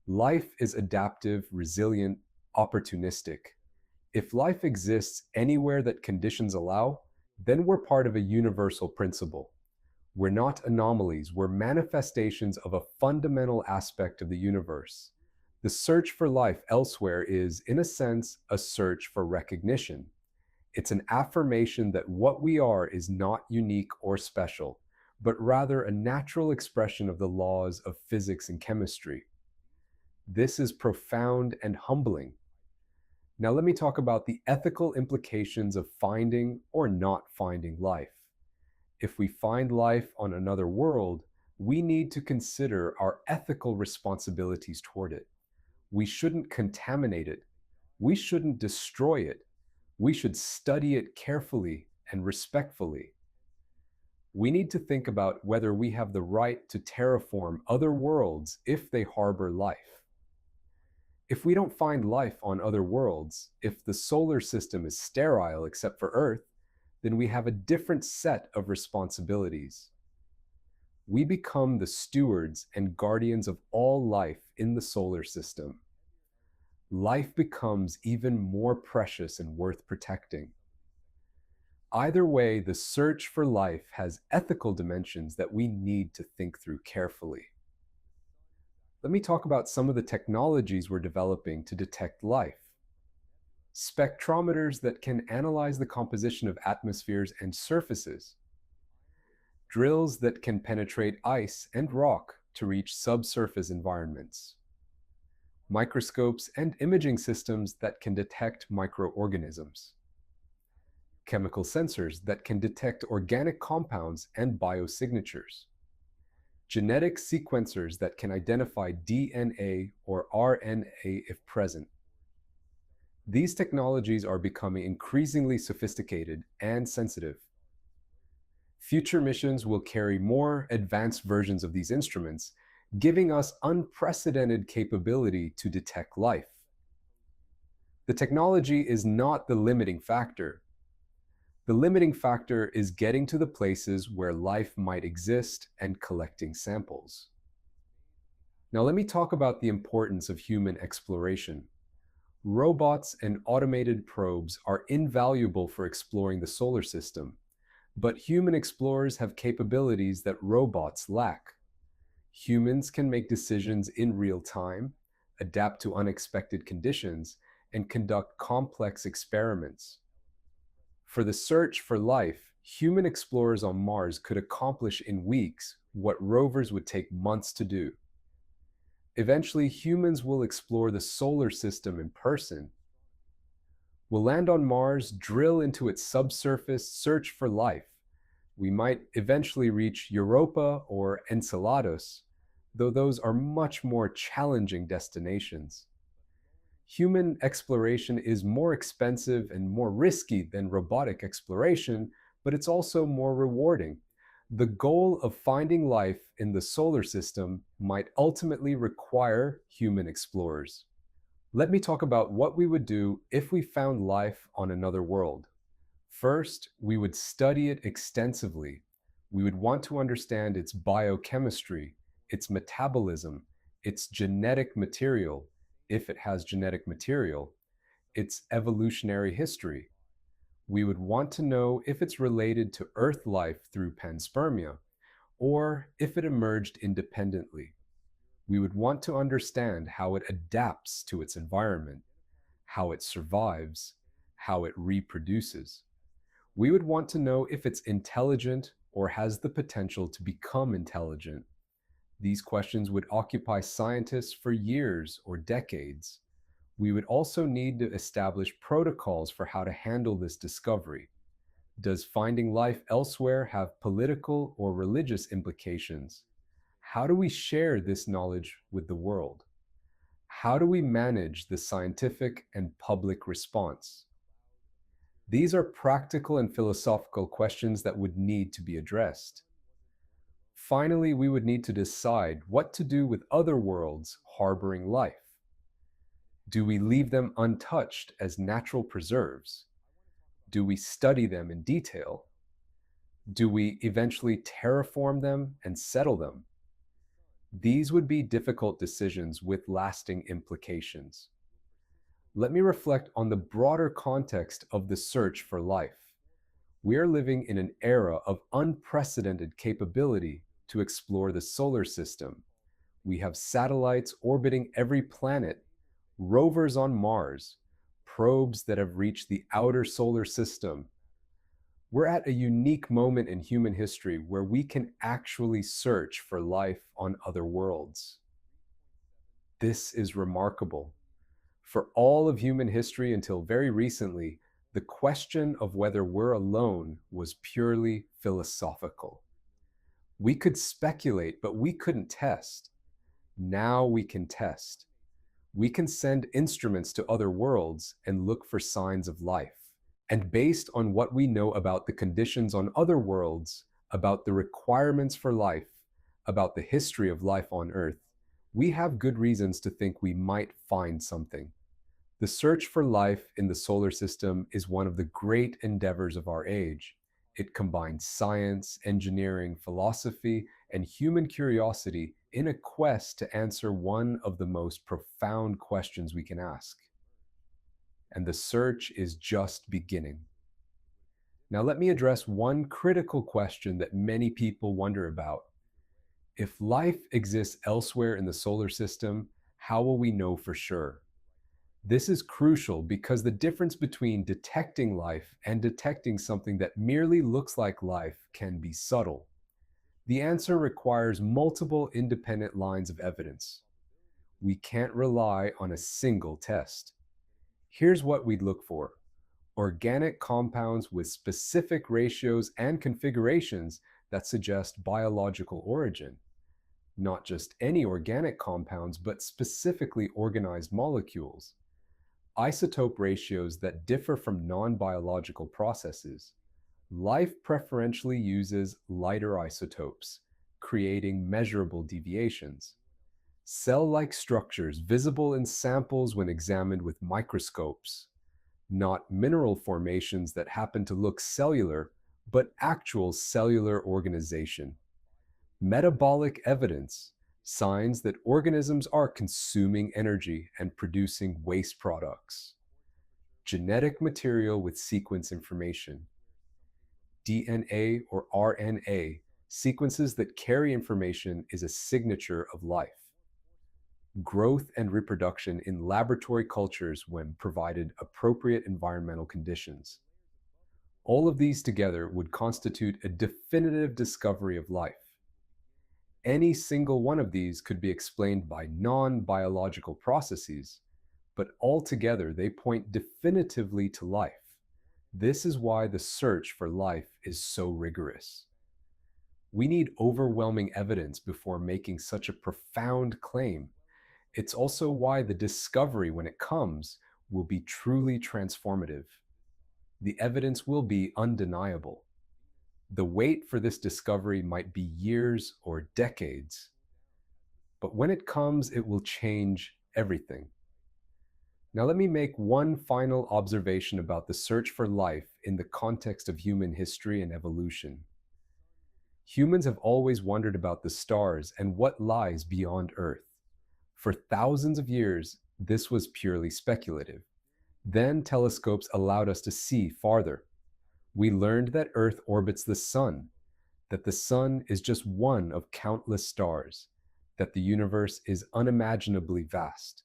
S1: Life is adaptive, resilient, opportunistic. If life exists anywhere that conditions allow, then we're part of a universal principle. We're not anomalies, we're manifestations of a fundamental aspect of the universe. The search for life elsewhere is, in a sense, a search for recognition. It's an affirmation that what we are is not unique or special, but rather a natural expression of the laws of physics and chemistry. This is profound and humbling. Now let me talk about the ethical implications of finding or not finding life. If we find life on another world, we need to consider our ethical responsibilities toward it. We shouldn't contaminate it. We shouldn't destroy it. We should study it carefully and respectfully. We need to think about whether we have the right to terraform other worlds if they harbor life. If we don't find life on other worlds, if the solar system is sterile except for Earth, then we have a different set of responsibilities. We become the stewards and guardians of all life in the solar system. Life becomes even more precious and worth protecting. Either way, the search for life has ethical dimensions that we need to think through carefully. Let me talk about some of the technologies we're developing to detect life. Spectrometers that can analyze the composition of atmospheres and surfaces. Drills that can penetrate ice and rock to reach subsurface environments. Microscopes and imaging systems that can detect microorganisms. Chemical sensors that can detect organic compounds and biosignatures. Genetic sequencers that can identify DNA or RNA if present. These technologies are becoming increasingly sophisticated and sensitive. Future missions will carry more advanced versions of these instruments, giving us unprecedented capability to detect life. The technology is not the limiting factor. The limiting factor is getting to the places where life might exist and collecting samples. Now let me talk about the importance of human exploration. Robots and automated probes are invaluable for exploring the solar system, but human explorers have capabilities that robots lack. Humans can make decisions in real time, adapt to unexpected conditions, and conduct complex experiments. For the search for life, human explorers on Mars could accomplish in weeks what rovers would take months to do. Eventually, humans will explore the solar system in person. We'll land on Mars, drill into its subsurface, search for life. We might eventually reach Europa or Enceladus, though those are much more challenging destinations. Human exploration is more expensive and more risky than robotic exploration, but it's also more rewarding. The goal of finding life in the solar system might ultimately require human explorers. Let me talk about what we would do if we found life on another world. First, we would study it extensively. We would want to understand its biochemistry, its metabolism, its genetic material, if it has genetic material, its evolutionary history. We would want to know if it's related to Earth life through panspermia, or if it emerged independently. We would want to understand how it adapts to its environment, how it survives, how it reproduces. We would want to know if it's intelligent or has the potential to become intelligent. These questions would occupy scientists for years or decades. We would also need to establish protocols for how to handle this discovery. Does finding life elsewhere have political or religious implications? How do we share this knowledge with the world? How do we manage the scientific and public response? These are practical and philosophical questions that would need to be addressed. Finally, we would need to decide what to do with other worlds harboring life. Do we leave them untouched as natural preserves? Do we study them in detail? Do we eventually terraform them and settle them? These would be difficult decisions with lasting implications. Let me reflect on the broader context of the search for life. We are living in an era of unprecedented capability to explore the solar system. We have satellites orbiting every planet, rovers on Mars, probes that have reached the outer solar system. We're at a unique moment in human history where we can actually search for life on other worlds. This is remarkable. For all of human history until very recently, the question of whether we're alone was purely philosophical. We could speculate, but we couldn't test. Now we can test. We can send instruments to other worlds and look for signs of life. And based on what we know about the conditions on other worlds, about the requirements for life, about the history of life on Earth, we have good reasons to think we might find something. The search for life in the solar system is one of the great endeavors of our age. It combines science, engineering, philosophy, and human curiosity in a quest to answer one of the most profound questions we can ask. And the search is just beginning. Now, let me address one critical question that many people wonder about. If life exists elsewhere in the solar system, how will we know for sure? This is crucial because the difference between detecting life and detecting something that merely looks like life can be subtle. The answer requires multiple independent lines of evidence. We can't rely on a single test. Here's what we'd look for: organic compounds with specific ratios and configurations that suggest biological origin. Not just any organic compounds, but specifically organized molecules. Isotope ratios that differ from non-biological processes. Life preferentially uses lighter isotopes, creating measurable deviations. Cell-like structures visible in samples when examined with microscopes. Not mineral formations that happen to look cellular, but actual cellular organization. Metabolic evidence, signs that organisms are consuming energy and producing waste products. Genetic material with sequence information. DNA or RNA, sequences that carry information, is a signature of life. Growth and reproduction in laboratory cultures when provided appropriate environmental conditions. All of these together would constitute a definitive discovery of life. Any single one of these could be explained by non-biological processes, but altogether they point definitively to life. This is why the search for life is so rigorous. We need overwhelming evidence before making such a profound claim. It's also why the discovery, when it comes, will be truly transformative. The evidence will be undeniable. The wait for this discovery might be years or decades, but when it comes, it will change everything. Now, let me make one final observation about the search for life in the context of human history and evolution. Humans have always wondered about the stars and what lies beyond Earth. For thousands of years, this was purely speculative. Then telescopes allowed us to see farther. We learned that Earth orbits the Sun, that the Sun is just one of countless stars, that the universe is unimaginably vast.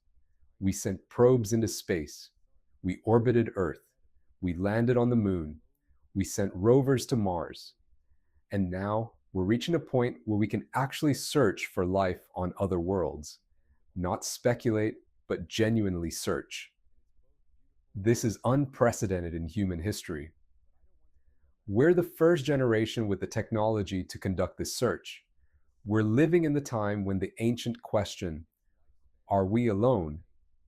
S1: We sent probes into space. We orbited Earth. We landed on the Moon. We sent rovers to Mars. And now we're reaching a point where we can actually search for life on other worlds. Not speculate, but genuinely search. This is unprecedented in human history. We're the first generation with the technology to conduct this search. We're living in the time when the ancient question, "Are we alone?"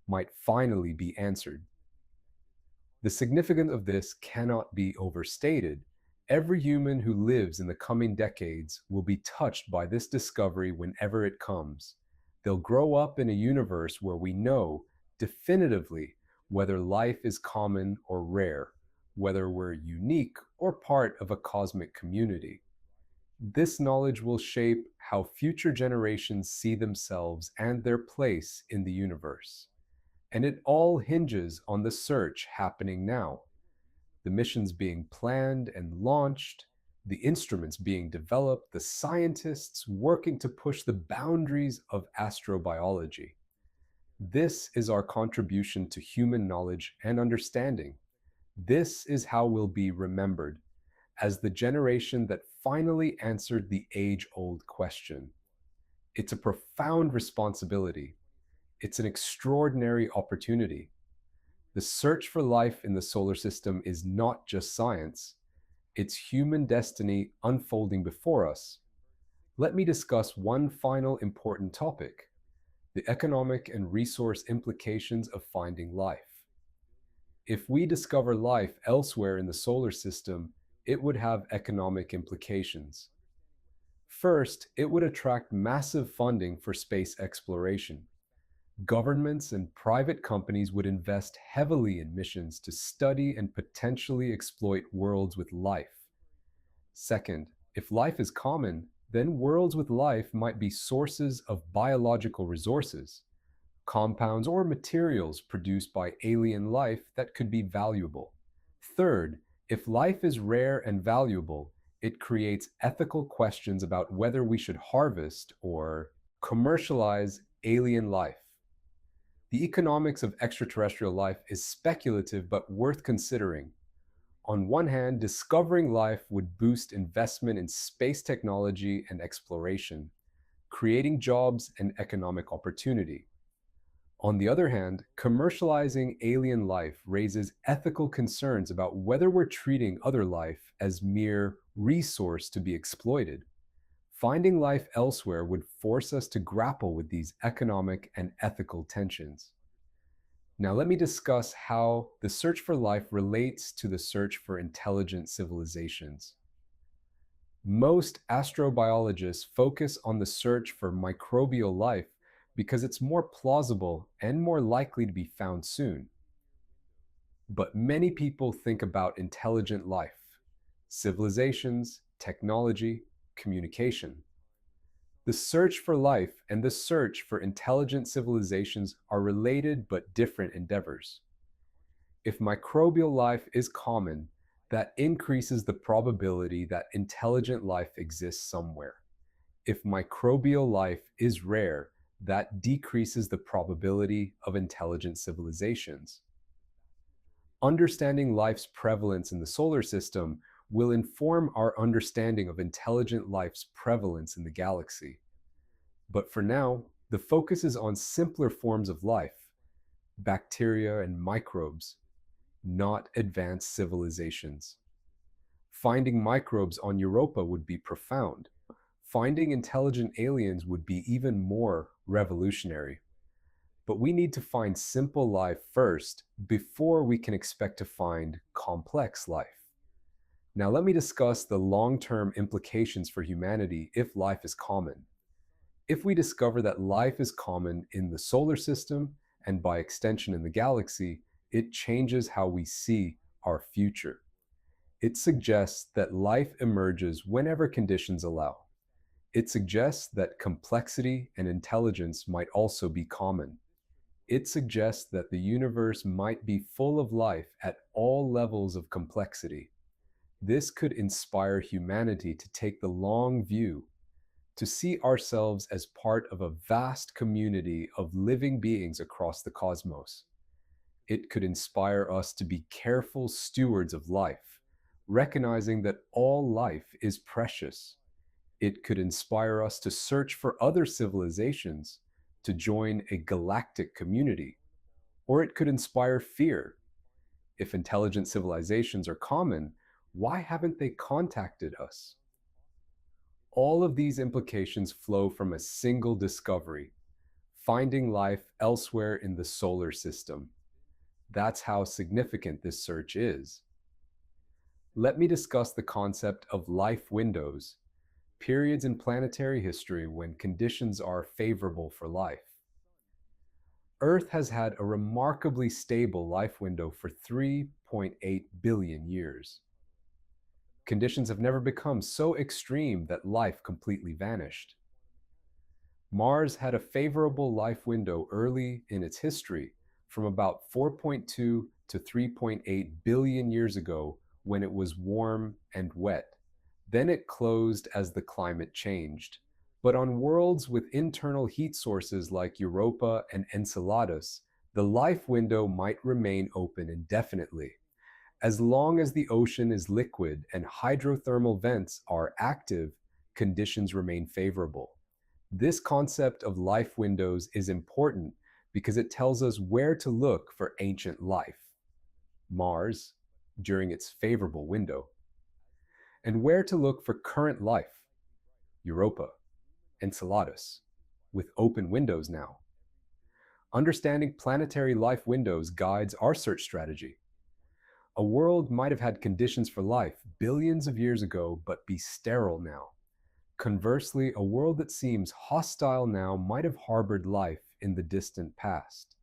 S1: might finally be answered. The significance of this cannot be overstated. Every human who lives in the coming decades will be touched by this discovery whenever it comes. They'll grow up in a universe where we know definitively whether life is common or rare, whether we're unique or part of a cosmic community. This knowledge will shape how future generations see themselves and their place in the universe. And it all hinges on the search happening now. The missions being planned and launched, the instruments being developed, the scientists working to push the boundaries of astrobiology. This is our contribution to human knowledge and understanding. This is how we'll be remembered, as the generation that finally answered the age-old question. It's a profound responsibility. It's an extraordinary opportunity. The search for life in the solar system is not just science. It's human destiny unfolding before us. Let me discuss one final important topic: the economic and resource implications of finding life. If we discover life elsewhere in the solar system, it would have economic implications. First, it would attract massive funding for space exploration. Governments and private companies would invest heavily in missions to study and potentially exploit worlds with life. Second, if life is common, then worlds with life might be sources of biological resources, compounds or materials produced by alien life that could be valuable. Third, if life is rare and valuable, it creates ethical questions about whether we should harvest or commercialize alien life. The economics of extraterrestrial life is speculative but worth considering. On one hand, discovering life would boost investment in space technology and exploration, creating jobs and economic opportunity. On the other hand, commercializing alien life raises ethical concerns about whether we're treating other life as mere resource to be exploited. Finding life elsewhere would force us to grapple with these economic and ethical tensions. Now, let me discuss how the search for life relates to the search for intelligent civilizations. Most astrobiologists focus on the search for microbial life because it's more plausible and more likely to be found soon. But many people think about intelligent life, civilizations, technology, communication. The search for life and the search for intelligent civilizations are related but different endeavors. If microbial life is common, that increases the probability that intelligent life exists somewhere. If microbial life is rare, that decreases the probability of intelligent civilizations. Understanding life's prevalence in the solar system will inform our understanding of intelligent life's prevalence in the galaxy. But for now, the focus is on simpler forms of life, bacteria and microbes, not advanced civilizations. Finding microbes on Europa would be profound. Finding intelligent aliens would be even more revolutionary. But we need to find simple life first before we can expect to find complex life. Now let me discuss the long-term implications for humanity if life is common. If we discover that life is common in the solar system and by extension in the galaxy, it changes how we see our future. It suggests that life emerges whenever conditions allow. It suggests that complexity and intelligence might also be common. It suggests that the universe might be full of life at all levels of complexity. This could inspire humanity to take the long view, to see ourselves as part of a vast community of living beings across the cosmos. It could inspire us to be careful stewards of life, recognizing that all life is precious. It could inspire us to search for other civilizations, to join a galactic community. Or it could inspire fear. If intelligent civilizations are common, why haven't they contacted us? All of these implications flow from a single discovery: finding life elsewhere in the solar system. That's how significant this search is. Let me discuss the concept of life windows, periods in planetary history when conditions are favorable for life. Earth has had a remarkably stable life window for 3.8 billion years. Conditions have never become so extreme that life completely vanished. Mars had a favorable life window early in its history, from about 4.2 to 3.8 billion years ago when it was warm and wet. Then it closed as the climate changed. But on worlds with internal heat sources like Europa and Enceladus, the life window might remain open indefinitely. As long as the ocean is liquid and hydrothermal vents are active, conditions remain favorable. This concept of life windows is important because it tells us where to look for ancient life, Mars, during its favorable window, and where to look for current life, Europa, Enceladus, with open windows now. Understanding planetary life windows guides our search strategy. A world might have had conditions for life billions of years ago but be sterile now. Conversely, a world that seems hostile now might have harbored life in the distant past.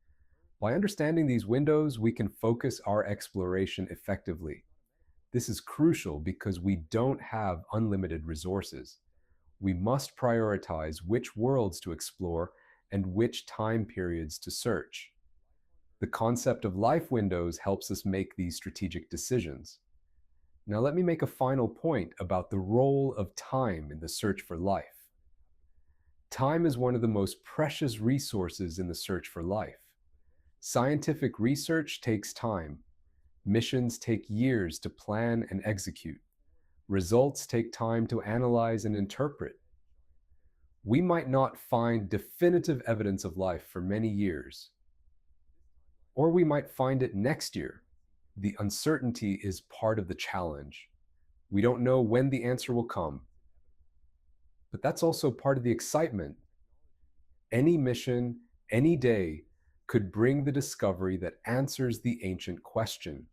S1: By understanding these windows, we can focus our exploration effectively. This is crucial because we don't have unlimited resources. We must prioritize which worlds to explore and which time periods to search. The concept of life windows helps us make these strategic decisions. Now, let me make a final point about the role of time in the search for life. Time is one of the most precious resources in the search for life. Scientific research takes time. Missions take years to plan and execute. Results take time to analyze and interpret. We might not find definitive evidence of life for many years, or we might find it next year. The uncertainty is part of the challenge. We don't know when the answer will come, but that's also part of the excitement. Any mission, any day, could bring the discovery that answers the ancient question.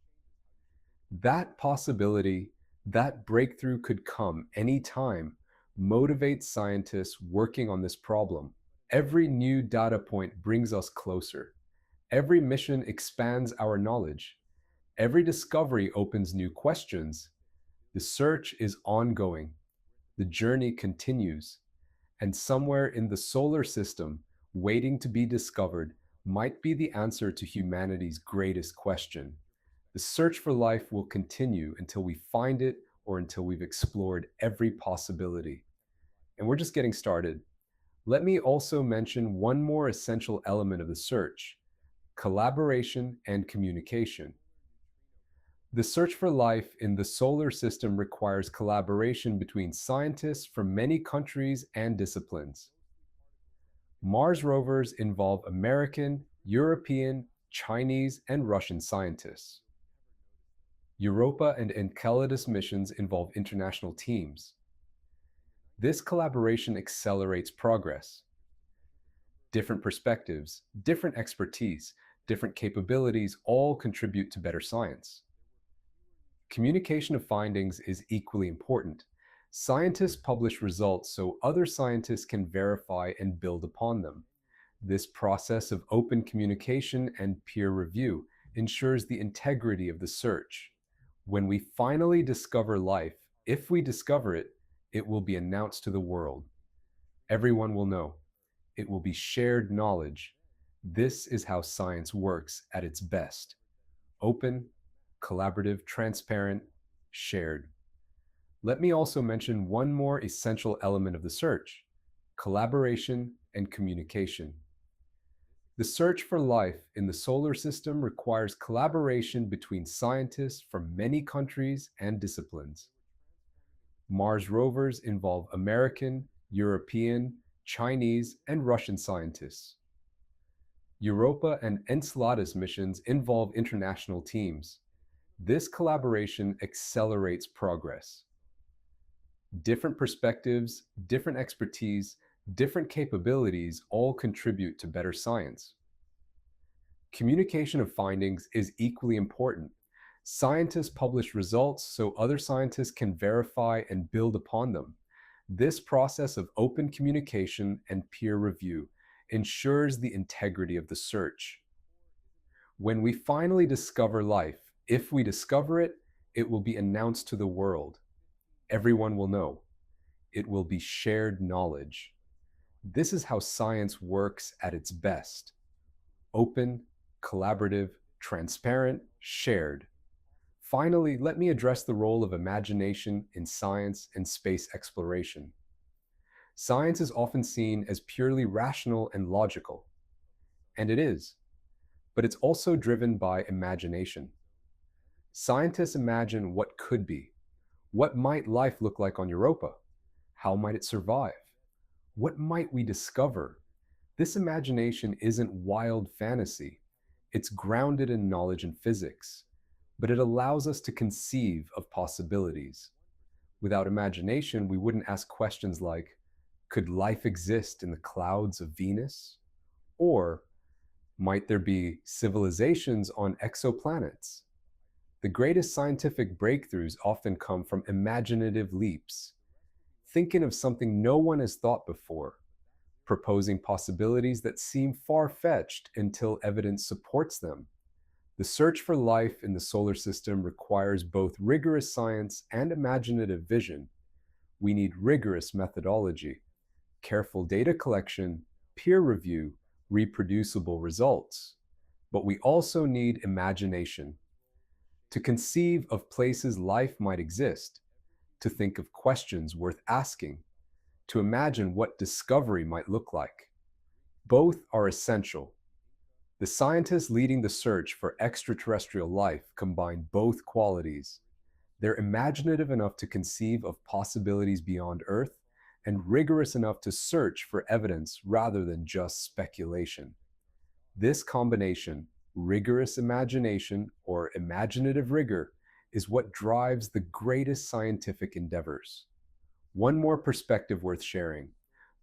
S1: That possibility, that breakthrough could come anytime, motivates scientists working on this problem. Every new data point brings us closer. Every mission expands our knowledge. Every discovery opens new questions. The search is ongoing. The journey continues. And somewhere in the solar system, waiting to be discovered, might be the answer to humanity's greatest question. The search for life will continue until we find it or until we've explored every possibility. And we're just getting started. Let me also mention one more essential element of the search: collaboration and communication. The search for life in the solar system requires collaboration between scientists from many countries and disciplines. Mars rovers involve American, European, Chinese, and Russian scientists. Europa and Enceladus missions involve international teams. This collaboration accelerates progress. Different perspectives, different expertise, different capabilities all contribute to better science. Communication of findings is equally important. Scientists publish results so other scientists can verify and build upon them. This process of open communication and peer review ensures the integrity of the search. When we finally discover life, if we discover it, it will be announced to the world. Everyone will know. It will be shared knowledge. This is how science works at its best: open, collaborative, transparent, shared. Let me also mention one more essential element of the search: collaboration and communication. The search for life in the solar system requires collaboration between scientists from many countries and disciplines. Mars rovers involve American, European, Chinese, and Russian scientists. Europa and Enceladus missions involve international teams. This collaboration accelerates progress. Different perspectives, different expertise, different capabilities all contribute to better science. Communication of findings is equally important. Scientists publish results so other scientists can verify and build upon them. This process of open communication and peer review ensures the integrity of the search. When we finally discover life, if we discover it, it will be announced to the world. Everyone will know. It will be shared knowledge. This is how science works at its best: open, collaborative, transparent, shared. Finally, let me address the role of imagination in science and space exploration. Science is often seen as purely rational and logical, and it is, but it's also driven by imagination. Scientists imagine what could be. What might life look like on Europa? How might it survive? What might we discover? This imagination isn't wild fantasy. It's grounded in knowledge and physics, but it allows us to conceive of possibilities. Without imagination, we wouldn't ask questions like, could life exist in the clouds of Venus? Or, Might there be civilizations on exoplanets? The greatest scientific breakthroughs often come from imaginative leaps, thinking of something no one has thought before, proposing possibilities that seem far-fetched until evidence supports them. The search for life in the solar system requires both rigorous science and imaginative vision. We need rigorous methodology, careful data collection, peer review, reproducible results. But we also need imagination to conceive of places life might exist, to think of questions worth asking, to imagine what discovery might look like. Both are essential. The scientists leading the search for extraterrestrial life combine both qualities. They're imaginative enough to conceive of possibilities beyond Earth and rigorous enough to search for evidence rather than just speculation. This combination, rigorous imagination or imaginative rigor, is what drives the greatest scientific endeavors. One more perspective worth sharing: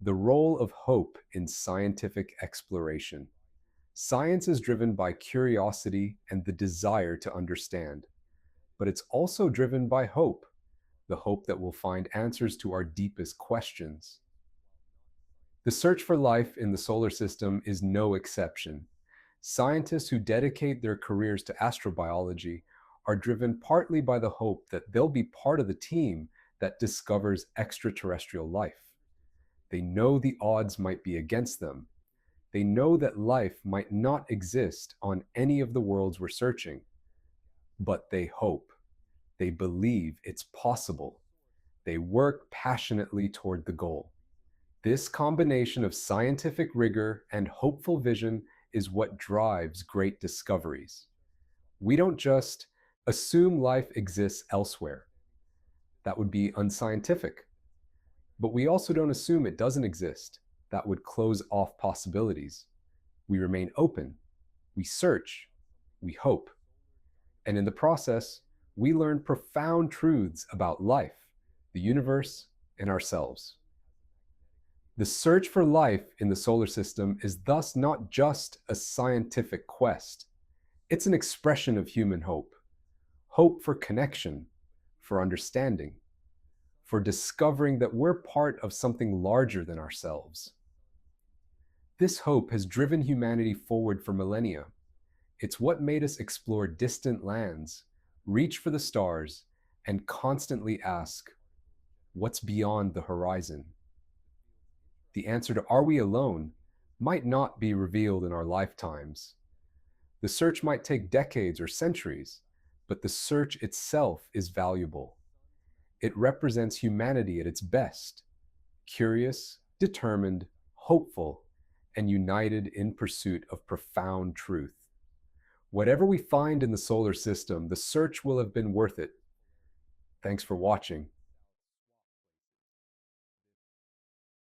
S1: the role of hope in scientific exploration. Science is driven by curiosity and the desire to understand, but it's also driven by hope, the hope that we'll find answers to our deepest questions. The search for life in the solar system is no exception. Scientists who dedicate their careers to astrobiology are driven partly by the hope that they'll be part of the team that discovers extraterrestrial life. They know the odds might be against them. They know that life might not exist on any of the worlds we're searching. But they hope. They believe it's possible. They work passionately toward the goal. This combination of scientific rigor and hopeful vision is what drives great discoveries. We don't just assume life exists elsewhere. That would be unscientific. But we also don't assume it doesn't exist. That would close off possibilities. We remain open. We search. We hope. And in the process, we learn profound truths about life, the universe, and ourselves. The search for life in the solar system is thus not just a scientific quest. It's an expression of human hope. Hope for connection, for understanding, for discovering that we're part of something larger than ourselves. This hope has driven humanity forward for millennia. It's what made us explore distant lands, reach for the stars, and constantly ask, what's beyond the horizon? The answer to "are we alone?" might not be revealed in our lifetimes. The search might take decades or centuries, but the search itself is valuable. It represents humanity at its best: curious, determined, hopeful, and united in pursuit of profound truth. Whatever we find in the solar system, the search will have been worth it. Thanks for watching.